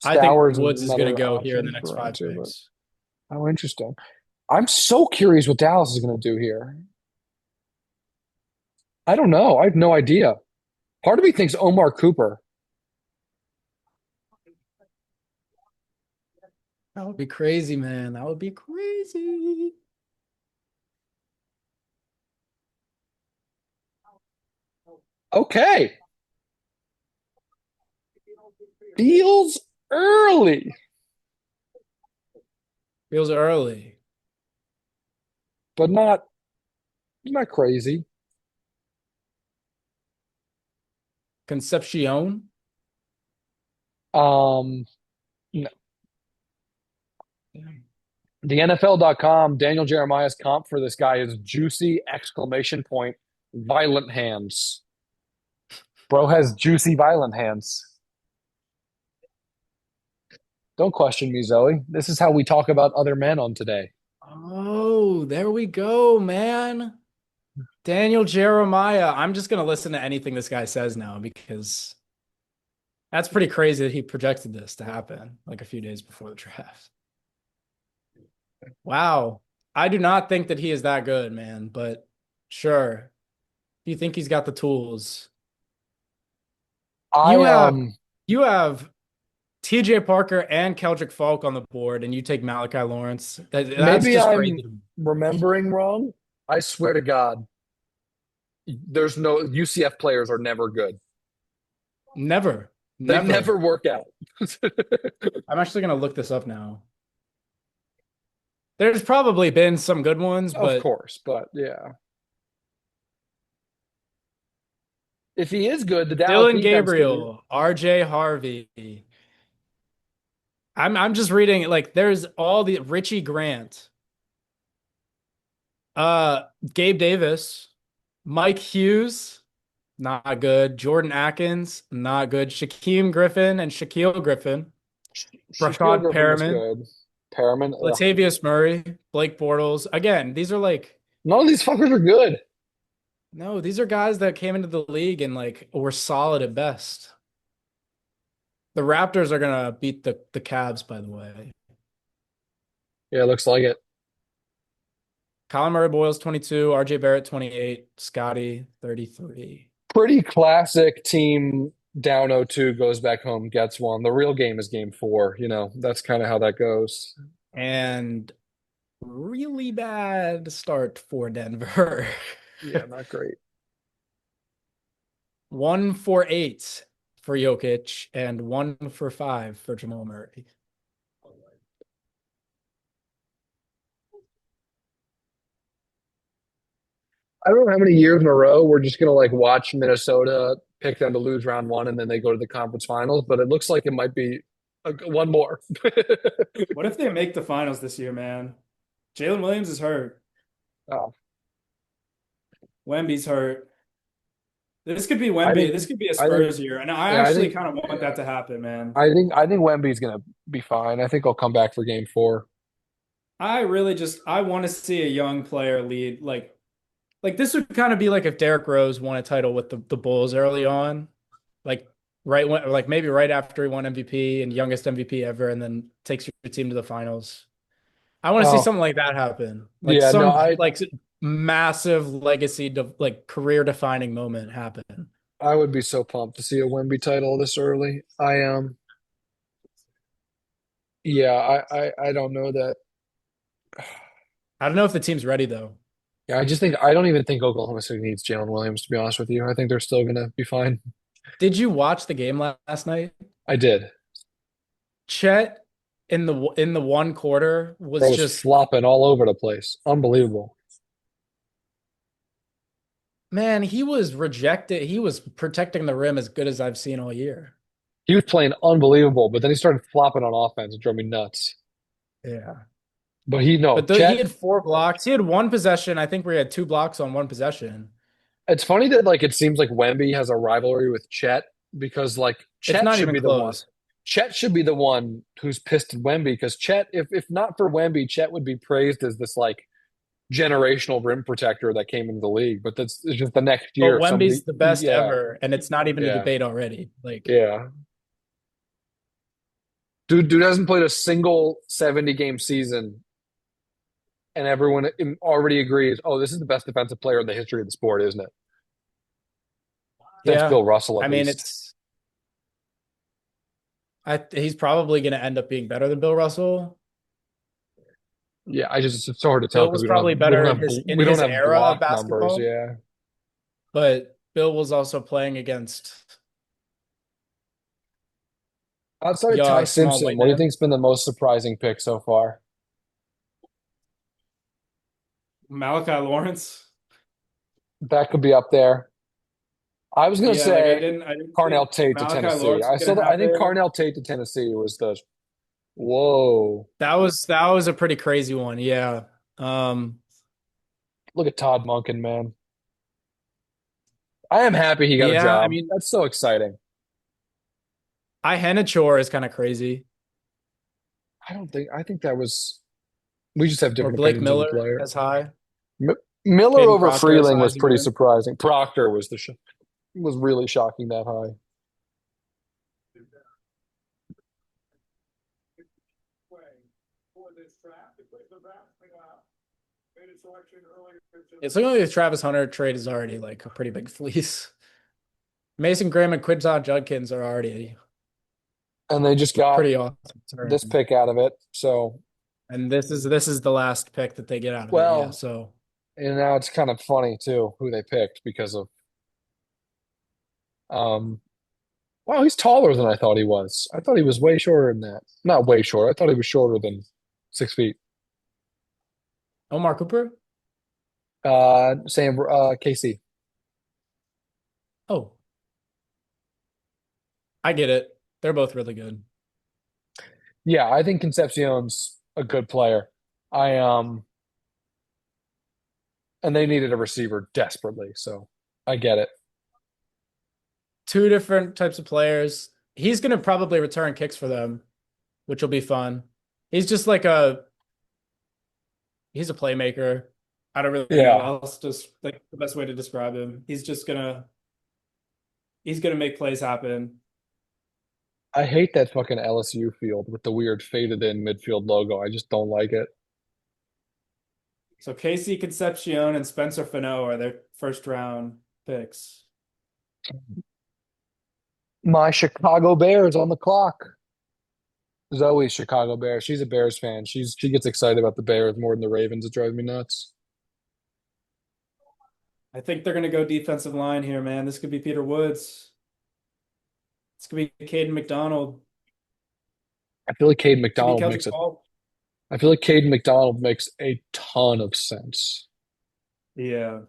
I think Stowers Woods is going to another go here in the option next for five round two, but- picks. Oh, interesting. I'm so curious what Dallas is going to do here. I don't know. I have no idea. Part of me thinks Omar Cooper. That would be crazy, man. That would be crazy. Okay. Feels early. Feels early. But not crazy. Concepcion. No. The NFL.com, Daniel Jeremiah's comp for this guy is juicy exclamation point, violent hands. Bro has juicy, violent hands. Don't question me, Zoe. This is how we talk about other men on today. Oh, there we go, man. Daniel Jeremiah. I'm just going to listen to anything this guy says now because that's pretty crazy that he projected this to happen like a few days before the draft. Wow. I do not think that he is that good, man, but sure. If you think he's got the tools. You have TJ Parker and Keldrick Falk on the board, and you take Malachi Lawrence. That's Maybe just I'm crazy. remembering wrong. I swear to God, there's no UCF players are never good. Never. They never work out. I'm actually going to look this up now. There's probably been some good ones, but Of course, but yeah. If he is good, the Dallas Dylan defense could be- Gabriel, RJ Harvey. I'm just reading like there's all the Richie Grant, Gabe Davis, Mike Hughes, not good. Jordan Atkins, not good. Shaquem Griffin and Shaquille Griffin. Shaquille Rashad Griffin was Perriman. good. Perriman. Ugh. Latavius Murray, Blake Bortles. Again, these are like None of these fuckers are good. no, these are guys that came into the league and like were solid at best. The Raptors are gonna beat the Cavs, by the way. Yeah, it looks like it. Colin Murray Boyles 22, RJ Barrett 28, Scotty 33. Pretty classic team down 0-2 goes back home, gets one. The real game is game 4. You know, that's kind of how that goes. And really bad start for Denver. Yeah, not great. 1 for 8 for Jokic and 1 for 5 for Jamal Murray. I don't know how many years in a row we're just gonna like watch Minnesota pick them to lose round one and then they go to the conference finals, but it looks like it might be one more. What if they make the finals this year, man? Jalen Williams is hurt. Oh, Wemby's hurt. This could be I Wemby. think This could be a I think Spurs year, and I yeah, I actually think kind of want that yeah. to happen, man. I think Wemby's gonna be fine. I think he'll come back for game four. I really just I want to see a young player lead like this would kind of be like if Derrick Rose won a title with the Bulls early on, like right when like maybe right after he won MVP and youngest MVP ever, and then takes your team to the finals. I want to see Oh, something like that happen, like yeah, no, some like massive legacy like career defining moment happen. I would be so pumped to see a Wemby title this early. Yeah, I don't know that. I don't know if the team's ready though. Yeah, I don't even think Oklahoma City needs Jalen Williams, to be honest with you. I think they're still gonna be fine. Did you watch the game last night? I did. Chet in the one quarter Bro was was just flopping all over the place. Unbelievable. man, he was rejected. He was protecting the rim as good as I've seen all year. He was playing unbelievable, but then he started flopping on offense. It drove me nuts. Yeah. But he no, He Chet. had 4 blocks. He had one possession. I think we had 2 blocks on one possession. It's funny that like it seems like Wemby has a rivalry with Chet because like It's Chet not should even be the one. close. Chet should be the one who's pissed at Wemby because Chet, if not for Wemby, Chet would be praised as this like generational rim protector that came into the league. But that's it's just the next But year if somebody, Wemby's the best yeah, ever, and it's not even a yeah, debate already. Like, yeah. Dude hasn't played a single 70 game season, and everyone already agrees. Oh, this is the best defensive player in the history of the sport, isn't it? That's yeah. Bill Russell I at mean, least. he's probably going to end up being better than Bill Russell. Yeah, I just it's so hard to tell Bill because was probably we better don't in have in we don't his have era of block numbers. basketball, Yeah. but Bill was also playing against Outside of Ty young, small Simpson, white what do you men. think's been the most surprising pick so far? Malachi Lawrence. That could be up there. I was gonna Yeah, like say I didn't Carnell think Tate to Malachi Tennessee. Lawrence was going to I think happen. Carnell Tate to Tennessee was the whoa. That was a pretty crazy one. Yeah. Um, Look at Todd Monken, man. I am happy he got a yeah, I job. mean, That's so exciting. Hennichor is kind of crazy. I think that was we just have Or different Blake opinions of the Miller player. as high. M Miller Caden over Proctor as Freeling high was as he pretty went. surprising. Proctor was was really shocking that high. It's looking like the Travis Hunter trade is already like a pretty big fleece. Mason Graham and Quinton Judkins are already And they just got pretty awesome. this pick out of it. So, And this is the last pick that they get out of it. Yeah. well, So and now it's kind of funny too who they picked because of um wow, he's taller than I thought he was. I thought he was way shorter than that. Not way short. I thought he was shorter than 6 feet. Omar Cooper. Sam KC. Oh, I get it. They're both really good. Yeah, I think Concepcion's a good player. I and they needed a receiver desperately, so I get it. Two different types of players. He's going to probably return kicks for them, which will be fun. He's just like he's a playmaker. I don't really know Yeah. else just like the best way to describe him. He's gonna make plays happen. I hate that fucking LSU field with the weird faded in midfield logo. I just don't like it. So Casey Concepcion and Spencer Fano are their first round picks. My Chicago Bears on the clock. Zoe's Chicago Bears. She's a Bears fan. She gets excited about the Bears more than the Ravens. It drives me nuts. I think they're gonna go defensive line here, man. This could be Peter Woods. This could be Caden McDonald. I feel like Cade Could be McDonald Keldrick makes a Paul. I feel like Caden McDonald makes a ton of sense. Yeah.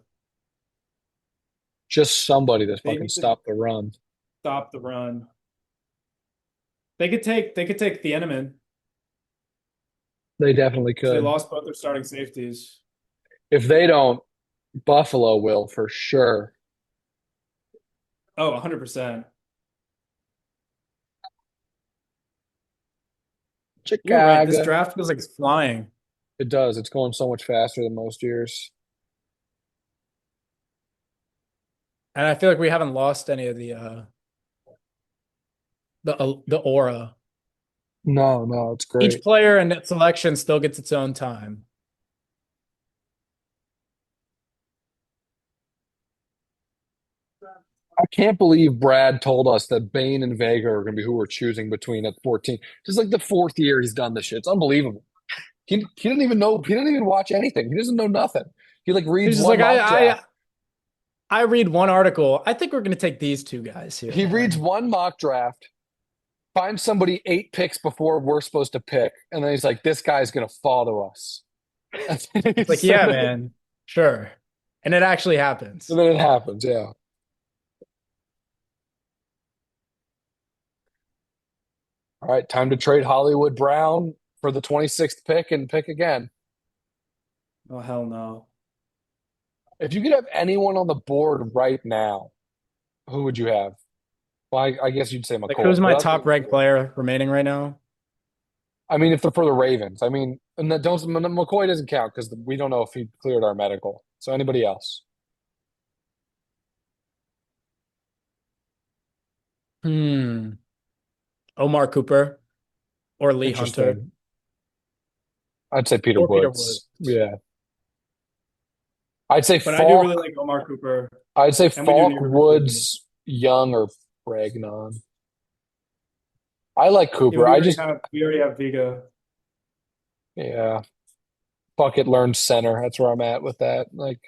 Just somebody to They fucking need to stop the run. stop the run. They could take the Eneman. They definitely They could. lost both their starting safeties. If they don't, Buffalo will for sure. Oh, 100%. You're right. This Chicago. draft feels like it's flying. It does. It's going so much faster than most years. And I feel like we haven't lost any of the aura. No, no, it's great. Each player and its selection still gets its own time. I can't believe Brad told us that Bane and Vega are going to be who we're choosing between at 14. This is like the fourth year he's done this shit. It's unbelievable. He didn't even know. He didn't even watch anything. He doesn't know nothing. He like reads He's just one like, mock draft. I read one article. I think we're going to take these two guys here. He man. reads one mock draft, finds somebody 8 picks before we're supposed to pick, and then he's like, "This guy's going to fall to us." It's like, yeah, man, sure, and it actually happens. And then it happens. Yeah. All right, time to trade Hollywood Brown for the 26th pick and pick again. Oh, hell no. If you could have anyone on the board right now, who would you have? Well, I guess you'd say McCoy. Like, who's my but that's- top ranked player remaining right now? I mean, if they're for the Ravens, I mean, and that don't McCoy doesn't count because we don't know if he cleared our medical. So anybody else? Omar Cooper or Lee Hunter. Interesting. I'd say Peter Or Peter Woods. Woods. Yeah. I'd say But Falk. I do really like Omar Cooper. I'd say And we do Falk, need to recruit Woods, Young, or Bregnon. I like Yeah, Cooper. we already have Vega. Yeah. Fuck it, learn center. That's where I'm at with that. Like,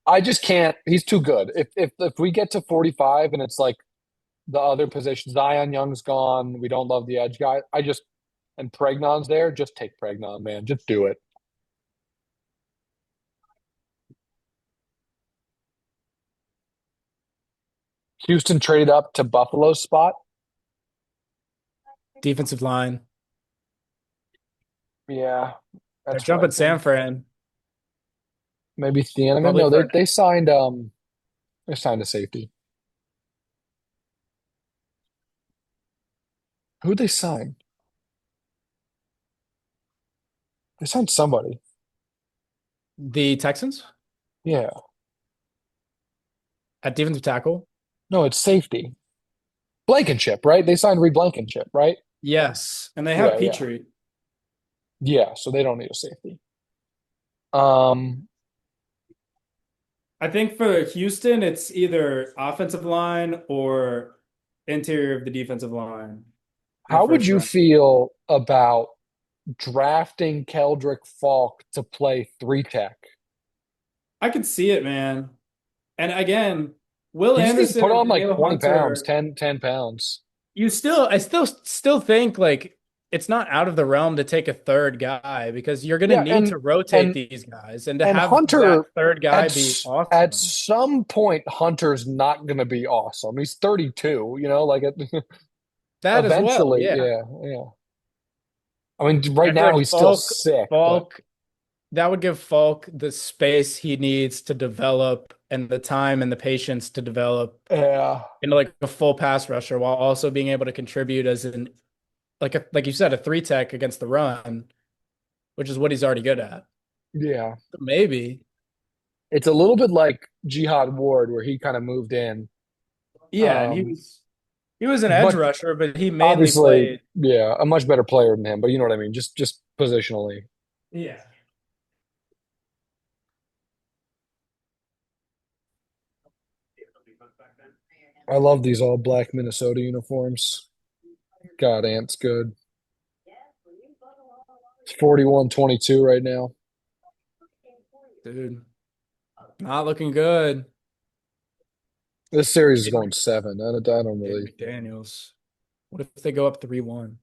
I just can't. He's too good. If we get to 45 and it's like the other position, Zion Young's gone, we don't love the edge guy. And Pregnon's there, just take Pregnon, man. Just do it. Houston traded up to Buffalo's spot. Defensive line. Yeah. They're That's jumping right. San Fran. Maybe Thieneman. Probably No, for- they signed a safety. Who'd they sign? They signed somebody. The Texans Yeah. at defensive tackle. No, it's safety. Blankenship, right? They signed Reed Blankenship, right? Yes. And they have Yeah, yeah. Petrie. Yeah, so they don't need a safety. Um, I think for Houston, it's either offensive line or interior of the defensive line. how would first you round. feel about drafting Keldrick Falk to play 3 tech? I could see it, man. And again, Will He just needs to Anderson put on and like Daniel 20 Hunter, pounds, 10 pounds. I still think like it's not out of the realm to take a third guy because you're going to Yeah, need to rotate and- these guys and to and have Hunter that third guy At, be s- awesome. at some point, Hunter's not going to be awesome. He's 32, like That as well. eventually. Yeah. Yeah. I mean, right I feel now like he's still sick. but- Falk, that would give Falk the space he needs to develop and the time and the patience to develop Yeah. into like a full pass rusher while also being able to contribute as like you said, a 3 tech against the run, which is what he's already good at. Yeah. So maybe. It's a little bit like Jihad Ward, where he kind of moved in. yeah, and Um, he was an edge but rusher, but he mainly Obviously, played. yeah, a much better player than him, but you know what I mean. Just positionally. Yeah. I love these all black Minnesota uniforms. God, Ant's good. It's 41-22 right now. Dude, not looking good. This series is going 7. I don't really. McDaniels. What if they go up 3-1?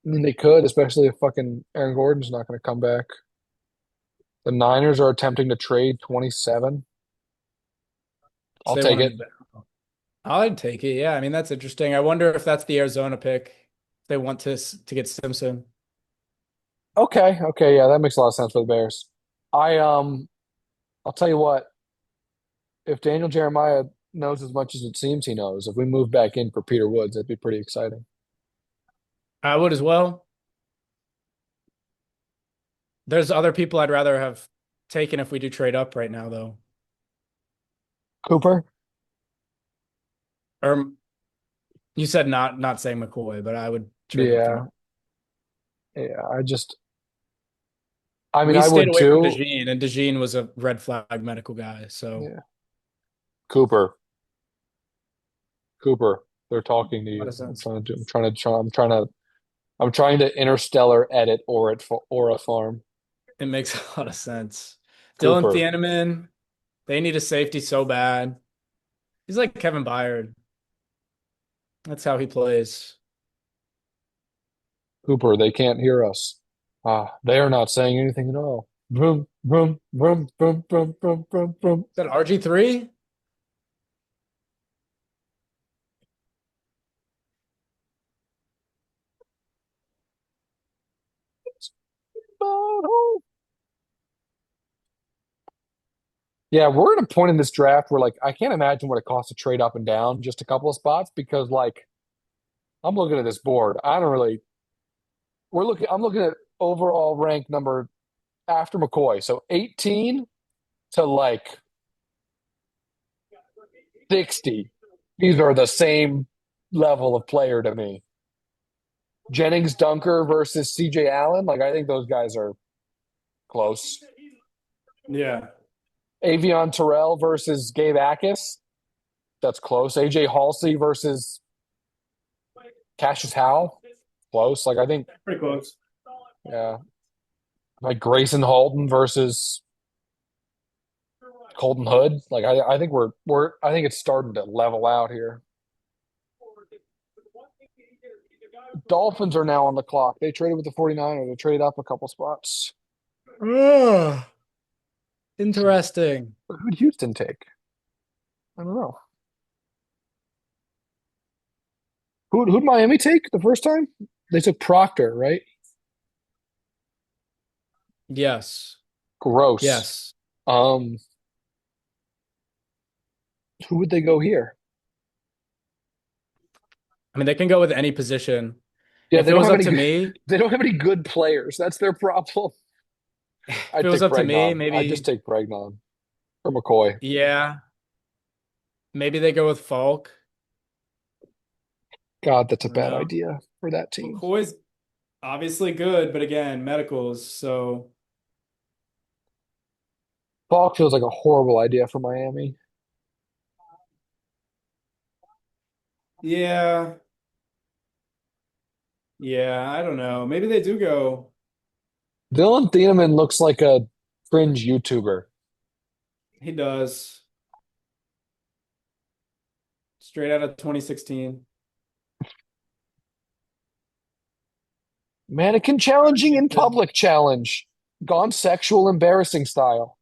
I mean, they could, especially if fucking Aaron Gordon's not going to come back. The Niners are attempting to trade 27. I'll They take want it. him. I'd take it. Yeah, I mean that's interesting. I wonder if that's the Arizona pick. If they want to get Simpson. Okay, okay, yeah, that makes a lot of sense for the Bears. I I'll tell you what, if Daniel Jeremiah knows as much as it seems he knows, if we move back in for Peter Woods, that'd be pretty exciting. I would as well. There's other people I'd rather have taken if we do trade up right now, though. Cooper? Or you said not saying McCoy, but I would trade up for Yeah. him. Yeah, I mean We I stayed would away from too. DeJean, and DeJean was a red flag medical guy. So Yeah. Cooper. Cooper, they're talking to a lot of you. sense. I'm trying to interstellar edit Aura Farm. It makes a lot of sense. Dylan Cooper. Thieneman, they need a safety so bad. He's like Kevin Byard. That's how he plays. Cooper, they can't hear us. They are not saying anything at all. Vroom, vroom, vroom, vroom, vroom, vroom, vroom, vroom. Is that RG3? Yeah, we're at a point in this draft where like I can't imagine what it costs to trade up and down just a couple of spots because like I'm looking at this board. I don't really I'm looking at overall rank number after McCoy. So 18 to like 60. These are the same level of player to me. Jennings Dunker versus CJ Allen. Like I think those guys are close. Yeah. Avion Terrell versus Gabe Akis. That's close. AJ Halsey versus Cassius Howell. Close. Like I think, Pretty close. yeah. Like Grayson Holden versus Colton Hood. Like I think I think it's starting to level out here. Dolphins are now on the clock. They traded with the 49ers. They traded up a couple spots. Ugh. Interesting. Who'd Houston take? I don't know. Who'd Miami take the first time? They took Proctor, right? Yes. Gross. Yes. Who would they go here? I mean, they can go with any position. Yeah, If they it don't was have up any. to me, They don't have any good players. That's their problem. if I'd it was take up to me, Bregnon. I'd just maybe, take Bregnon or McCoy. yeah, maybe they go with Falk. God, that's I a don't bad know. idea for that team. McCoy's obviously good, but again, medicals. So Falk feels like a horrible idea for Miami. yeah. Yeah, I don't know. Maybe they do go. Dylan Thieneman looks like a fringe YouTuber. He does. Straight out of 2016. Mannequin challenging in public challenge. Gone sexual embarrassing style.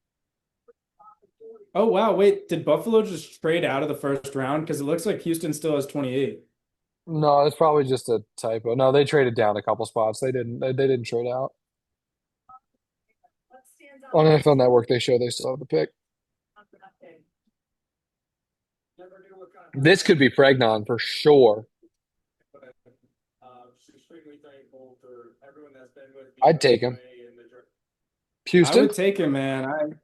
Oh wow, wait, did Buffalo just trade out of the first round? Because it looks like Houston still has 28. No, it's probably just a typo. No, they traded down a couple spots. They didn't trade out. On NFL Network, they show they still have the pick. This could be Pregnon for sure. I'd take him. I Houston? would take him, man.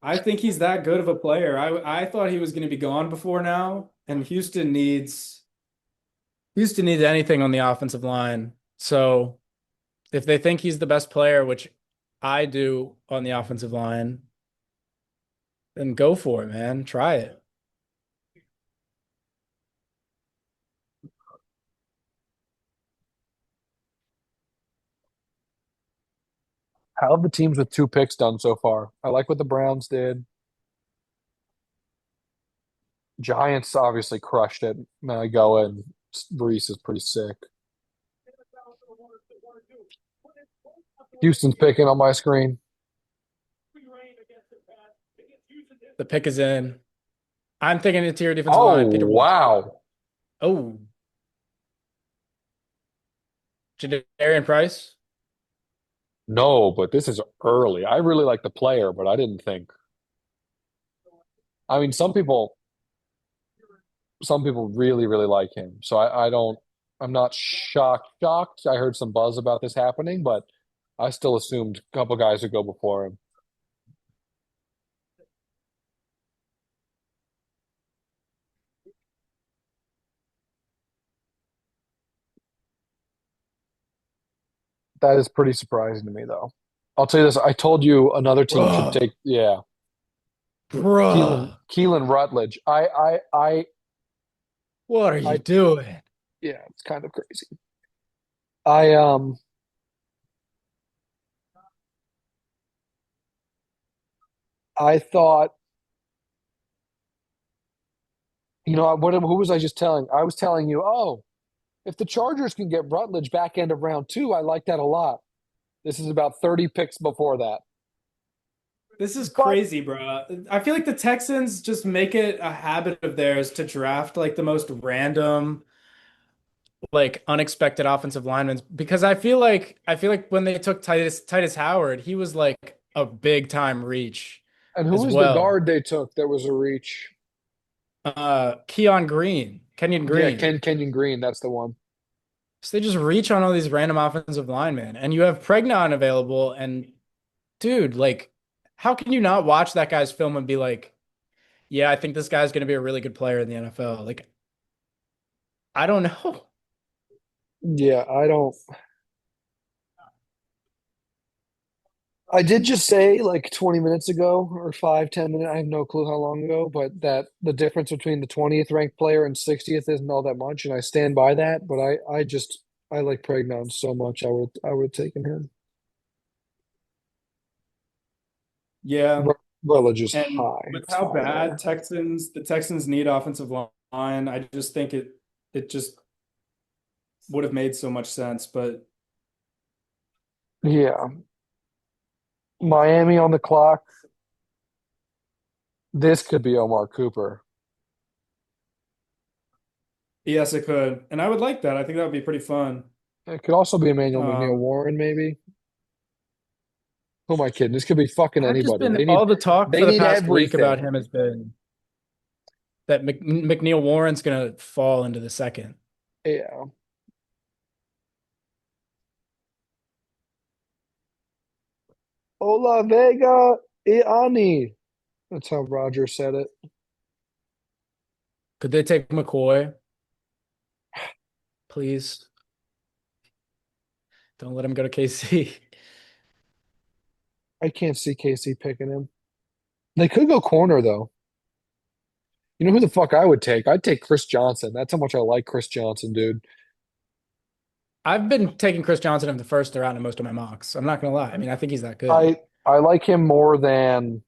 I think he's that good of a player. I thought he was going to be gone before now, and Houston needs anything on the offensive line. So if they think he's the best player, which I do on the offensive line, then go for it, man. Try it. How have the teams with 2 picks done so far? I like what the Browns did. Giants obviously crushed it. Now go and Reese is pretty sick. Houston's picking on my screen. The pick is in. I'm thinking interior defensive Oh, line. Peter Wilson. wow. Oh, Jadarian Price. No, but this is early. I really like the player, but I didn't think. I mean, some people really, really like him. So I don't, I'm not shocked. I heard some buzz about this happening, but I still assumed a couple guys would go before him. That is pretty surprising to me, though. I'll tell you this. I told you another team should Bruh. take, yeah, Bruh. Keelan Rutledge. What are you I, doing? yeah, it's kind of crazy. I, I thought, who was I just telling? I was telling you, oh, if the Chargers can get Rutledge back end of round two, I like that a lot. This is about 30 picks before that. This is But crazy, bro. I feel like the Texans just make it a habit of theirs to draft like the most random, like unexpected offensive linemen because I feel like when they took Titus Howard, he was like a big time reach and who as was the well. guard they took that was a reach? Kenyon Yeah, Green. Kenyon Green, that's the one. So they just reach on all these random offensive linemen, and you have Pregnon available, and dude, like, how can you not watch that guy's film and be like, yeah, I think this guy's going to be a really good player in the NFL? Like, I don't know. Yeah, I don't. I did just say like 20 minutes ago or 5, 10 minutes. I have no clue how long ago, but that the difference between the 20th ranked player and 60th isn't all that much, and I stand by that. But I like Pregnon so much. I would have taken him. Yeah. Rutledge is And high. with It's how high bad there. the Texans need offensive line, I just think it just would have made so much sense. But Yeah. Miami on the clock. This could be Omar Cooper. yes, it could. And I would like that. I think that would be pretty fun. It could also be Emmanuel McNeil Um, Warren, maybe. Who am I kidding? This could be fucking I've just anybody. been They need all the talk they for the need past week about everything. him has been that McNeil Warren's gonna fall into the second. Yeah. Ola Vega Iani. That's how Roger said it. Could they take McCoy, please? Don't let him go to KC. I can't see Casey picking him. They could go corner though. You know who the fuck I would take? I'd take Chris Johnson. That's how much I like Chris Johnson, dude. I've been taking Chris Johnson in the first round in most of my mocks. I'm not gonna lie. I mean, I think he's that good. I like him more than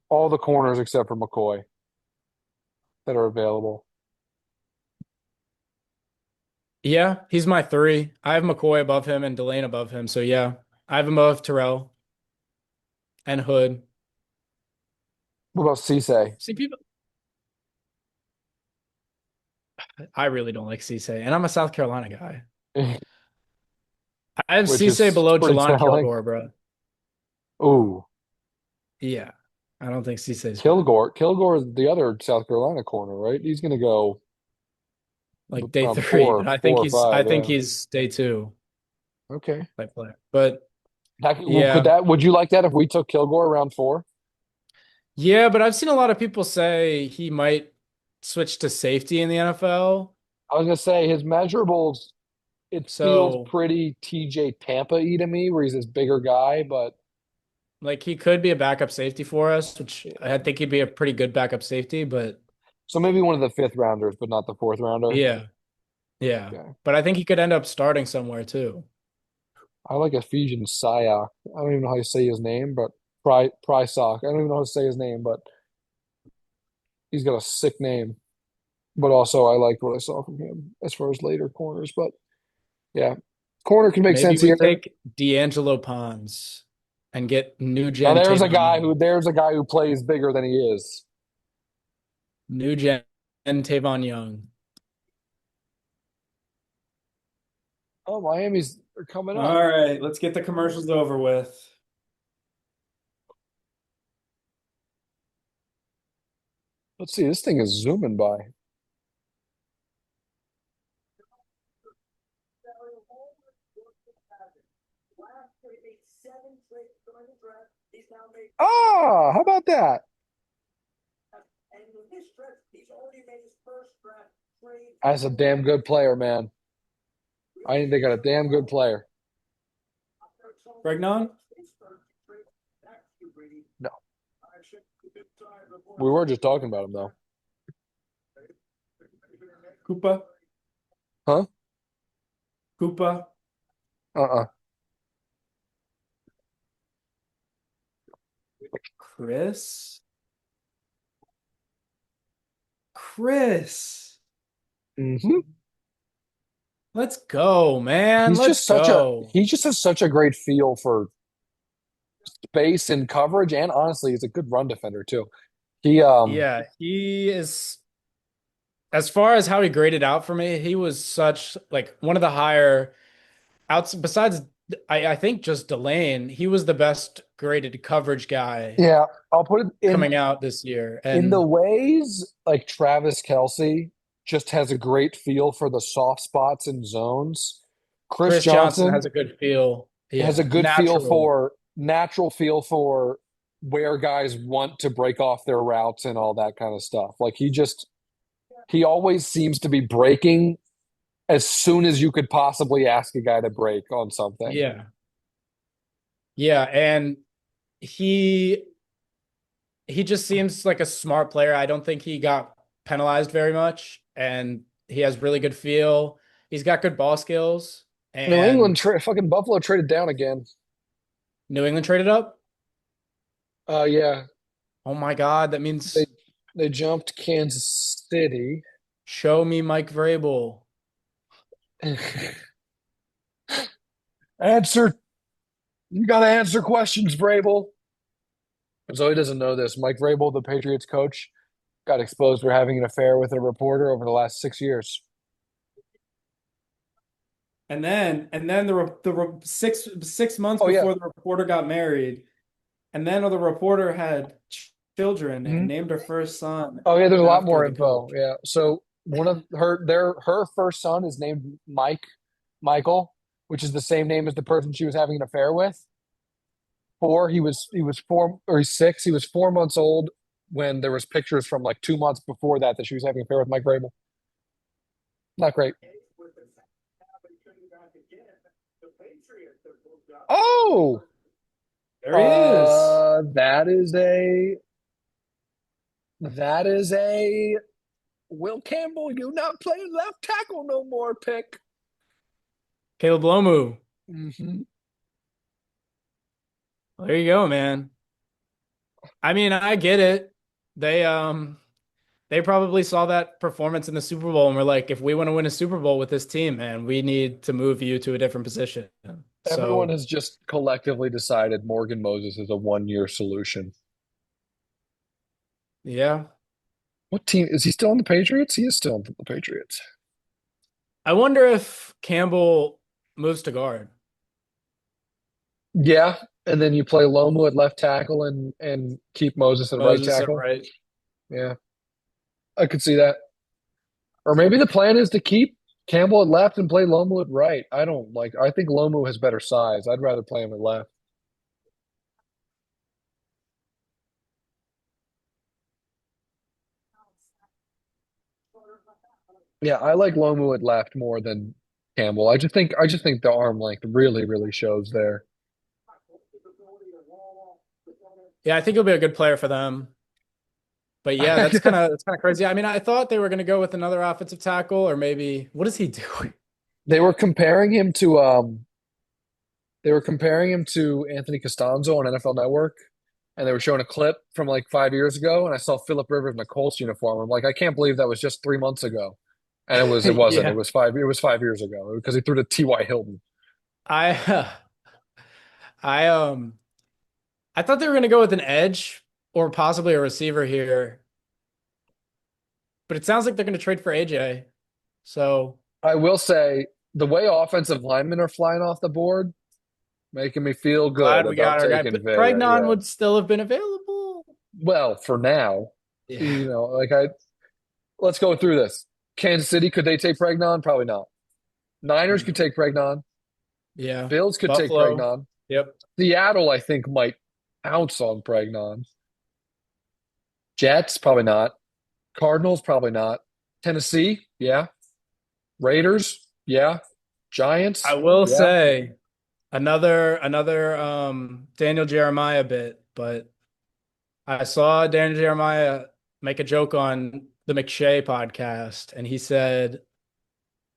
all the corners except for McCoy that are available. Yeah, he's my three. I have McCoy above him and Delane above him. So yeah, I have him above Terrell and Hood. What about Cisse? See, people, I really don't like Cisse, and I'm a South Carolina guy. I have Which Cisse is below pretty Jelon telling. Kilgore, bro. Ooh, Yeah, I don't think Cisse is good. Kilgore is the other South Carolina corner, right? He's gonna go Like day around three, but four or I five. think Yeah. he's day two Okay. type player. But Could yeah, would you like that if we took Kilgore around four? yeah, but I've seen a lot of people say he might switch to safety in the NFL. I was gonna say his measurables, it feels So pretty TJ Tampa-y to me, where he's this bigger guy, but like he could be a backup safety for us, which yeah. I think he'd be a pretty good backup safety, but So maybe one of the fifth rounders, but not the fourth rounder. yeah, yeah. Okay. But I think he could end up starting somewhere too. I like Ephesian Syak. I don't even know how you say his name, but Prysock. I don't even know how to say his name, but he's got a sick name. But also I liked what I saw from him as far as later corners. But yeah. Corner can make Maybe sense we here. take D'Angelo Pons and get new Now gen Tavon Young. there's a guy who plays bigger than he is. New gen Tavon Young. Oh, Miami's are coming All up. right, let's get the commercials over with. Let's see. This thing is zooming by. Ah, how about that? That's a damn good player, man. I think they got a damn good player. Bregnon? No. We were just talking about him though. Koopa? Huh? Koopa? Uh-uh. Chris? Chris. Mm-hmm. Let's go, man. Let's go. He just has such a great feel for space and coverage, and honestly, he's a good run defender too. He Yeah, he is, as far as how he graded out for me, he was such like one of the higher outs besides I think just Delane, he was the best graded coverage guy yeah, I'll put it coming out this year. in the And ways like Travis Kelce just has a great feel for the soft spots and zones. Chris Chris Johnson Johnson has a good feel. has a Yeah, good natural. natural feel for where guys want to break off their routes and all that kind of stuff. Like he always seems to be breaking as soon as you could possibly ask a guy to break on something. Yeah. Yeah, and he he just seems like a smart player. I don't think he got penalized very much, and he has really good feel. He's got good ball skills, New England and fucking Buffalo traded down again. New England traded up. Yeah, Oh my God, that they means they jumped Kansas City. show me Mike Vrabel. Answer. You got to answer questions, Vrabel. Zoe doesn't know this. Mike Vrabel, the Patriots coach, got exposed for having an affair with a reporter over the last 6 years. And then the 6 months Oh yeah. before the reporter got married, and then the reporter had children and Mhm. named her first son Oh yeah. There's a lot after more the info. coach. Yeah. So one of her first son is named Michael, which is the same name as the person she was having an affair with. He was 4 or he's 6. He was 4 months old when there was pictures from like 2 months before that she was having an affair with Mike Vrabel. Not great. Oh, There he is. that is a Will Campbell. You not playing left tackle no more. Pick. Caleb Lomu. Mm-hmm. Well, there you go, man. I mean, I get it. They probably saw that performance in the Super Bowl and were like, if we want to win a Super Bowl with this team, man, we need to move you to a different position. Everyone So has just collectively decided Morgan Moses is a 1 year solution. yeah. What team is he still on the Patriots? He is still on the Patriots. I wonder if Campbell moves to guard. Yeah, and then you play Lomu at left tackle and keep Moses at right Moses, tackle. right? Yeah, I could see that. Or maybe the plan is to keep Campbell at left and play Lomu at right. I think Lomu has better size. I'd rather play him at left. Yeah, I like Lomu at left more than Campbell. I just think the arm length really, really shows there. Yeah, I think he'll be a good player for them. But yeah, that's kind of crazy. I mean, I thought they were going to go with another offensive tackle, or maybe what is he doing? They were comparing him to Anthony Costanzo on NFL Network, and they were showing a clip from like 5 years ago, and I saw Philip Rivers in a Colts uniform. I'm like, I can't believe that was just 3 months ago. And it wasn't. Yeah, It was 5 years ago because he threw to T.Y. Hilton. I I I thought they were going to go with an edge or possibly a receiver here. but it sounds like they're going to trade for AJ. So I will say the way offensive linemen are flying off the board, making me feel glad good we got about our guy. taking But Vega. Pregnon Yeah. would still have been available. Well, for now, let's go through this. Kansas City, could they take Pregnon? Probably not. Niners could take Pregnon. Yeah. Bills could take Buffalo. Pregnon. Yep. Seattle, I think, might pounce on Pregnon. Jets, probably not. Cardinals, probably not. Tennessee, yeah. Raiders, yeah. Giants, I will yeah. say another Daniel Jeremiah bit, but I saw Daniel Jeremiah make a joke on the McShay podcast, and he said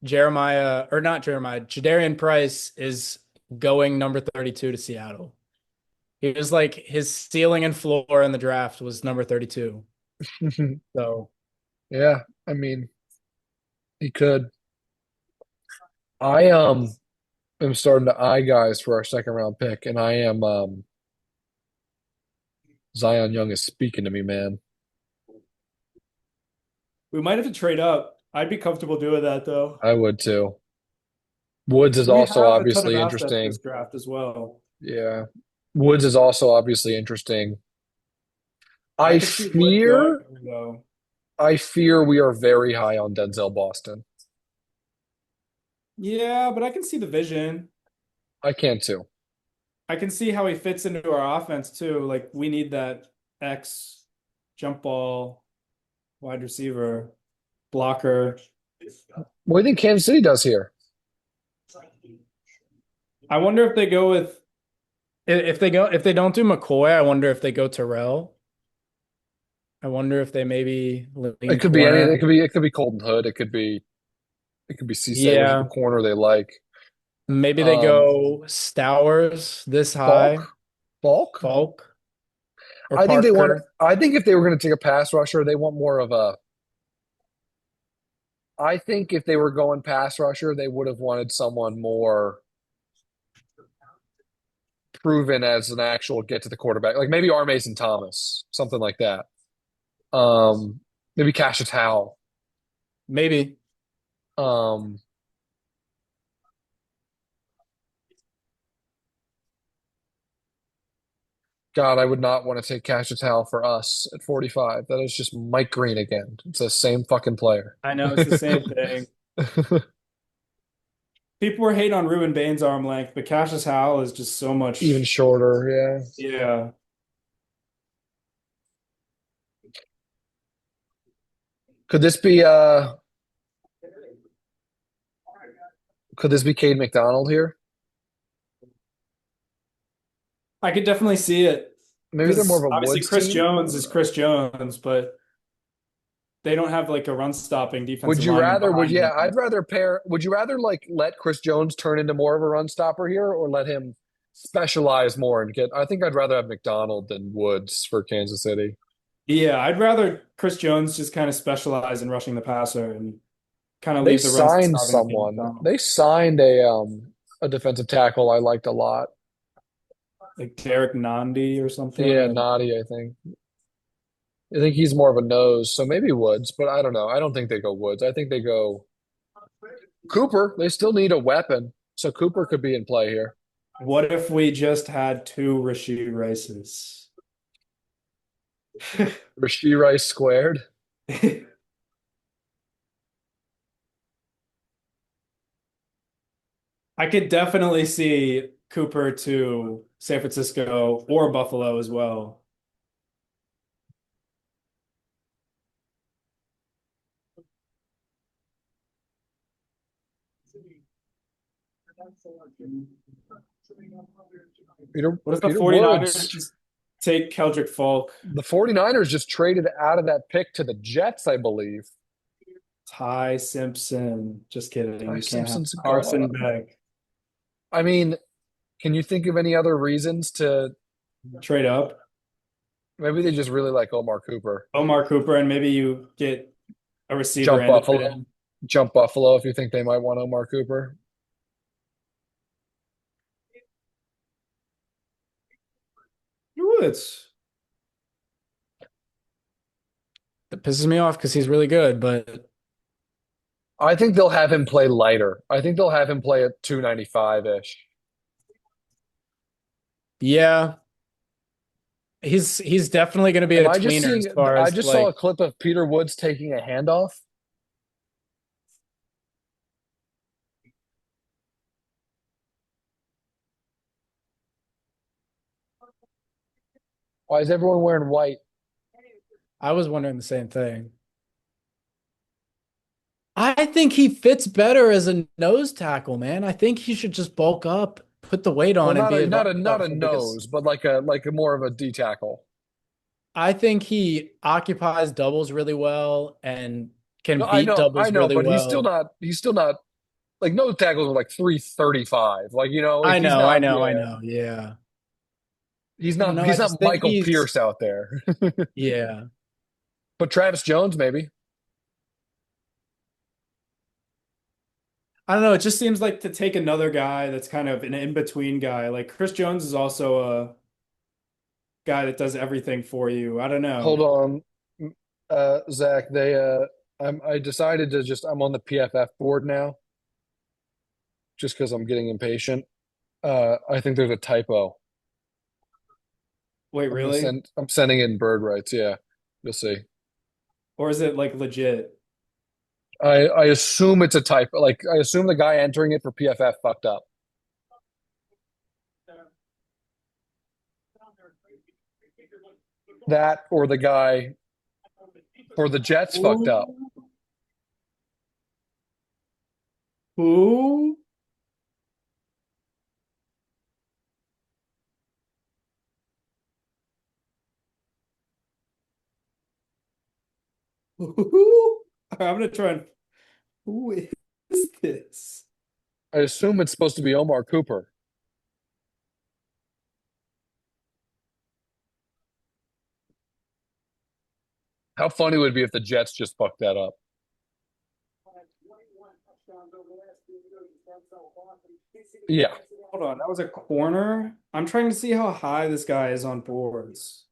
Jadarian Price is going number 32 to Seattle. He was like his ceiling and floor in the draft was number 32. So Yeah, I mean, he could. I am starting to eye guys for our second round pick, and I am Zion Young is speaking to me, man. we might have to trade up. I'd be comfortable doing that though. I would too. Woods is We also have a ton obviously of assets interesting. this draft as well. Yeah. Woods is also obviously interesting. I could see Woods fear going, though. I fear we are very high on Denzel Boston. Yeah, but I can see the vision. I can too. I can see how he fits into our offense too. Like we need that X jump ball, wide receiver, blocker. What do you think Kansas City does here? I wonder if they go with if they don't do McCoy, I wonder if they go Terrell. I wonder if they maybe lean It could be corner. anything. It could be Colton Hood. It could be Cisse, Yeah. whichever corner they like. Maybe they go Stowers this high. Falk? Falk. Or I think they want. Parker. I think if they were going to take a pass rusher, they want more of a. I think if they were going pass rusher, they would have wanted someone more proven as an actual get to the quarterback, like maybe R. Mason Thomas, something like that. Maybe Cash Towel. Maybe. Um, God, I would not want to take Cash Towel for us at 45. That is just Mike Green again. It's the same fucking player. I know it's the same thing. People were hating on Ruben Bain's arm length, but Cassius Howell is just so much Even shorter, yeah. Yeah. Could this be Cade McDonald here? I could definitely see it. Maybe they're more of a Obviously Woods Chris team. Jones is Chris Jones, but they don't have like a run stopping defensive Would you lineman rather? behind him. I'd rather pair. Would you rather like let Chris Jones turn into more of a run stopper here, or let him specialize more and get? I think I'd rather have McDonald than Woods for Kansas City. Yeah, I'd rather Chris Jones just kind of specialize in rushing the passer and kind of They leave the run signed stopping to someone. McDonald. They signed a defensive tackle I liked a lot. Like Derek Nandi or something. Yeah, Nadi, I think. I think he's more of a nose, so maybe Woods, but I don't know. I don't think they go Woods. I think they go Cooper. They still need a weapon, so Cooper could be in play here. What if we just had two Rashid Rices? Rashee Rice squared. I could definitely see Cooper to San Francisco or Buffalo as well. What if the Peter 49ers Woods. just take Keldrick Falk? The 49ers just traded out of that pick to the Jets, I believe. Ty Simpson. Just kidding. Ty You can't Simpson's have Carson gone. Beck. I mean, can you think of any other reasons to Trade up. maybe they just really like Omar Cooper? Omar Cooper, and maybe you get a receiver Jump and a Buffalo. fan. Jump Buffalo if you think they might want Omar Cooper. You would. That pisses me off because he's really good, but I think they'll have him play lighter. I think they'll have him play at 295-ish. yeah, he's definitely going to be Am a I just tweener seeing? as far I as just saw a like clip of Peter Woods taking a handoff. Why is everyone wearing white? I was wondering the same thing. I think he fits better as a nose tackle, man. I think he should just bulk up, put the weight Well, on, and not be a a not a dog not a tackle because nose, but like a more of a D tackle. I think he occupies doubles really well and can No, beat I doubles know, really but well. he's still not like nose tackles are like 335. Like like I he's know, I not, know, I yeah. know. Yeah. He's I don't not know. I he's just not think Michael he's Pierce out there. yeah. But Travis Jones maybe. I don't know. It just seems like to take another guy that's kind of an in-between guy. Like Chris Jones is also a guy that does everything for you. I don't Hold know. on. Zach, I decided to just I'm on the PFF board now just because I'm getting impatient. I think there's a typo. Wait, really? I'm sending in bird rights, yeah. You'll see. Or is it like legit? I assume it's a typo. Like I assume the guy entering it for PFF fucked up. That or the guy for the Jets fucked up. Who? Who? Who? I'm gonna try and. Who is this? I assume it's supposed to be Omar Cooper. How funny would it be if the Jets just fucked that up? Yeah. Hold on, that was a corner. I'm trying to see how high this guy is on boards.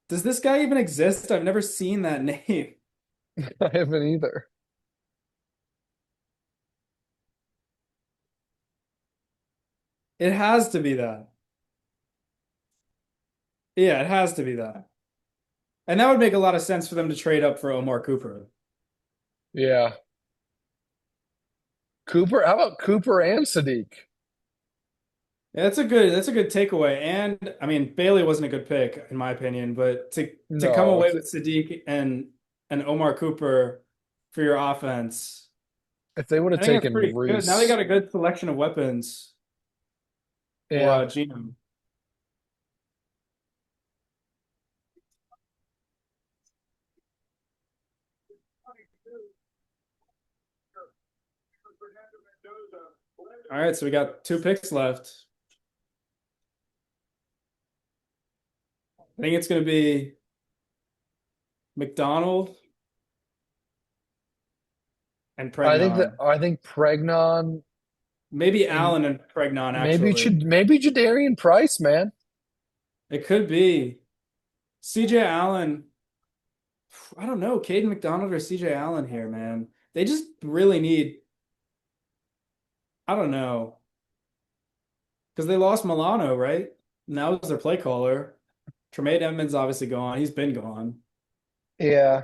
Does this guy even exist? I've never seen that name. I haven't either. It has to be that. Yeah, it has to be that. And that would make a lot of sense for them to trade up for Omar Cooper. Yeah. Cooper, how about Cooper and Sadiq? Yeah, that's a good takeaway. And I mean, Bailey wasn't a good pick in my opinion, but to come No, away with Sadiq and Omar Cooper for your offense, if they would I have think that's taken pretty good. Now they Reese, got a good selection of weapons for yeah. Geno. All right, so we got two picks left. I think it's going to be McDonald and Pregnon. I think Pregnon Maybe and Allen and Pregnon, actually. maybe Jadarian Price, man. It could be. CJ Allen. I don't know. Caden McDonald or CJ Allen here, man. They just really need. I don't know. Because they lost Milano, right? Now is their play caller. Tremaine Edmonds obviously gone. He's been gone. Yeah.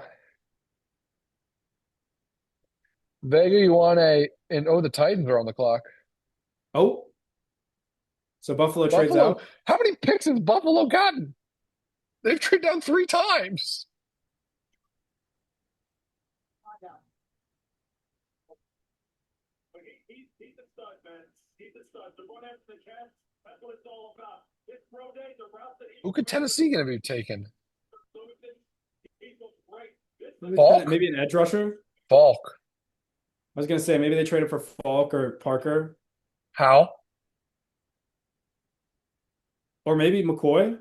Vega, you want and the Titans are on the clock. Oh, so Buffalo trades Buffalo, out. how many picks has Buffalo gotten? They've traded down 3 times. Who could Tennessee gonna be taking? Falk? Maybe an edge rusher. Falk. I was gonna say maybe they traded for Falk or Parker How? or maybe McCoy.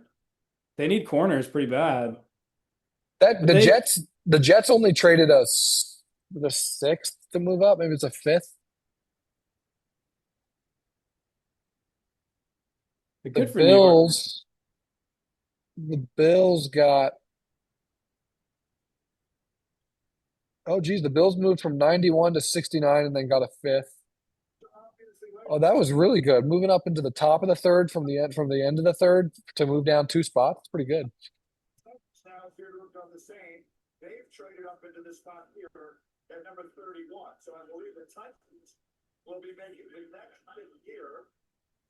They need corners pretty bad. That But they the Jets only traded us the sixth to move up. Maybe it's a fifth. they're The good for New York. Bills, the Bills got Oh, geez, the Bills moved from 91 to 69 and then got a fifth. Oh, that was really good. Moving up into the top of the third from the end of the third to move down 2 spots. It's pretty good. Now, if you're done the same, they've traded up into the spot here at number 31. So I believe the Titans will be making the next year.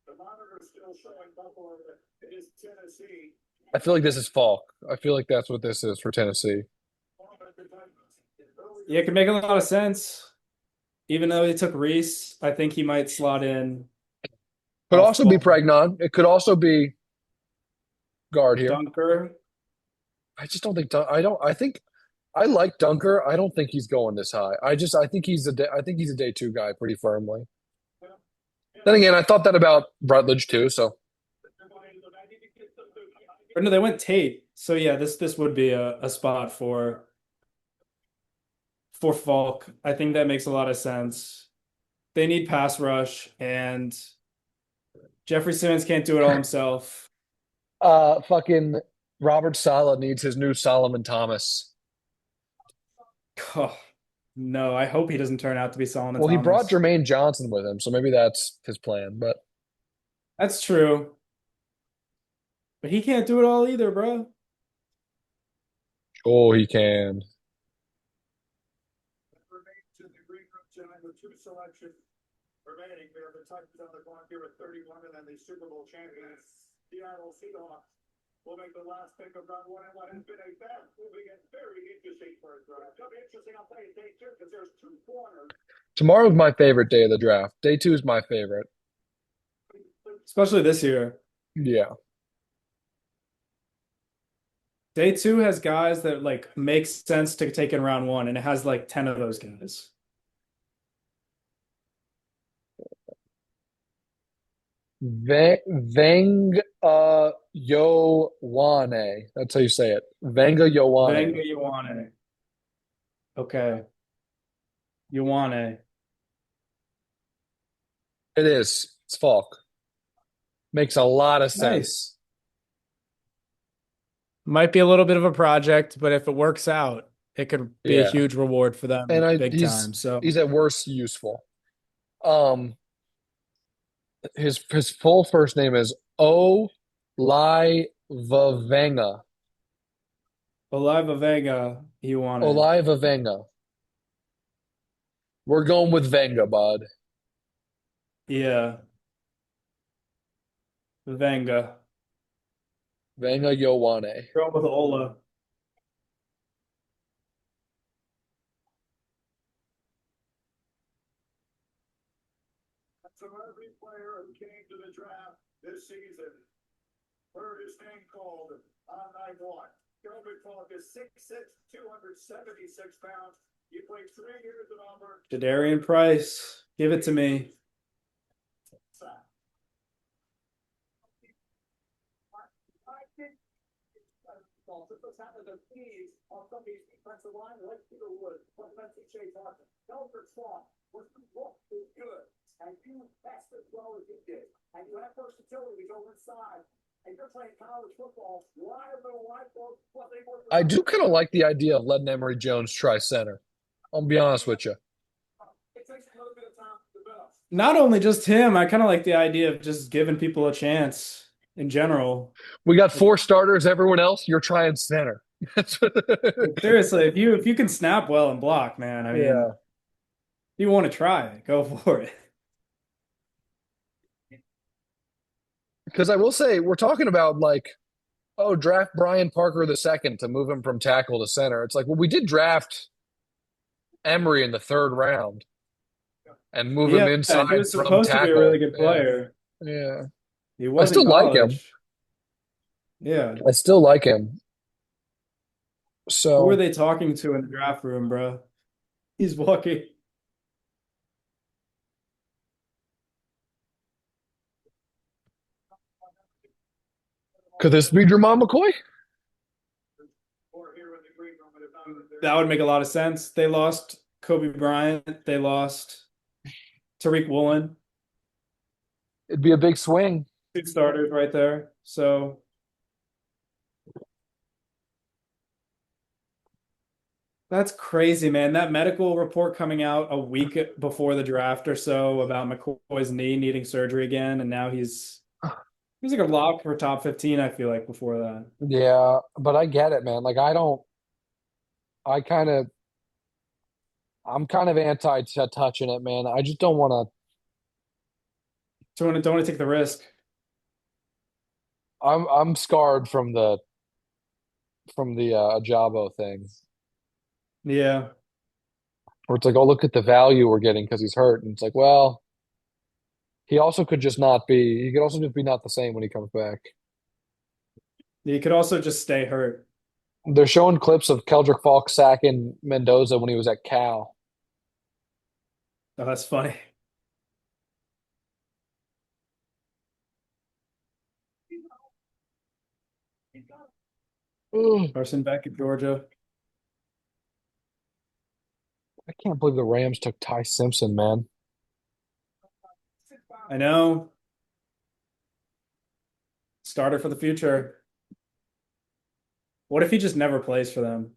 The monitor's still showing Buffalo. It is Tennessee. I feel like this is Falk. I feel like that's what this is for Tennessee. Yeah, it could make a lot of sense. Even though they took Reese, I think he might slot in. Could off also be ball. Pregnon. It could also be guard here. Dunker. I just don't think I think I like Dunker. I don't think he's going this high. I think he's a day two guy pretty firmly. Then again, I thought that about Rutledge too. So Or no, they went Tate. So yeah, this would be a spot for Falk. I think that makes a lot of sense. They need pass rush, and Jeffrey Simmons can't do it all himself. fucking Robert Saleh needs his new Solomon Thomas. Oh, no, I hope he doesn't turn out to be Solomon Well, he brought Thomas. Jermaine Johnson with him, so maybe that's his plan. But That's true. But he can't do it all either, bro. oh, he can. Remains in the green room tonight with 2 selections remaining. We have the Titans on the clock here at 31, and then the Super Bowl champions, Seattle Seahawks, will make the last pick of round 1 and what has been a fast moving and very interesting first round. It's going to be interesting, I'll tell you, day 2, because there's 2 corners. Tomorrow's my favorite day of the draft. Day two is my favorite. Especially this year. Yeah. Day 2 has guys that like make sense to take in round 1, and it has like 10 of those guys. Veng Yowane. That's how you say it. Venga Yowane. Venga Ioane. Okay. Ioane. It is. It's Falk. Makes a lot of sense. Nice. Might be a little bit of a project, but if it works out, it could be a Yeah. huge reward for them And big he's time. So he's at worst useful. His full first name is O Lai Vavenga. Oliva Vega, Ioane. Olai Vavenga. We're going with Venga, bud. Yeah. Venga. Venga Yowane. Go with Ola. So every player who came to the draft this season heard his name called on night 1. Kelvin Falk is 6'6", 276 pounds. He played 3 years at Auburn. Jadarian Price. Give it to me. And you best as well as you did. And you have versatility to go inside. And you're playing college football. Why are the white folks what they were? I do kind of like the idea of letting Emory Jones try center. I'll be honest with you. It takes a little bit of time to develop. Not only just him, I kind of like the idea of just giving people a chance in general. We got 4 starters. Everyone else, you're trying center. Seriously, if you can snap well and block, man, I mean, Yeah. if you want to try it, go for it. Because I will say, we're talking about like, oh, draft Brian Parker II to move him from tackle to center. It's like, well, we did draft Emory in the 3rd round and move him inside he was from supposed to be a tackle. really good player. Yeah. He was still in like him. college. Yeah. I still like him. Who So were they talking to in the draft room, bro? He's walking. could this be Jermon McCoy? Or here in the green room at a time. That would make a lot of sense. They lost Kobe Bryant. They lost Tariq Woolen. It'd be a big swing. 2 starters right there. So That's crazy, man. That medical report coming out a week before the draft or so about McCoy's knee needing surgery again, and now he's like a lock for top 15, I feel like, before that. Yeah, but I get it, man. Like I don't. I kind of. I'm kind of anti touching it, man. I just don't want to. Don't want to take the risk. I'm scarred from the Ajabo thing, Yeah. where it's like, oh, look at the value we're getting because he's hurt, and it's like, well, he also could just not be. He could also just be not the same when he comes back. You could also just stay hurt. They're showing clips of Keldrick Falk sacking Mendoza when he was at Cal. Oh, that's funny. Ugh, Carson back at Georgia. I can't believe the Rams took Ty Simpson, man. I know. Starter for the future. What if he just never plays for them?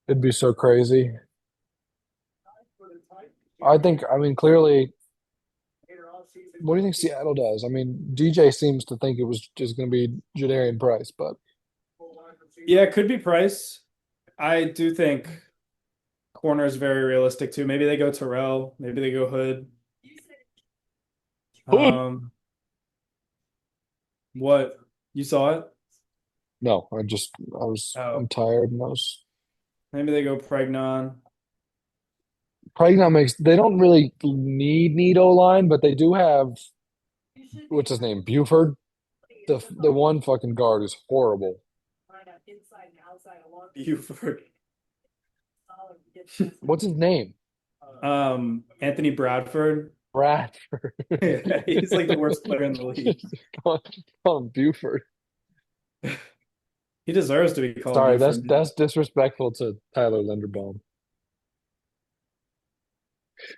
It'd be so crazy. I mean, clearly, what do you think Seattle does? I mean, DJ seems to think it was just going to be Jadarian Price, but Yeah, it could be Price. I do think corner is very realistic too. Maybe they go Terrell. Maybe they go Hood. Hood. What? You saw it? no, Oh. I'm tired, and Maybe they go Pregnon. Pregnon they don't really need O-line, but they do have, what's his name, Buford? The one fucking guard is horrible. Buford. What's his name? Anthony Bradford. Bradford. He's like the worst player in the league. Call him Buford. He deserves to be called Sorry, Buford. that's disrespectful to Tyler Linderbaum.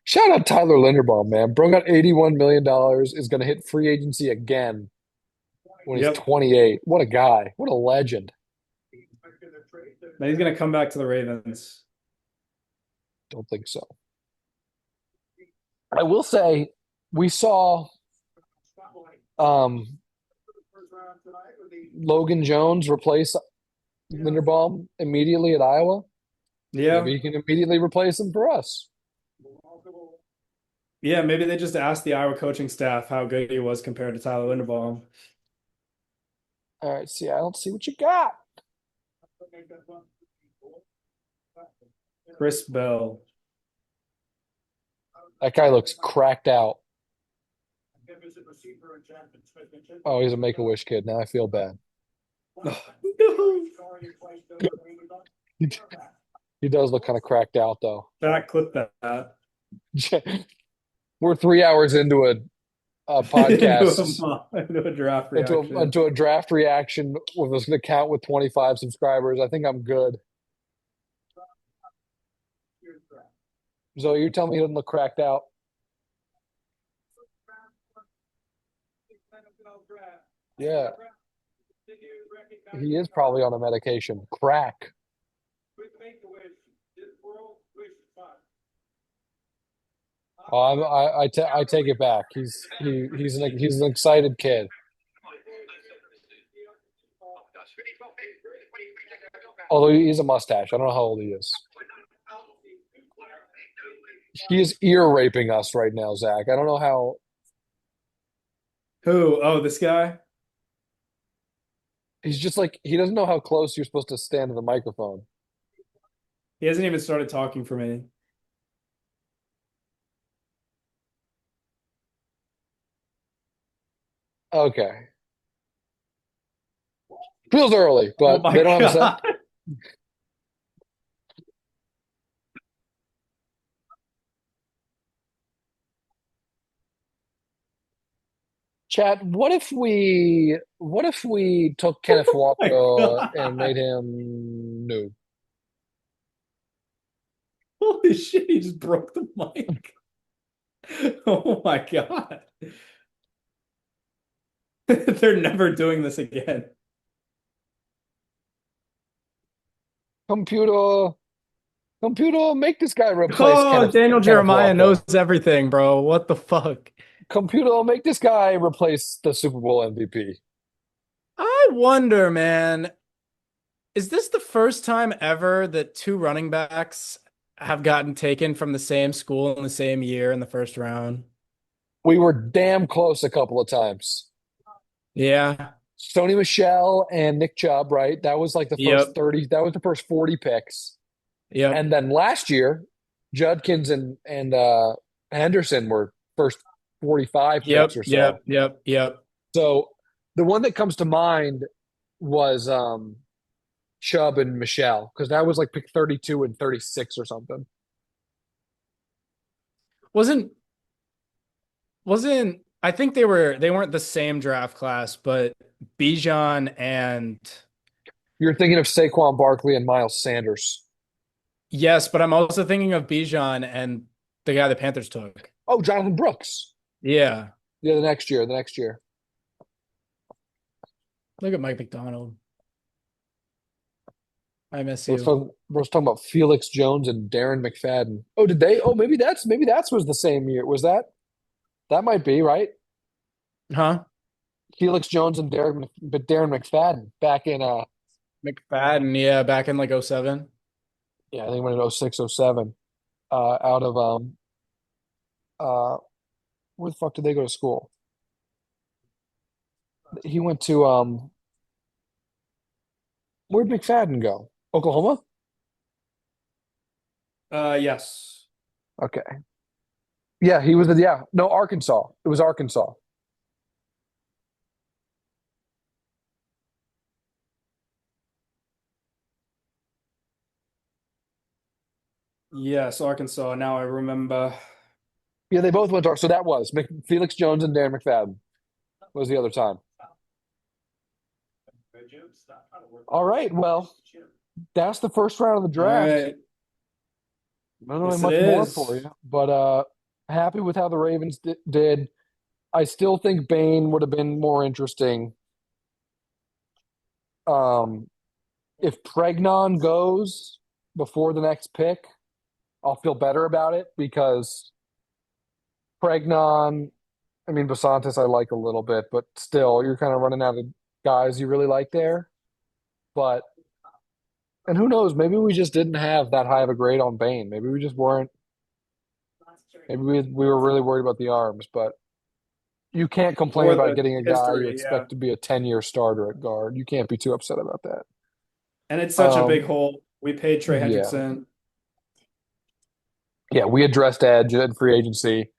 Shout out Tyler Linderbaum, man. Bro got $81 million, is going to hit free agency again when he's Yep. 28. What a guy. What a legend. Now he's gonna come back to the Ravens. Don't think so. I will say we saw Logan Jones replace Linderbaum immediately at Iowa. Yeah. Maybe he can immediately replace him for us. Yeah, maybe they just asked the Iowa coaching staff how good he was compared to Tyler Linderbaum. All right, Seattle, see what you got. Chris Bell. That guy looks cracked out. Oh, he's a Make-A-Wish kid. Now I feel bad. He does look kind of cracked out, though. That clip that. We're 3 hours into a podcast, into a draft reaction. into a draft reaction with an account with 25 subscribers. I think I'm good. Zoe, you're telling me he doesn't look cracked out? Yeah. He is probably on a medication. Crack. Oh, I take it back. He's an excited kid. Although he's a mustache. I don't know how old he is. He is ear raping us right now, Zach. I don't know how. Who? Oh, this guy? He's just like, he doesn't know how close you're supposed to stand to the microphone. He hasn't even started talking for me. Okay. Feels early, Oh but my they don't have a God. set. Chat, what if we took Kenneth Oh my Walker and God. made him new? Holy shit, he just broke the mic. Oh my God. They're never doing this again. Computer, make this guy replace Oh, Daniel Kenneth Jeremiah Walker. knows everything, bro. What the fuck? Computer, make this guy replace the Super Bowl MVP. I wonder, man, is this the first time ever that two running backs have gotten taken from the same school in the same year in the first round? We were damn close a couple of times. Yeah. Sony Michel and Nick Chubb, right? That was like the first Yep. 30, that was the first 40 picks. Yep. And then last year, Judkins and Henderson were first 45 picks Yep. or so. Yep. Yep. Yep. So the one that comes to mind was Chubb and Michelle, because that was like pick 32 and 36 or something. Wasn't I think they weren't the same draft class, but Bijan and You're thinking of Saquon Barkley and Miles Sanders. yes, but I'm also thinking of Bijan and the guy the Panthers took. Oh, Jonathan Brooks. Yeah. Yeah, the next year. Look at Mike McDonald. I miss We're you. talking about Felix Jones and Darren McFadden. Oh, did they? Oh, maybe that's was the same year. Was that? That might be right. Huh? Felix Jones and Darren McFadden back in McFadden, yeah, back in like 07. yeah, I think went in 06, 07, out of uh where the fuck did they go to school? He went to where'd McFadden go? Oklahoma? Yes. Okay. Yeah, he was yeah, no, Arkansas. It was Arkansas. Yes, Arkansas. Now I remember. Yeah, they both went to so that was Felix Jones and Darren McFadden was the other time. All right, well, that's the first round of the All draft. right. I don't know Yes, much it more is. for you, but happy with how the Ravens did. I still think Bane would have been more interesting. Um, if Pregnon goes before the next pick, I'll feel better about it because Pregnon, I mean, Basantis I like a little bit, but still, you're kind of running out of guys you really like there. But, and who knows, maybe we just didn't have that high of a grade on Bane. Maybe we just weren't, maybe we were really worried about the arms, but you can't complain Or about the getting a guy you history, yeah. expect to be a 10-year starter at guard. You can't be too upset about that. And it's such a big Um, hole. We paid Trey yeah. Hendrickson. Yeah, we addressed edge in free agency.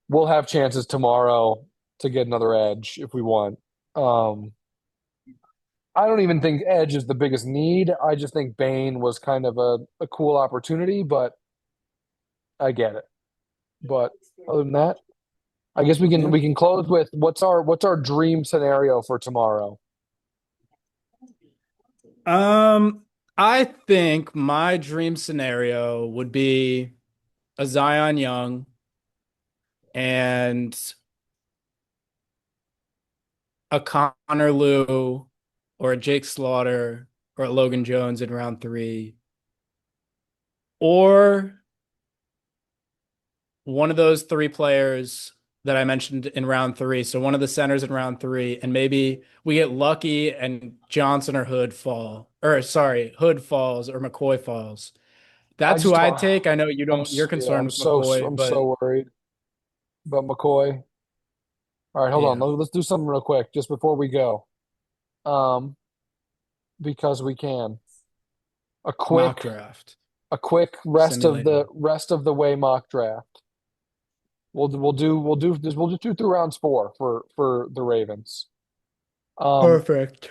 We'll have chances tomorrow to get another edge if we want. Um, I don't even think edge is the biggest need. I just think Bane was kind of a cool opportunity, but I get it. But other than that, I guess we can close with what's our dream scenario for tomorrow? I think my dream scenario would be a Zion Young and a Connor Liu or a Jake Slaughter or a Logan Jones in round 3, or one of those 3 players that I mentioned in round 3. So one of the centers in round 3, and maybe we get lucky and Johnson or Hood fall, or sorry, Hood falls or McCoy falls. That's who I'd take. I know you don't. You're Yeah, concerned with McCoy, I'm but so worried about McCoy. All right, hold on. yeah, Let's do something real quick just before we go. Um, because we can. A mock quick draft a quick simulator. rest of the way mock draft. We'll do through rounds 4 for the Ravens. Perfect.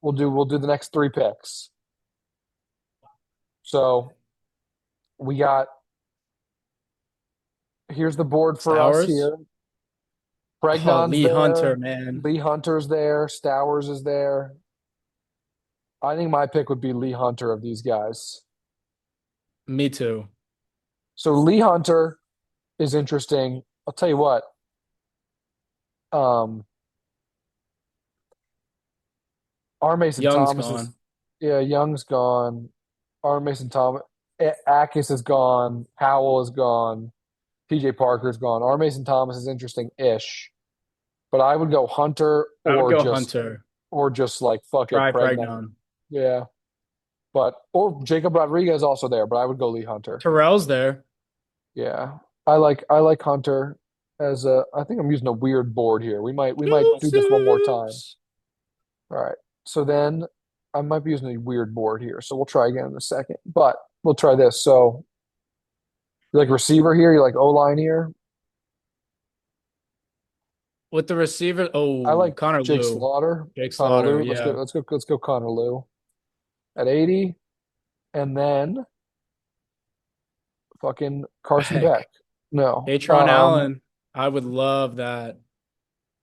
We'll do the next 3 picks. So we got here's the board for us Stowers. here. Oh, Pregnon's Lee there. Hunter, man. Lee Hunter's there. Stowers is there. I think my pick would be Lee Hunter of these guys. Me too. So Lee Hunter is interesting. I'll tell you what. Um, R. Mason Young's Thomas is gone. yeah, Young's gone. Arn Mason Thomas. Akis is gone. Powell is gone. PJ Parker's gone. Arn Mason Thomas is interesting-ish. But I would go Hunter I would or go just Hunter. like fuck it, Try Pregnon. Pregnon. Yeah. But or Jacob Rodriguez also there, but I would go Lee Hunter. Terrell's there. Yeah. I like Hunter as a I think I'm using a weird board here. We might do this one more time. All right. So then I might be using a weird board here. So we'll try again in a second. But we'll try this. So you like receiver here, you like O-line here. With the receiver, I like Connor Jake Lew. Slaughter. Jake Connor Slaughter, Lew. yeah. Let's go Connor Lew at 80. And then fucking Carson Beck. Beck. No. Atron Allen. I would love that.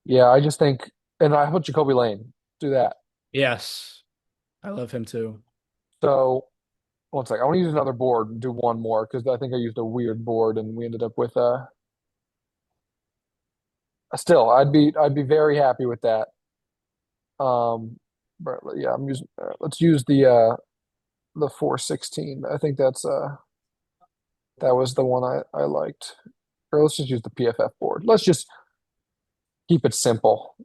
Yeah, I just think and I put Jacoby Lane. Do that. Yes. I love him too. So one second. I want to use another board and do one more because I think I used a weird board and we ended up with still I'd be very happy with that. But yeah, I'm using let's use the 416. I think that was the one I liked. Or let's just use the PFF board. Let's just keep it simple.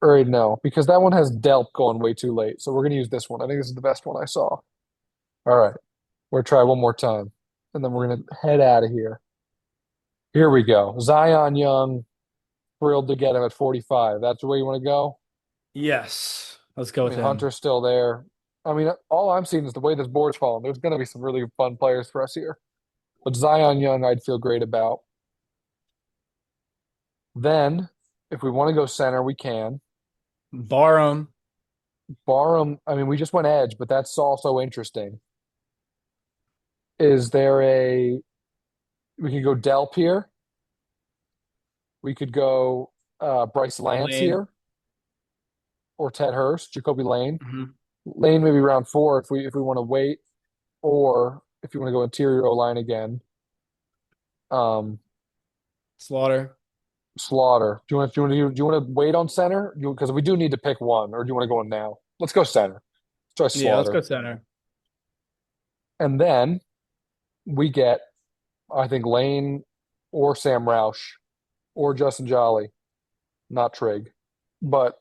Or no, because that one has Delp going way too late. So we're gonna use this one. I think this is the best one I saw. All right. We're gonna try one more time. And then we're gonna head out of here. Here we go. Zion Young, thrilled to get him at 45. That's the way you want to go? Yes. Let's go I with mean, him. Hunter's still there. I mean, all I'm seeing is the way this board's falling. There's going to be some really fun players for us here. But Zion Young, I'd feel great about. Then, if we want to go center, we can. Barham. Barham, I mean, we just went edge, but that's also interesting. Is there we could go Delp here. We could go Bryce Lance Lane. here. Or Ted Hurst, Jacoby Lane. Mhm. Lane maybe round 4 if we want to wait, or if you want to go interior O-line again. Slaughter. Slaughter. Do you want to wait on center? Because we do need to pick one, or do you want to go in now? Let's go center. Let's try Yeah, let's Slaughter. go center. And then we get, I think, Lane or Sam Roush or Justin Jolly, not Trig. But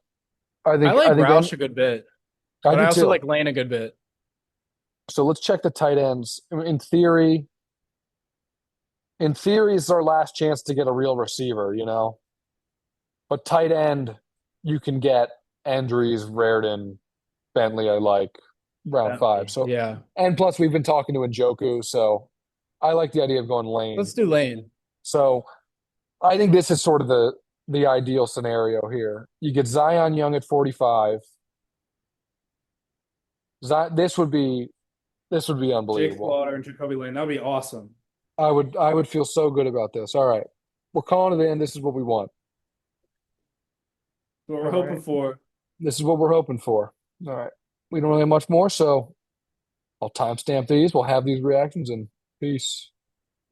I think I like think Roush a good bit. I But do I also too. like Lane a good bit. So let's check the tight ends. In theory, it's our last chance to get a real receiver, you know. But tight end, you can get Andrews, Raritan, Bentley. I like round 5. So Yeah. and plus we've been talking to Njoku, so I like the idea of going Lane. Let's do Lane. So I think this is sort of the ideal scenario here. You get Zion Young at 45. This would be Jake unbelievable. Slaughter and Jacoby Lane. That'd be awesome. I would feel so good about this. All right. We're calling it in. This is what we want. What we're All hoping right. for. This is what we're hoping for. All right. We don't really have much more, so I'll timestamp these. We'll have these reactions and peace.